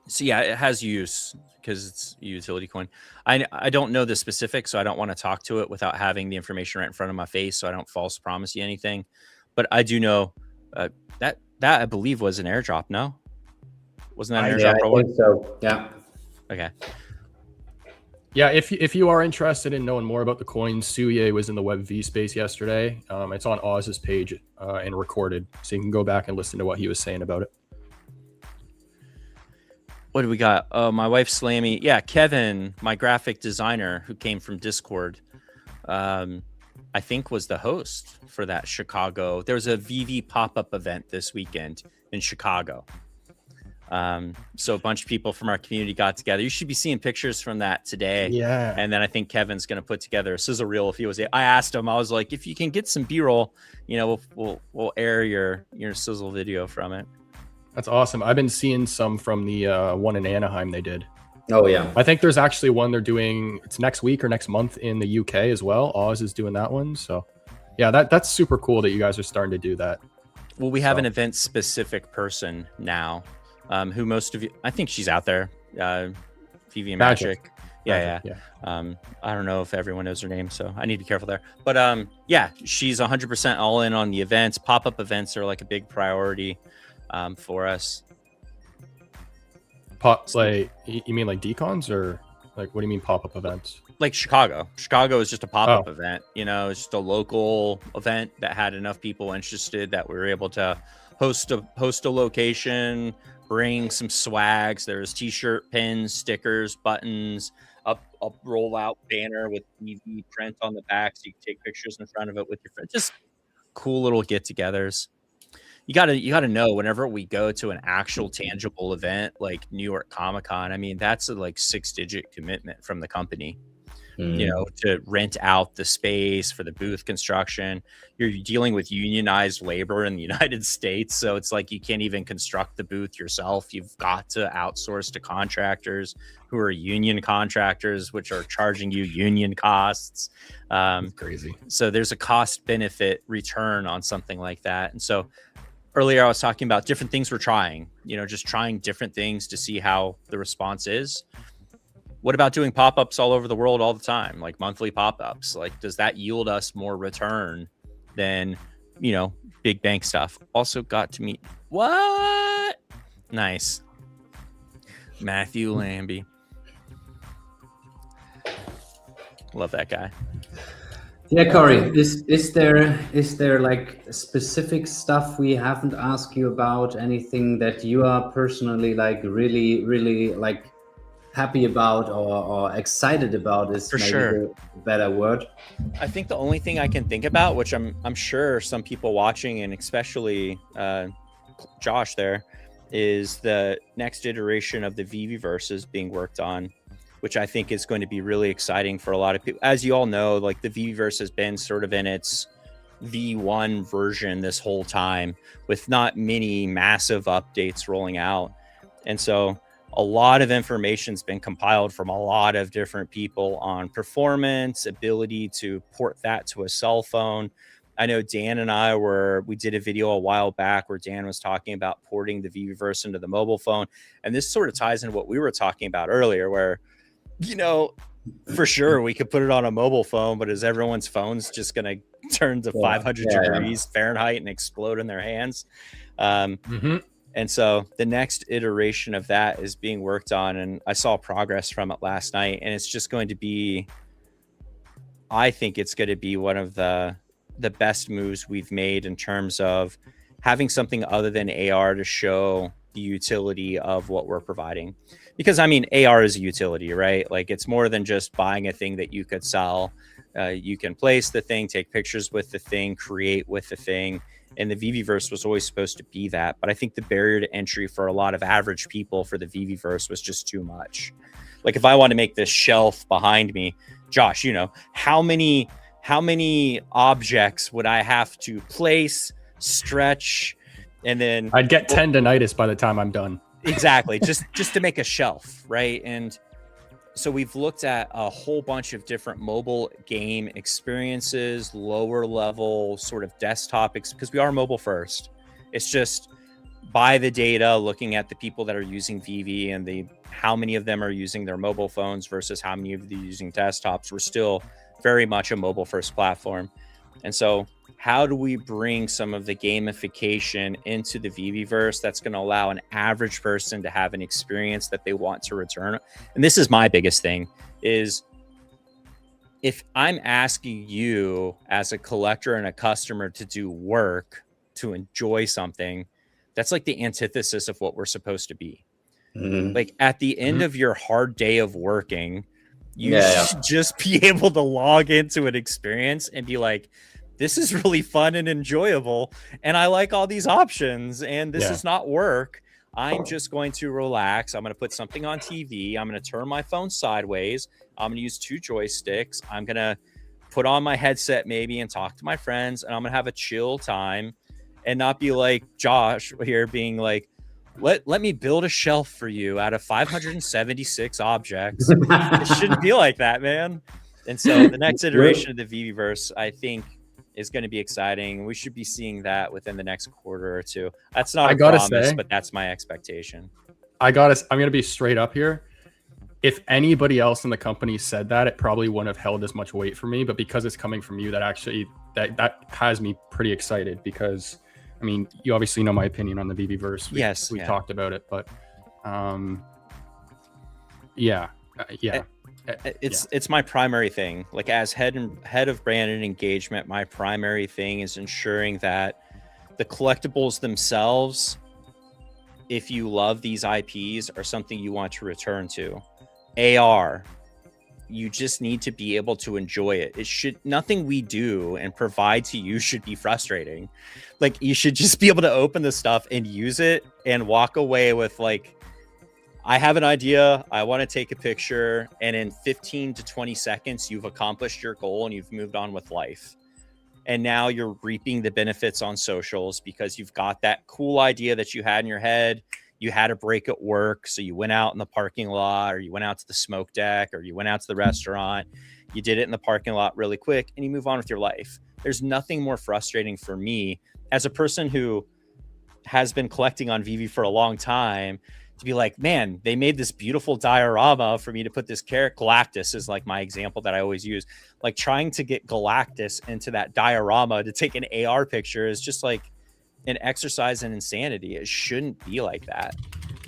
Speaker 4: So yeah, it has use because it's a utility coin. I don't know the specifics, so I don't want to talk to it without having the information right in front of my face, so I don't false promise you anything. But I do know that I believe was an airdrop. No, wasn't that an airdrop?
Speaker 1: I think so. Yeah.
Speaker 4: Okay.
Speaker 2: Yeah, if you are interested in knowing more about the coins, Suye was in the WebV space yesterday. It's on Oz's page and recorded, so you can go back and listen to what he was saying about it.
Speaker 4: What do we got? Oh, my wife Slammy. Yeah, Kevin, my graphic designer who came from Discord, I think was the host for that Chicago. There was a VV pop-up event this weekend in Chicago. So a bunch of people from our community got together. You should be seeing pictures from that today.
Speaker 2: Yeah.
Speaker 4: And then I think Kevin's going to put together a sizzle reel if he was. I asked him, I was like, if you can get some B-roll, we'll air your sizzle video from it.
Speaker 2: That's awesome. I've been seeing some from the one in Anaheim they did.
Speaker 1: Oh yeah.
Speaker 2: I think there's actually one they're doing. It's next week or next month in the UK as well. Oz is doing that one. So yeah, that's super cool that you guys are starting to do that.
Speaker 4: Well, we have an event specific person now. Who most of you, I think she's out there, VV Magic. Yeah. I don't know if everyone knows her name, so I need to be careful there. But yeah, she's 100% all in on the events. Pop-up events are like a big priority for us.
Speaker 2: Like you mean like decons, or like what do you mean pop-up events?
Speaker 4: Like Chicago is just a pop-up event. It's just a local event that had enough people interested that we were able to host a location, bring some swags. There's t-shirt, pins, stickers, buttons, a roll-out banner with EV print on the back so you can take pictures in front of it with your friends. Just cool little get-togethers. You gotta know whenever we go to an actual tangible event like New York Comic-Con, I mean, that's a like 6-digit commitment from the company. To rent out the space for the booth construction. You're dealing with unionized labor in the United States. So it's like you can't even construct the booth yourself. You've got to outsource to contractors who are union contractors, which are charging you union costs.
Speaker 2: Crazy.
Speaker 4: So there's a cost benefit return on something like that. And so earlier I was talking about different things we're trying, just trying different things to see how the response is. What about doing pop-ups all over the world all the time, like monthly pop-ups? Like, does that yield us more return than, big bank stuff? Also got to meet what? Nice. Matthew Lambie. Love that guy.
Speaker 1: Yeah, Corey, is there like specific stuff we haven't asked you about? Anything that you are personally like really like happy about or excited about is
Speaker 4: For
Speaker 1: maybe
Speaker 4: sure.
Speaker 1: the better word.
Speaker 4: I think the only thing I can think about, which I'm sure some people watching, and especially Josh there, is the next iteration of the VV-verse is being worked on, which I think is going to be really exciting for a lot of people. As you all know, like the VV-verse has been sort of in its V1 version this whole time, with not many massive updates rolling out. And so a lot of information's been compiled from a lot of different people on performance, ability to port that to a cell phone. I know Dan and we did a video a while back where Dan was talking about porting the VV-verse into the mobile phone. And this sort of ties into what we were talking about earlier, where, you know, for sure we could put it on a mobile phone, but is everyone's phone's just going to turn to 500 degrees Fahrenheit and explode in their hands? And so the next iteration of that is being worked on, and I saw progress from it last night, and it's just going to be, I think it's going to be one of the best moves we've made in terms of having something other than AR to show the utility of what we're providing. Because I mean, AR is a utility, right? Like it's more than just buying a thing that you could sell. You can place the thing, take pictures with the thing, create with the thing. And the VV-verse was always supposed to be that. But I think the barrier to entry for a lot of average people for the VV-verse was just too much. Like if I want to make this shelf behind me, Josh, you know, how many objects would I have to place, stretch, and then
Speaker 2: I'd get tendonitis by the time I'm done.
Speaker 4: Exactly. just to make a shelf, right? And so we've looked at a whole bunch of different mobile game experiences, lower level sort of desktop, because we are mobile first. It's just by the data, looking at the people that are using VV and how many of them are using their mobile phones versus how many of them are using desktops. We're still very much a mobile first platform. And so how do we bring some of the gamification into the VV-verse that's going to allow an average person to have an experience that they want to return? And this is my biggest thing, is if I'm asking you as a collector and a customer to do work, to enjoy something, that's like the antithesis of what we're supposed to be. Like at the end of your hard day of working, you should just be able to log into an experience and be like, this is really fun and enjoyable, and I like all these options, and this is not work. I'm just going to relax. I'm going to put something on TV. I'm going to turn my phone sideways. I'm going to use 2 joysticks. I'm going to put on my headset maybe and talk to my friends, and I'm going to have a chill time and not be like Josh here being like, let me build a shelf for you out of 576 objects. It shouldn't be like that, man. And so the next iteration of the VV-verse, I think, is going to be exciting. We should be seeing that within the next quarter or two. That's not a promise, but that's my expectation.
Speaker 2: I'm going to be straight up here. If anybody else in the company said that, it probably wouldn't have held as much weight for me. But because it's coming from you, that actually that has me pretty excited, because I mean, you obviously know my opinion on the VV-verse. We talked about it, but
Speaker 4: it's my primary thing. Like as head of brand and engagement, my primary thing is ensuring that the collectibles themselves, if you love these IPs, are something you want to return to. AR, you just need to be able to enjoy it. Nothing we do and provide to you should be frustrating. Like you should just be able to open the stuff and use it and walk away with like, I have an idea, I want to take a picture, and in 15 to 20 seconds, you've accomplished your goal and you've moved on with life. And now you're reaping the benefits on socials because you've got that cool idea that you had in your head. You had a break at work, so you went out in the parking lot, or you went out to the smoke deck, or you went out to the restaurant. You did it in the parking lot really quick, and you move on with your life. There's nothing more frustrating for me as a person who has been collecting on VV for a long time to be like, man, they made this beautiful diorama for me to put this character. Galactus is like my example that I always use. Like trying to get Galactus into that diorama to take an AR picture is just like an exercise in insanity. It shouldn't be like that.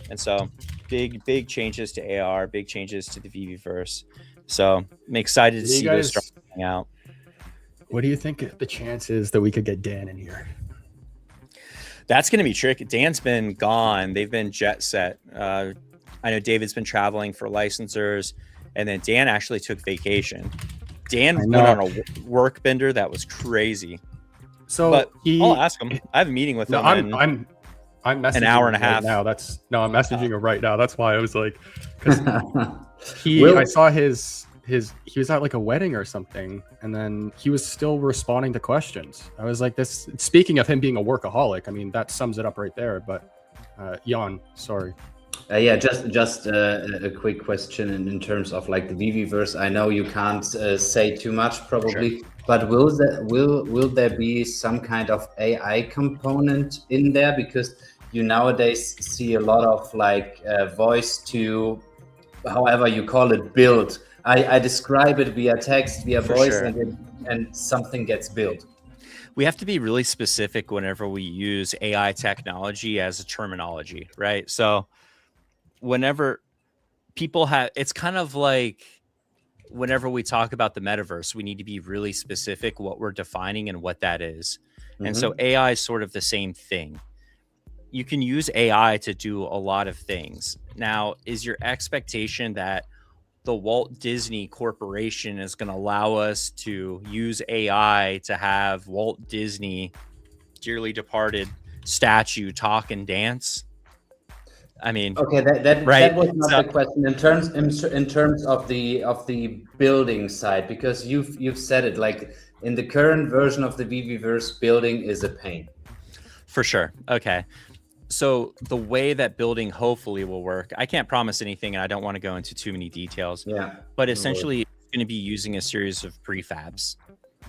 Speaker 4: And so big changes to AR, big changes to the VV-verse. So I'm excited to
Speaker 2: You
Speaker 4: see those
Speaker 2: guys-
Speaker 4: coming out.
Speaker 2: What do you think the chance is that we could get Dan in here?
Speaker 4: That's going to be tricky. Dan's been gone. They've been jet set. I know David's been traveling for licensors, and then Dan actually took vacation. Dan went on a work bender that was crazy.
Speaker 2: So
Speaker 4: but I'll ask him. I have a meeting with him.
Speaker 2: I'm messaging
Speaker 4: an hour and a half
Speaker 2: right now. I'm messaging him right now. That's why I was like, because I saw he was at like a wedding or something, and then he was still responding to questions. I was like, this. Speaking of him being a workaholic, I mean that sums it up right there. But Jan, sorry.
Speaker 1: Yeah, just a quick question in terms of like the VVverse. I know you can't say too much probably, sure. But will there be some kind of AI component in there? Because you nowadays see a lot of like voice to, however you call it, build. I describe it via text, via voice, sure. and something gets built.
Speaker 4: We have to be really specific whenever we use AI technology as a terminology, right? So whenever people have, it's kind of like whenever we talk about the metaverse, we need to be really specific what we're defining and what that is. And so AI is sort of the same thing. You can use AI to do a lot of things. Now, is your expectation that the Walt Disney Corporation is going to allow us to use AI to have Walt Disney, dearly departed statue, talk and dance? I mean,
Speaker 1: okay, that was not the question in terms of the building side, because you've said it, like in the current version of the VVverse, building is a pain.
Speaker 4: For sure. Okay. So the way that building hopefully will work, I can't promise anything, and I don't want to go into too many details.
Speaker 1: Yeah.
Speaker 4: But essentially, it's going to be using a series of prefabs,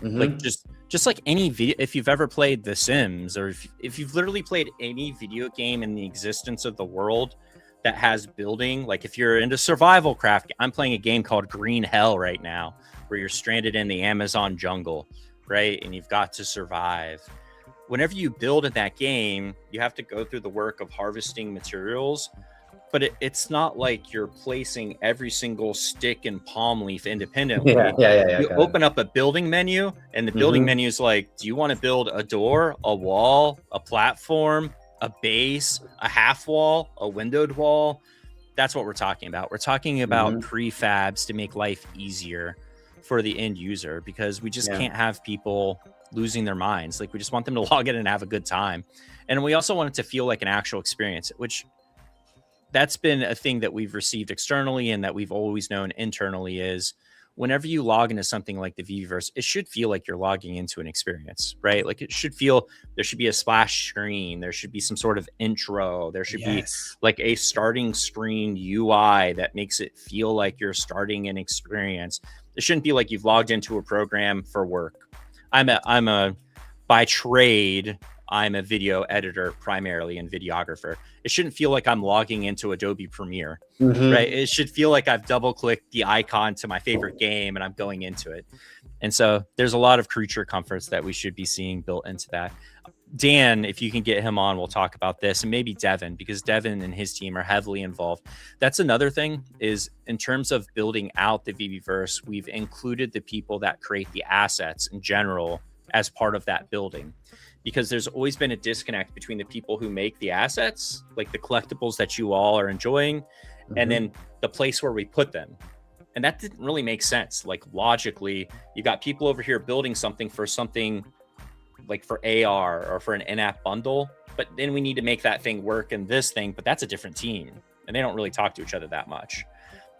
Speaker 4: like just like any video. If you've ever played The Sims, or if you've literally played any video game in the existence of the world that has building, like if you're into survival craft, I'm playing a game called Green Hell right now, where you're stranded in the Amazon jungle, right? And you've got to survive. Whenever you build in that game, you have to go through the work of harvesting materials, but it's not like you're placing every single stick and palm leaf independently.
Speaker 1: Yeah.
Speaker 4: You open up a building menu, and the building menu is like, do you want to build a door, a wall, a platform, a base, a half wall, a windowed wall? That's what we're talking about. We're talking about prefabs to make life easier for the end user, because we just can't have people losing their minds. Like, we just want them to log in and have a good time. And we also want it to feel like an actual experience, which that's been a thing that we've received externally and that we've always known internally, is whenever you log into something like the VVverse, it should feel like you're logging into an experience, right? Like it should feel, there should be a splash screen. There should be some sort of intro. There should be like a starting screen UI that makes it feel like you're starting an experience. It shouldn't be like you've logged into a program for work. By trade, I'm a video editor primarily and videographer. It shouldn't feel like I'm logging into Adobe Premiere, right? It should feel like I've double clicked the icon to my favorite game and I'm going into it. And so there's a lot of creature comforts that we should be seeing built into that. Dan, if you can get him on, we'll talk about this, and maybe Devin, because Devin and his team are heavily involved. That's another thing, is in terms of building out the VVverse, we've included the people that create the assets in general as part of that building, because there's always been a disconnect between the people who make the assets, like the collectibles that you all are enjoying, and then the place where we put them. And that didn't really make sense. Like, logically, you got people over here building something like for AR or for an in-app bundle, but then we need to make that thing work in this thing, but that's a different team and they don't really talk to each other that much.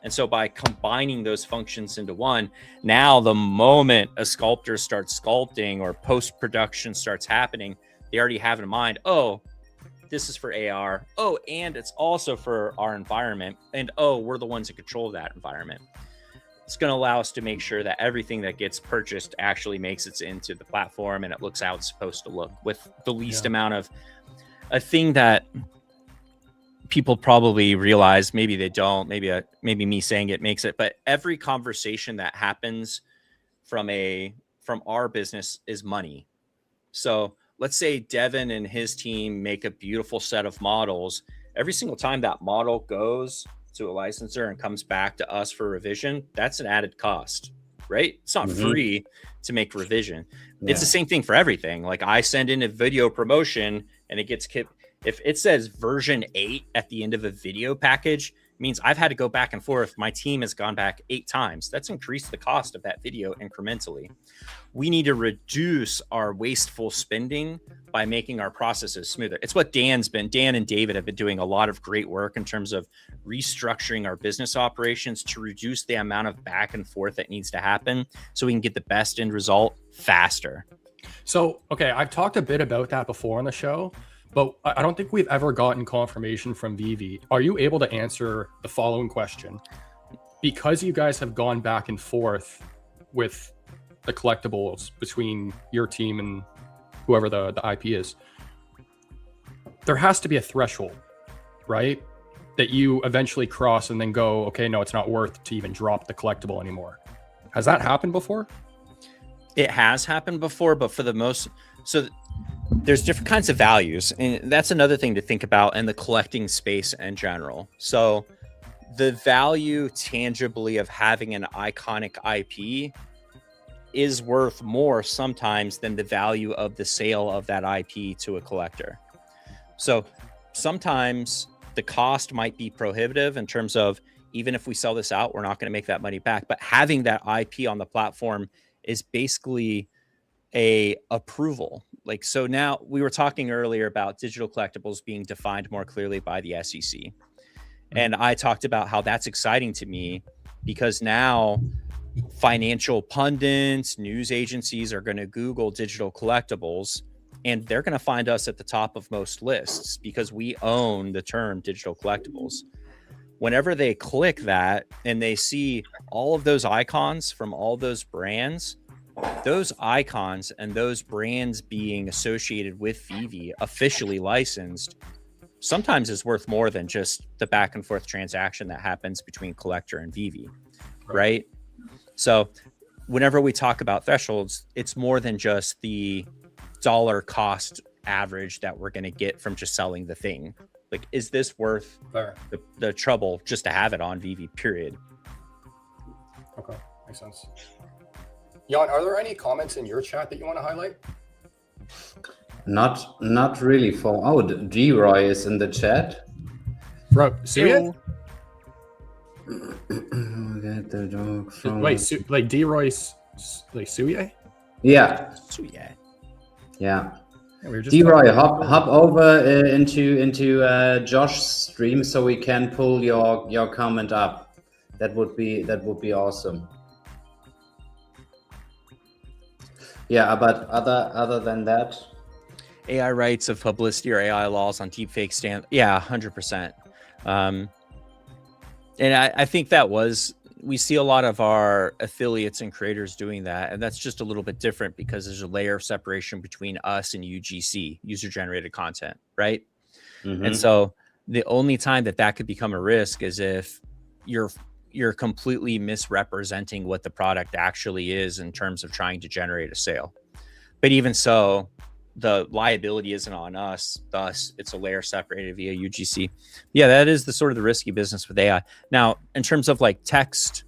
Speaker 4: And so by combining those functions into one, now the moment a sculptor starts sculpting or post-production starts happening, they already have in mind, oh, this is for AR. Oh, and it's also for our environment. And oh, we're the ones that control that environment. It's going to allow us to make sure that everything that gets purchased actually makes it into the platform and it looks how it's supposed to look, with the least amount of a thing that people probably realize. Maybe they don't, maybe me saying it makes it, but every conversation that happens from our business is money. So let's say Devin and his team make a beautiful set of models. Every single time that model goes to a licensor and comes back to us for revision, that's an added cost, right? It's not free to make revision. It's the same thing for everything. Like I send in a video promotion and it gets kept. If it says version 8 at the end of a video package, it means I've had to go back and forth. My team has gone back 8 times. That's increased the cost of that video incrementally. We need to reduce our wasteful spending by making our processes smoother. It's what Dan and David have been doing a lot of great work in terms of restructuring our business operations to reduce the amount of back and forth that needs to happen so we can get the best end result faster.
Speaker 2: So, okay, I've talked a bit about that before on the show, but I don't think we've ever gotten confirmation from Vivi. Are you able to answer the following question? Because you guys have gone back and forth with the collectibles between your team and whoever the IP is, there has to be a threshold, right? That you eventually cross and then go, okay, no, it's not worth to even drop the collectible anymore. Has that happened before?
Speaker 4: It has happened before, but for the most, so there's different kinds of values. And that's another thing to think about in the collecting space in general. So the value tangibly of having an iconic IP is worth more sometimes than the value of the sale of that IP to a collector. So sometimes the cost might be prohibitive in terms of, even if we sell this out, we're not going to make that money back. But having that IP on the platform is basically a approval. Like, so now we were talking earlier about digital collectibles being defined more clearly by the SEC. And I talked about how that's exciting to me because now financial pundits, news agencies are going to Google digital collectibles and they're going to find us at the top of most lists because we own the term digital collectibles. Whenever they click that and they see all of those icons from all those brands, those icons and those brands being associated with Vivi, officially licensed, sometimes is worth more than just the back and forth transaction that happens between collector and Vivi, right? So whenever we talk about thresholds, it's more than just the dollar cost average that we're going to get from just selling the thing. Like, is this worth the trouble just to have it on Vivi, period?
Speaker 2: Okay, makes sense. Jan, are there any comments in your chat that you want to highlight?
Speaker 1: Not really. D-Roy is in the chat.
Speaker 2: Bro, Suya?
Speaker 1: Get the dog from...
Speaker 2: Wait, like D-Roy's, like Suya?
Speaker 1: Yeah.
Speaker 4: Suya.
Speaker 1: Yeah.
Speaker 2: Yeah, we were just
Speaker 1: D-Roy, hop over into Josh's stream so we can pull your comment up. That would be awesome. Yeah, but other than that,
Speaker 4: AI rights of publicity or AI laws on deepfake stand. Yeah, 100%. And I think we see a lot of our affiliates and creators doing that. And that's just a little bit different because there's a layer of separation between us and UGC, user generated content, right? And so the only time that could become a risk is if you're completely misrepresenting what the product actually is in terms of trying to generate a sale. But even so, the liability isn't on us. Thus, it's a layer separated via UGC. Yeah, that is the sort of the risky business with AI. Now, in terms of like text,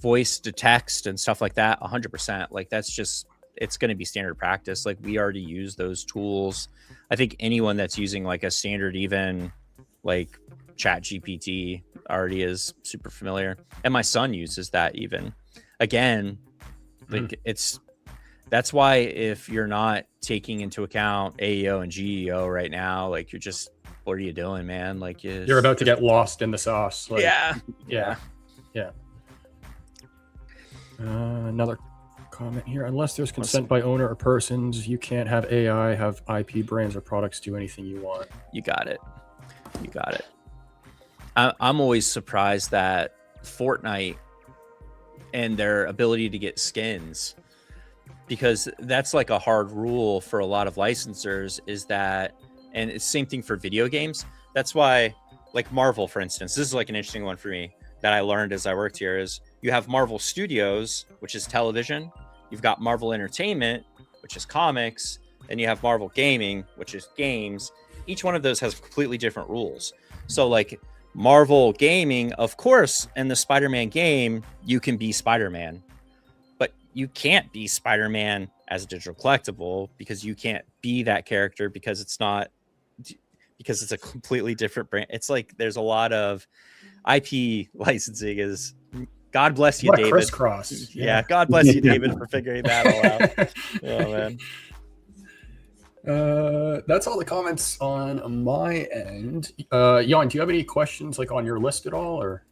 Speaker 4: voice to text and stuff like that, 100%. Like that's just, it's going to be standard practice. Like we already use those tools. I think anyone that's using like a standard, even like Chat GPT already is super familiar. And my son uses that even. Again, like that's why if you're not taking into account AEO and GEO right now, like you're just, what are you doing, man? Like
Speaker 2: you're about to get lost in the sauce. Like,
Speaker 4: yeah.
Speaker 2: Another comment here. Unless there's consent by owner or persons, you can't have AI have IP brands or products do anything you want.
Speaker 4: You got it. I'm always surprised that Fortnite and their ability to get skins, because that's like a hard rule for a lot of licensors, is that, and it's the same thing for video games. That's why, like Marvel, for instance, this is like an interesting one for me that I learned as I worked here, is you have Marvel Studios, which is television. You've got Marvel Entertainment, which is comics. And you have Marvel Gaming, which is games. Each one of those has completely different rules. So like Marvel gaming, of course, in the Spider-Man game, you can be Spider-Man, but you can't be Spider-Man as a digital collectible because you can't be that character because it's a completely different brand. It's like there's a lot of IP licensing is. God bless you,
Speaker 2: What a
Speaker 4: David.
Speaker 2: crisscross.
Speaker 4: Yeah, God bless you, David, for figuring that all out. Oh man.
Speaker 2: That's all the comments on my end. Jan, do you have any questions like on your list at all, or?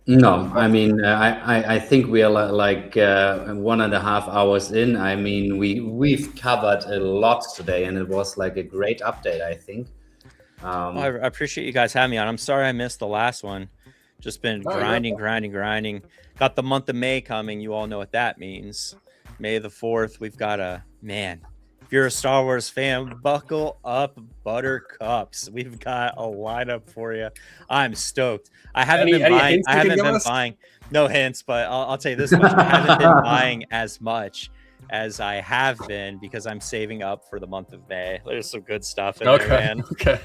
Speaker 1: No, I mean, I think we are like 1.5 hours in. I mean, we've covered a lot today, and it was like a great update, I think.
Speaker 4: Well, I appreciate you guys having me on. I'm sorry I missed the last one. Just been grinding. Got the month of May coming. You all know what that means. May the 4th. We've got if you're a Star Wars fan, buckle up, buttercups. We've got a lineup for you. I'm stoked. I haven't been buying. No hints, but I'll tell you this much. I haven't been buying as much as I have been because I'm saving up for the month of May. There's some good stuff in there, man.
Speaker 2: Okay.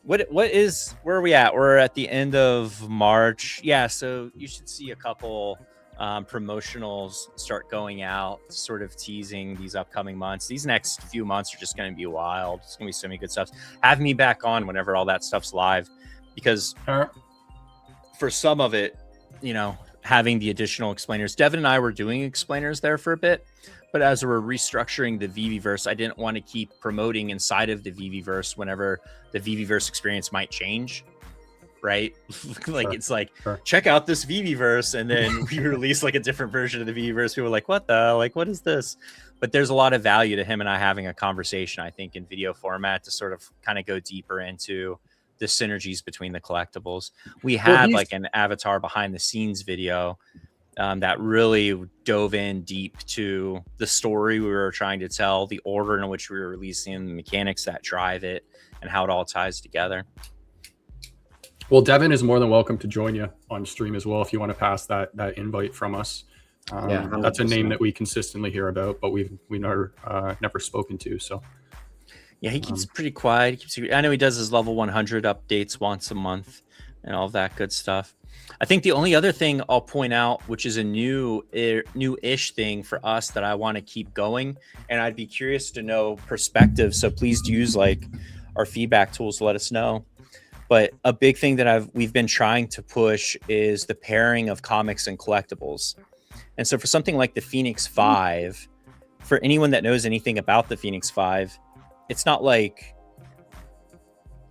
Speaker 4: Where are we at? We're at the end of March. Yeah, so you should see a couple promotionals start going out, sort of teasing these upcoming months. These next few months are just going to be wild. It's going to be so many good stuff. Have me back on whenever all that stuff's live, because for some of it, having the additional explainers, Devin and I were doing explainers there for a bit, but as we're restructuring the VVverse, I didn't want to keep promoting inside of the VVverse whenever the VVverse experience might change. Right? It's like, check out this VVverse, and then we release like a different version of the VVverse. People are like, what is this? But there's a lot of value to him and I having a conversation, I think, in video format to sort of kind of go deeper into the synergies between the collectibles. We had like an avatar behind the scenes video that really dove in deep to the story we were trying to tell, the order in which we were releasing, the mechanics that drive it, and how it all ties together.
Speaker 2: Well, Devin is more than welcome to join you on stream as well if you want to pass that invite from us. That's a name that we consistently hear about, but we've never spoken to. So
Speaker 4: yeah, he keeps pretty quiet. I know he does his level 100 updates once a month and all of that good stuff. I think the only other thing I'll point out, which is a new-ish thing for us that I want to keep going, and I'd be curious to know perspective. So please use like our feedback tools to let us know. But a big thing that we've been trying to push is the pairing of comics and collectibles. And so for something like the Phoenix 5, for anyone that knows anything about the Phoenix 5, it's not like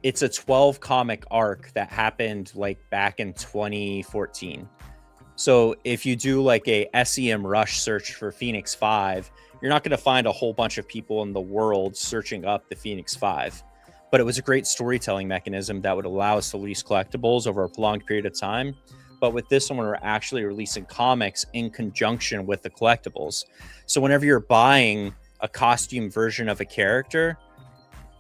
Speaker 4: it's a 12 comic arc that happened like back in 2014. So if you do like a SEM rush search for Phoenix 5, you're not going to find a whole bunch of people in the world searching up the Phoenix 5. But it was a great storytelling mechanism that would allow us to release collectibles over a prolonged period of time. But with this one, we're actually releasing comics in conjunction with the collectibles. So whenever you're buying a costume version of a character,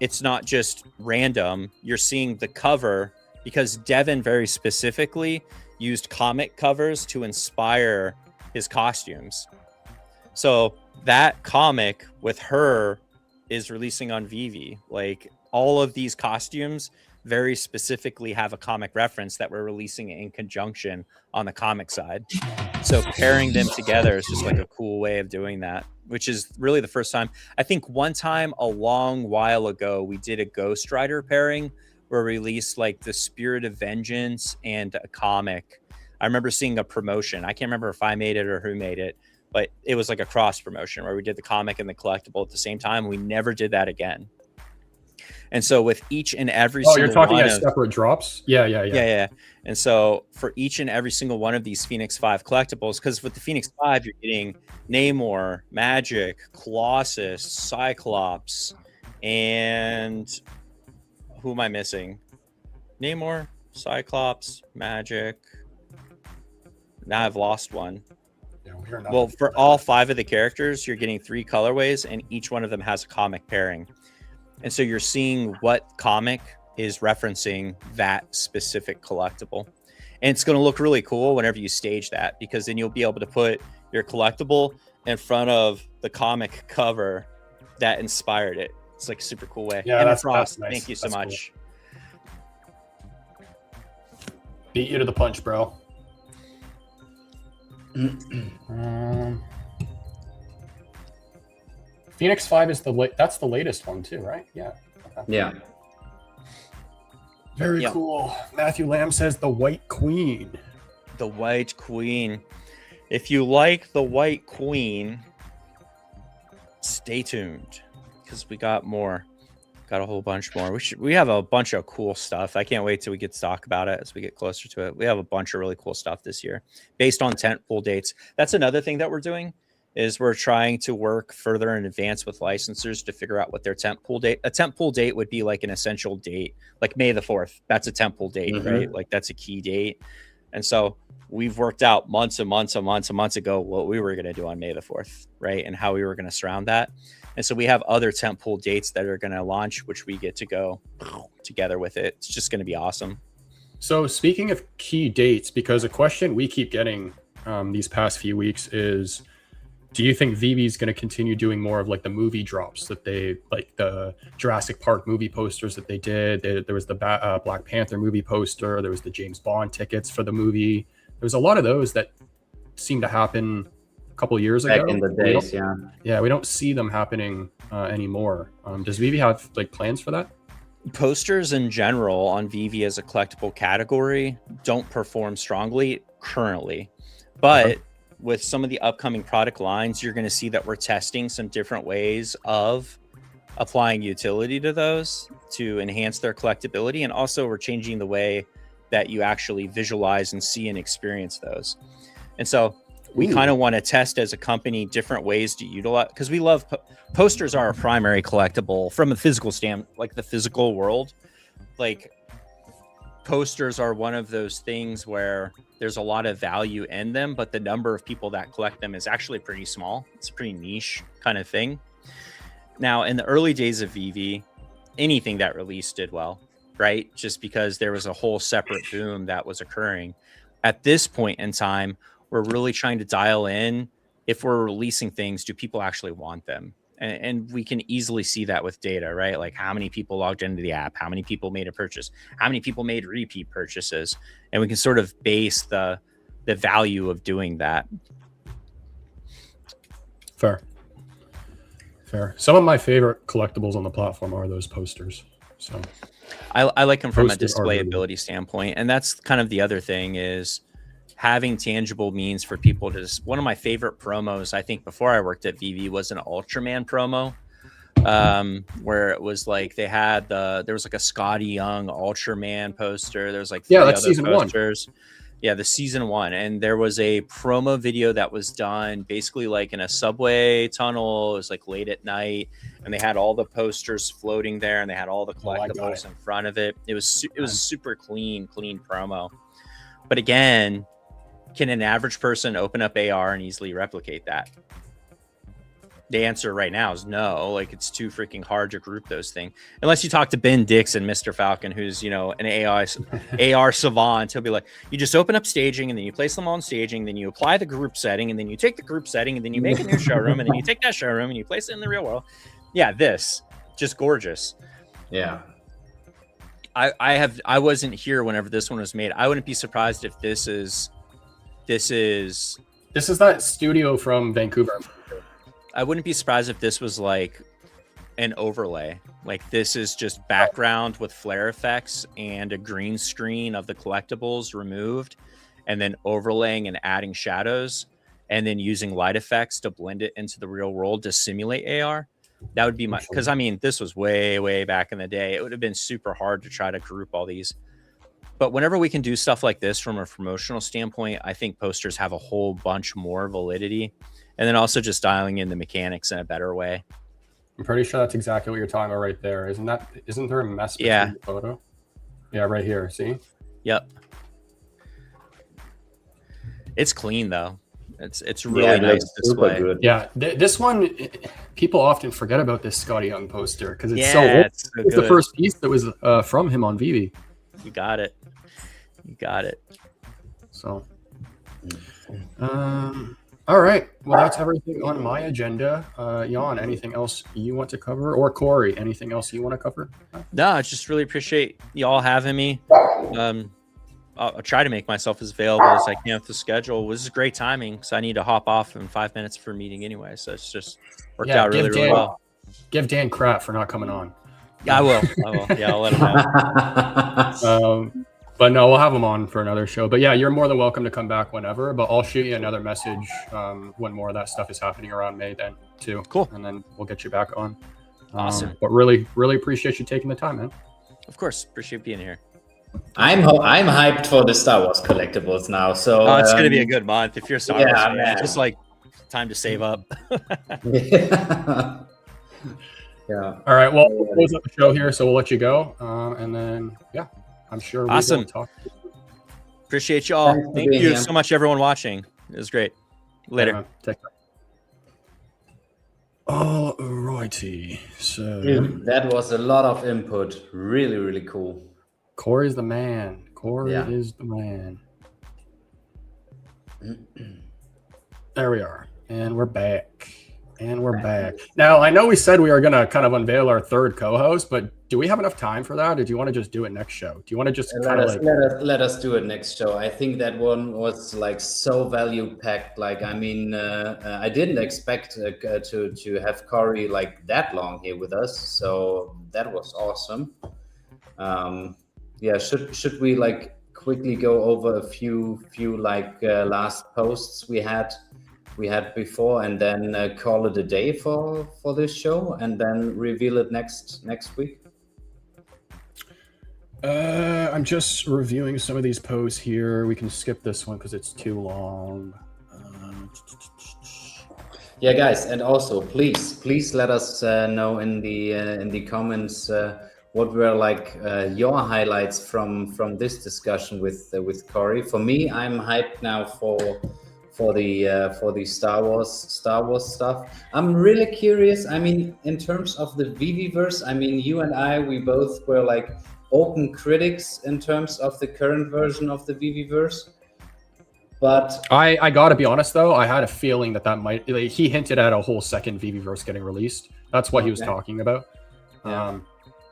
Speaker 4: it's not just random. You're seeing the cover because Devin very specifically used comic covers to inspire his costumes. So that comic with her is releasing on VV. Like, all of these costumes very specifically have a comic reference that we're releasing in conjunction on the comic side. So pairing them together is just like a cool way of doing that, which is really the first time. I think one time a long while ago, we did a Ghost Rider pairing where we released like the Spirit of Vengeance and a comic. I remember seeing a promotion. I can't remember if I made it or who made it, but it was like a cross promotion where we did the comic and the collectible at the same time. We never did that again. And so with each and every single
Speaker 2: you're talking as separate drops? Yeah.
Speaker 4: And so for each and every single one of these Phoenix 5 collectibles, because with the Phoenix 5, you're getting Namor, Magic, Colossus, Cyclops, and who am I missing? Namor, Cyclops, Magic. Now I've lost one. Well, for all 5 of the characters, you're getting 3 colorways, and each one of them has a comic pairing. And so you're seeing what comic is referencing that specific collectible. And it's going to look really cool whenever you stage that, because then you'll be able to put your collectible in front of the comic cover that inspired it. It's like a super cool way.
Speaker 2: Yeah,
Speaker 4: and
Speaker 2: that's
Speaker 4: Frost,
Speaker 2: nice.
Speaker 4: thank you so much.
Speaker 2: Cool. Beat you to the punch, bro. Phoenix 5 is that's the latest one too, right? Yeah. Okay.
Speaker 1: Yeah.
Speaker 2: Very cool. Matthew Lamb says the White Queen.
Speaker 4: The White Queen. If you like the White Queen, stay tuned because we got more. Got a whole bunch more. We have a bunch of cool stuff. I can't wait till we get to talk about it as we get closer to it. We have a bunch of really cool stuff this year based on tentpole dates. That's another thing that we're doing is we're trying to work further in advance with licensors to figure out what their tentpole date. A tentpole date would be like an essential date, like May the 4th. That's a tentpole date, right? Like that's a key date. And so we've worked out months and months and months and months ago what we were going to do on May the 4th, right? And how we were going to surround that. And so we have other tentpole dates that are going to launch, which we get to go together with it. It's just going to be awesome.
Speaker 2: So speaking of key dates, because a question we keep getting these past few weeks is, do you think VV is going to continue doing more of like the movie drops that they, like the Jurassic Park movie posters that they did? There was the Black Panther movie poster. There was the James Bond tickets for the movie. There was a lot of those that seemed to happen a couple years ago.
Speaker 1: Back in the days, yeah.
Speaker 2: Yeah, we don't see them happening anymore. Does VV have like plans for that?
Speaker 4: Posters in general on VV as a collectible category don't perform strongly currently, but with some of the upcoming product lines, you're going to see that we're testing some different ways of applying utility to those to enhance their collectability. And also we're changing the way that you actually visualize and see and experience those. And so we kind of want to test as a company different ways to utilize, because we love posters are a primary collectible from a physical standpoint, like the physical world. Like posters are one of those things where there's a lot of value in them, but the number of people that collect them is actually pretty small. It's a pretty niche kind of thing. Now, in the early days of VV, anything that released did well, right? Just because there was a whole separate boom that was occurring. At this point in time, we're really trying to dial in, if we're releasing things, do people actually want them? And we can easily see that with data, right? Like how many people logged into the app, how many people made a purchase, how many people made repeat purchases. And we can sort of base the value of doing that.
Speaker 2: Fair. Some of my favorite collectibles on the platform are those posters. So
Speaker 4: I like them from a displayability standpoint. And that's kind of the other thing is having tangible means for people to just, one of my favorite promos, I think before I worked at VV, was an Ultraman promo, where it was like they had there was like a Scotty Young Ultraman poster. There's like
Speaker 2: that's season posters.
Speaker 4: 1. Yeah, the season 1. And there was a promo video that was done basically like in a subway tunnel. It was like late at night, and they had all the posters floating there, and they had all the collectibles in front of it. It was a super clean promo. But again, can an average person open up AR and easily replicate that? The answer right now is no. Like, it's too freaking hard to group those things. Unless you talk to Ben Dixon, Mr. Falcon, who's, you know, an AR savant. He'll be like, you just open up staging, and then you place them on staging, then you apply the group setting, and then you take the group setting, and then you make a new showroom, and then you take that showroom, and you place it in the real world. Yeah, this. Just gorgeous.
Speaker 1: Yeah.
Speaker 4: I wasn't here whenever this one was made. I wouldn't be surprised if this is
Speaker 2: that studio from Vancouver.
Speaker 4: I wouldn't be surprised if this was like an overlay. Like this is just background with flare effects and a green screen of the collectibles removed, and then overlaying and adding shadows, and then using light effects to blend it into the real world to simulate AR. That would be my, because I mean, this was way back in the day. It would have been super hard to try to group all these. But whenever we can do stuff like this from a promotional standpoint, I think posters have a whole bunch more validity. And then also just dialing in the mechanics in a better way.
Speaker 2: I'm pretty sure that's exactly what you're talking about right there. Isn't there a mess between the photo? Yeah, right here. See?
Speaker 4: Yep. It's clean though. It's really nice display.
Speaker 1: Good.
Speaker 2: Yeah, this one, people often forget about this Scotty Young poster because it's so old. It's the first piece that was from him on VV.
Speaker 4: You got it.
Speaker 2: So, all right. Well, that's everything on my agenda. Jan, anything else you want to cover? Or Corey, anything else you want to cover?
Speaker 4: No, I just really appreciate y'all having me. I'll try to make myself as available as I can with the schedule. This is great timing, so I need to hop off in 5 minutes for a meeting anyway. So it's just worked out really well.
Speaker 2: Give Dan crap for not coming on.
Speaker 4: Yeah, I will. Yeah, I'll let him know.
Speaker 2: But no, we'll have him on for another show. But yeah, you're more than welcome to come back whenever. But I'll shoot you another message when more of that stuff is happening around May then too.
Speaker 4: Cool.
Speaker 2: And then we'll get you back on.
Speaker 4: Awesome.
Speaker 2: But really, really appreciate you taking the time, man.
Speaker 4: Of course, appreciate being here.
Speaker 1: I'm hyped for the Star Wars collectibles now. So
Speaker 4: it's gonna be a good month if you're a Star Wars fan.
Speaker 1: Man.
Speaker 4: Just like time to save up.
Speaker 1: Yeah.
Speaker 2: All right. Well, we'll close up the show here, so we'll let you go. And then, yeah, I'm sure we'll talk.
Speaker 4: Appreciate y'all. Thank you so much, everyone watching. It was great. Later.
Speaker 2: Yeah, take care. All righty. So
Speaker 1: that was a lot of input. Really, really cool.
Speaker 2: Corey's the man. Corey is the man. There we are. And we're back. Now, I know we said we were going to kind of unveil our third co-host, but do we have enough time for that? Or do you want to just do it next show? Do you want to just
Speaker 1: let us do it next show? I think that one was like so value packed. Like, I mean, I didn't expect to have Corey like that long here with us. So that was awesome. Yeah, should we like quickly go over a few like last posts we had before, and then call it a day for this show, and then reveal it next week?
Speaker 2: I'm just reviewing some of these posts here. We can skip this one because it's too long.
Speaker 1: Yeah, guys, and also please let us know in the comments what were like your highlights from this discussion with Corey. For me, I'm hyped now for the Star Wars stuff. I'm really curious. I mean, in terms of the VV-verse, I mean, you and I, we both were like open critics in terms of the current version of the VV-verse. But
Speaker 2: I gotta be honest though, I had a feeling that might, like, he hinted at a whole second VV-verse getting released. That's what he was talking about.
Speaker 1: Yeah.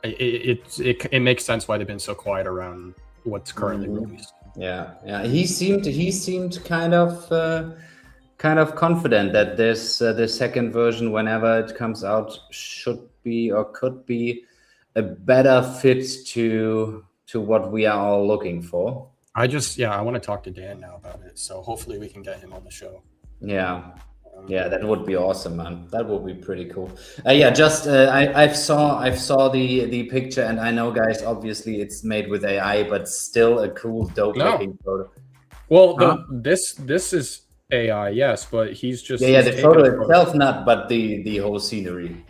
Speaker 2: It makes sense why they've been so quiet around what's currently released.
Speaker 1: Yeah. He seemed kind of confident that the second version, whenever it comes out, should be or could be a better fit to what we are all looking for.
Speaker 2: I want to talk to Dan now about it. So hopefully we can get him on the show.
Speaker 1: Yeah, that would be awesome, man. That would be pretty cool. I saw the picture, and I know, guys, obviously it's made with AI, but still a cool, dope looking photo.
Speaker 2: Well, this is AI, yes, but he's just
Speaker 1: the photo itself not, but the whole scenery,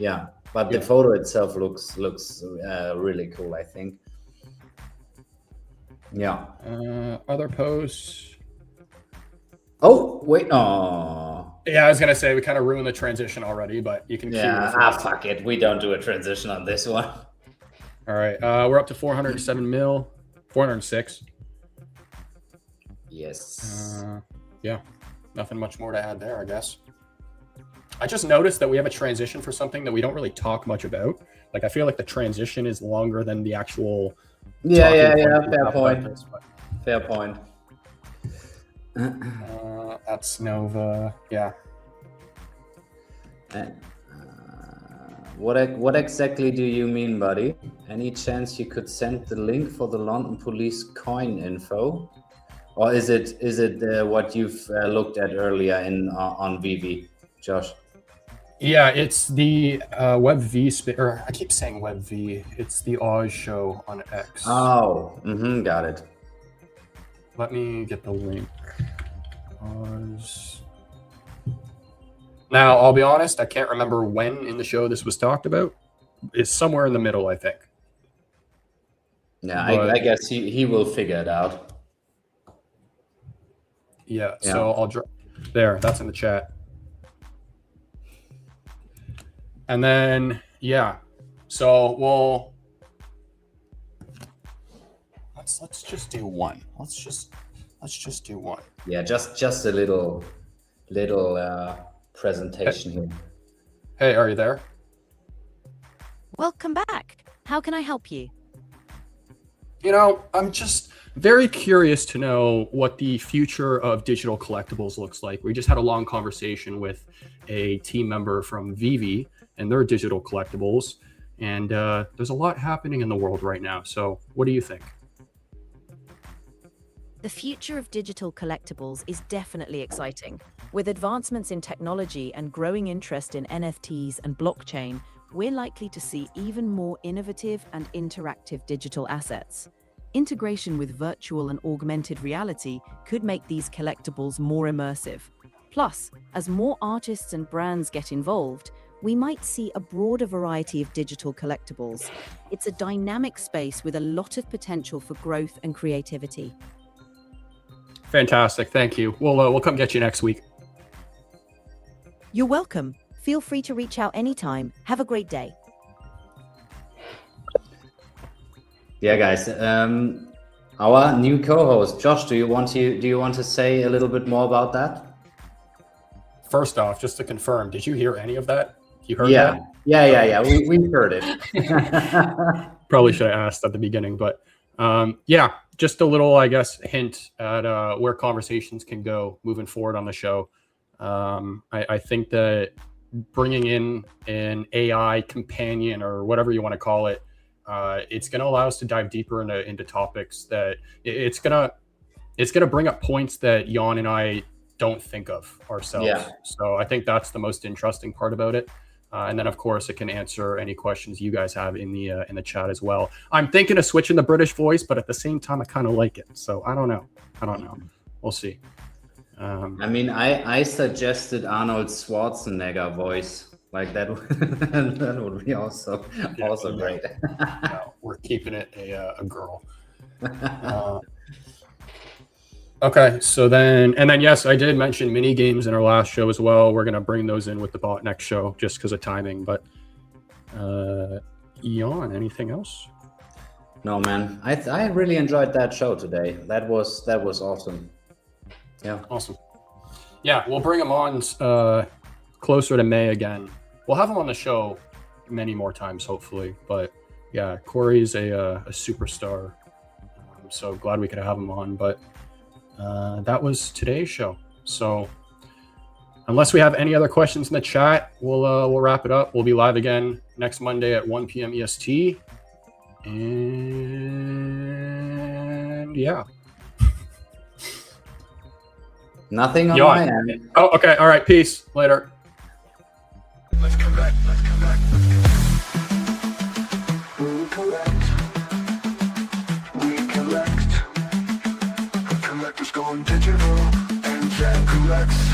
Speaker 1: but the photo itself looks really cool, I think. Yeah.
Speaker 2: Other posts.
Speaker 1: Oh wait, oh.
Speaker 2: Yeah, I was gonna say we kind of ruined the transition already, but you can.
Speaker 1: Fuck it. We don't do a transition on this one.
Speaker 2: All right, we're up to 407 mil, 406.
Speaker 1: Yes.
Speaker 2: Yeah, nothing much more to add there, I guess. I just noticed that we have a transition for something that we don't really talk much about. Like, I feel like the transition is longer than the actual.
Speaker 1: Yeah. Fair point.
Speaker 2: That's Nova. Yeah.
Speaker 1: What exactly do you mean, buddy? Any chance you could send the link for the London Police coin info, or is it what you've looked at earlier on VV, Josh?
Speaker 2: Yeah, it's the WebV or I keep saying WebV. It's the Oz show on X.
Speaker 1: Oh, got it.
Speaker 2: Let me get the link. Oz. Now, I'll be honest, I can't remember when in the show this was talked about. It's somewhere in the middle, I think.
Speaker 1: Yeah, I guess he will figure it out.
Speaker 2: Yeah, so I'll drop there. That's in the chat. And then, so we'll let's just do one. Let's just do one.
Speaker 1: Yeah, just a little presentation here.
Speaker 2: Hey, are you there?
Speaker 5: Welcome back. How can I help you?
Speaker 2: You know, I'm just very curious to know what the future of digital collectibles looks like. We just had a long conversation with a team member from Vivi and their digital collectibles, and there's a lot happening in the world right now. So what do you think?
Speaker 5: The future of digital collectibles is definitely exciting. With advancements in technology and growing interest in NFTs and blockchain, we're likely to see even more innovative and interactive digital assets. Integration with virtual and augmented reality could make these collectibles more immersive. Plus, as more artists and brands get involved, we might see a broader variety of digital collectibles. It's a dynamic space with a lot of potential for growth and creativity.
Speaker 2: Fantastic. Thank you. We'll come get you next week.
Speaker 5: You're welcome. Feel free to reach out anytime. Have a great day.
Speaker 1: Yeah, guys. Our new co-host, Josh, do you want to say a little bit more about that?
Speaker 2: First off, just to confirm, did you hear any of that? You heard
Speaker 1: Yeah.
Speaker 2: that?
Speaker 1: Yeah. We heard it.
Speaker 2: Probably should have asked at the beginning, but yeah, just a little, I guess, hint at where conversations can go moving forward on the show. I think that bringing in an AI companion or whatever you want to call it, it's going to allow us to dive deeper into topics that it's going to bring up points that Jan and I don't think of ourselves.
Speaker 1: Yeah.
Speaker 2: So I think that's the most interesting part about it. And then, of course, it can answer any questions you guys have in the chat as well. I'm thinking of switching the British voice, but at the same time, I kind of like it. So I don't know. We'll see.
Speaker 1: I mean, I suggested Arnold Schwarzenegger voice. Like that, that would be also great.
Speaker 2: No, we're keeping it a girl. Okay, so then yes, I did mention mini games in our last show as well. We're gonna bring those in with the bot next show just because of timing. But Jan, anything else?
Speaker 1: No, man. I really enjoyed that show today. That was awesome. Yeah.
Speaker 2: Awesome. Yeah, we'll bring him on closer to May again. We'll have him on the show many more times, hopefully. But yeah, Corey's a superstar. I'm so glad we could have him on. But that was today's show. So unless we have any other questions in the chat, we'll wrap it up. We'll be live again next Monday at 1 p.m. EST. And yeah.
Speaker 1: Nothing on my end.
Speaker 2: Oh, okay. All right. Peace. Later.
Speaker 6: Let's collect. We collect. Collectors going digital and Jack collects.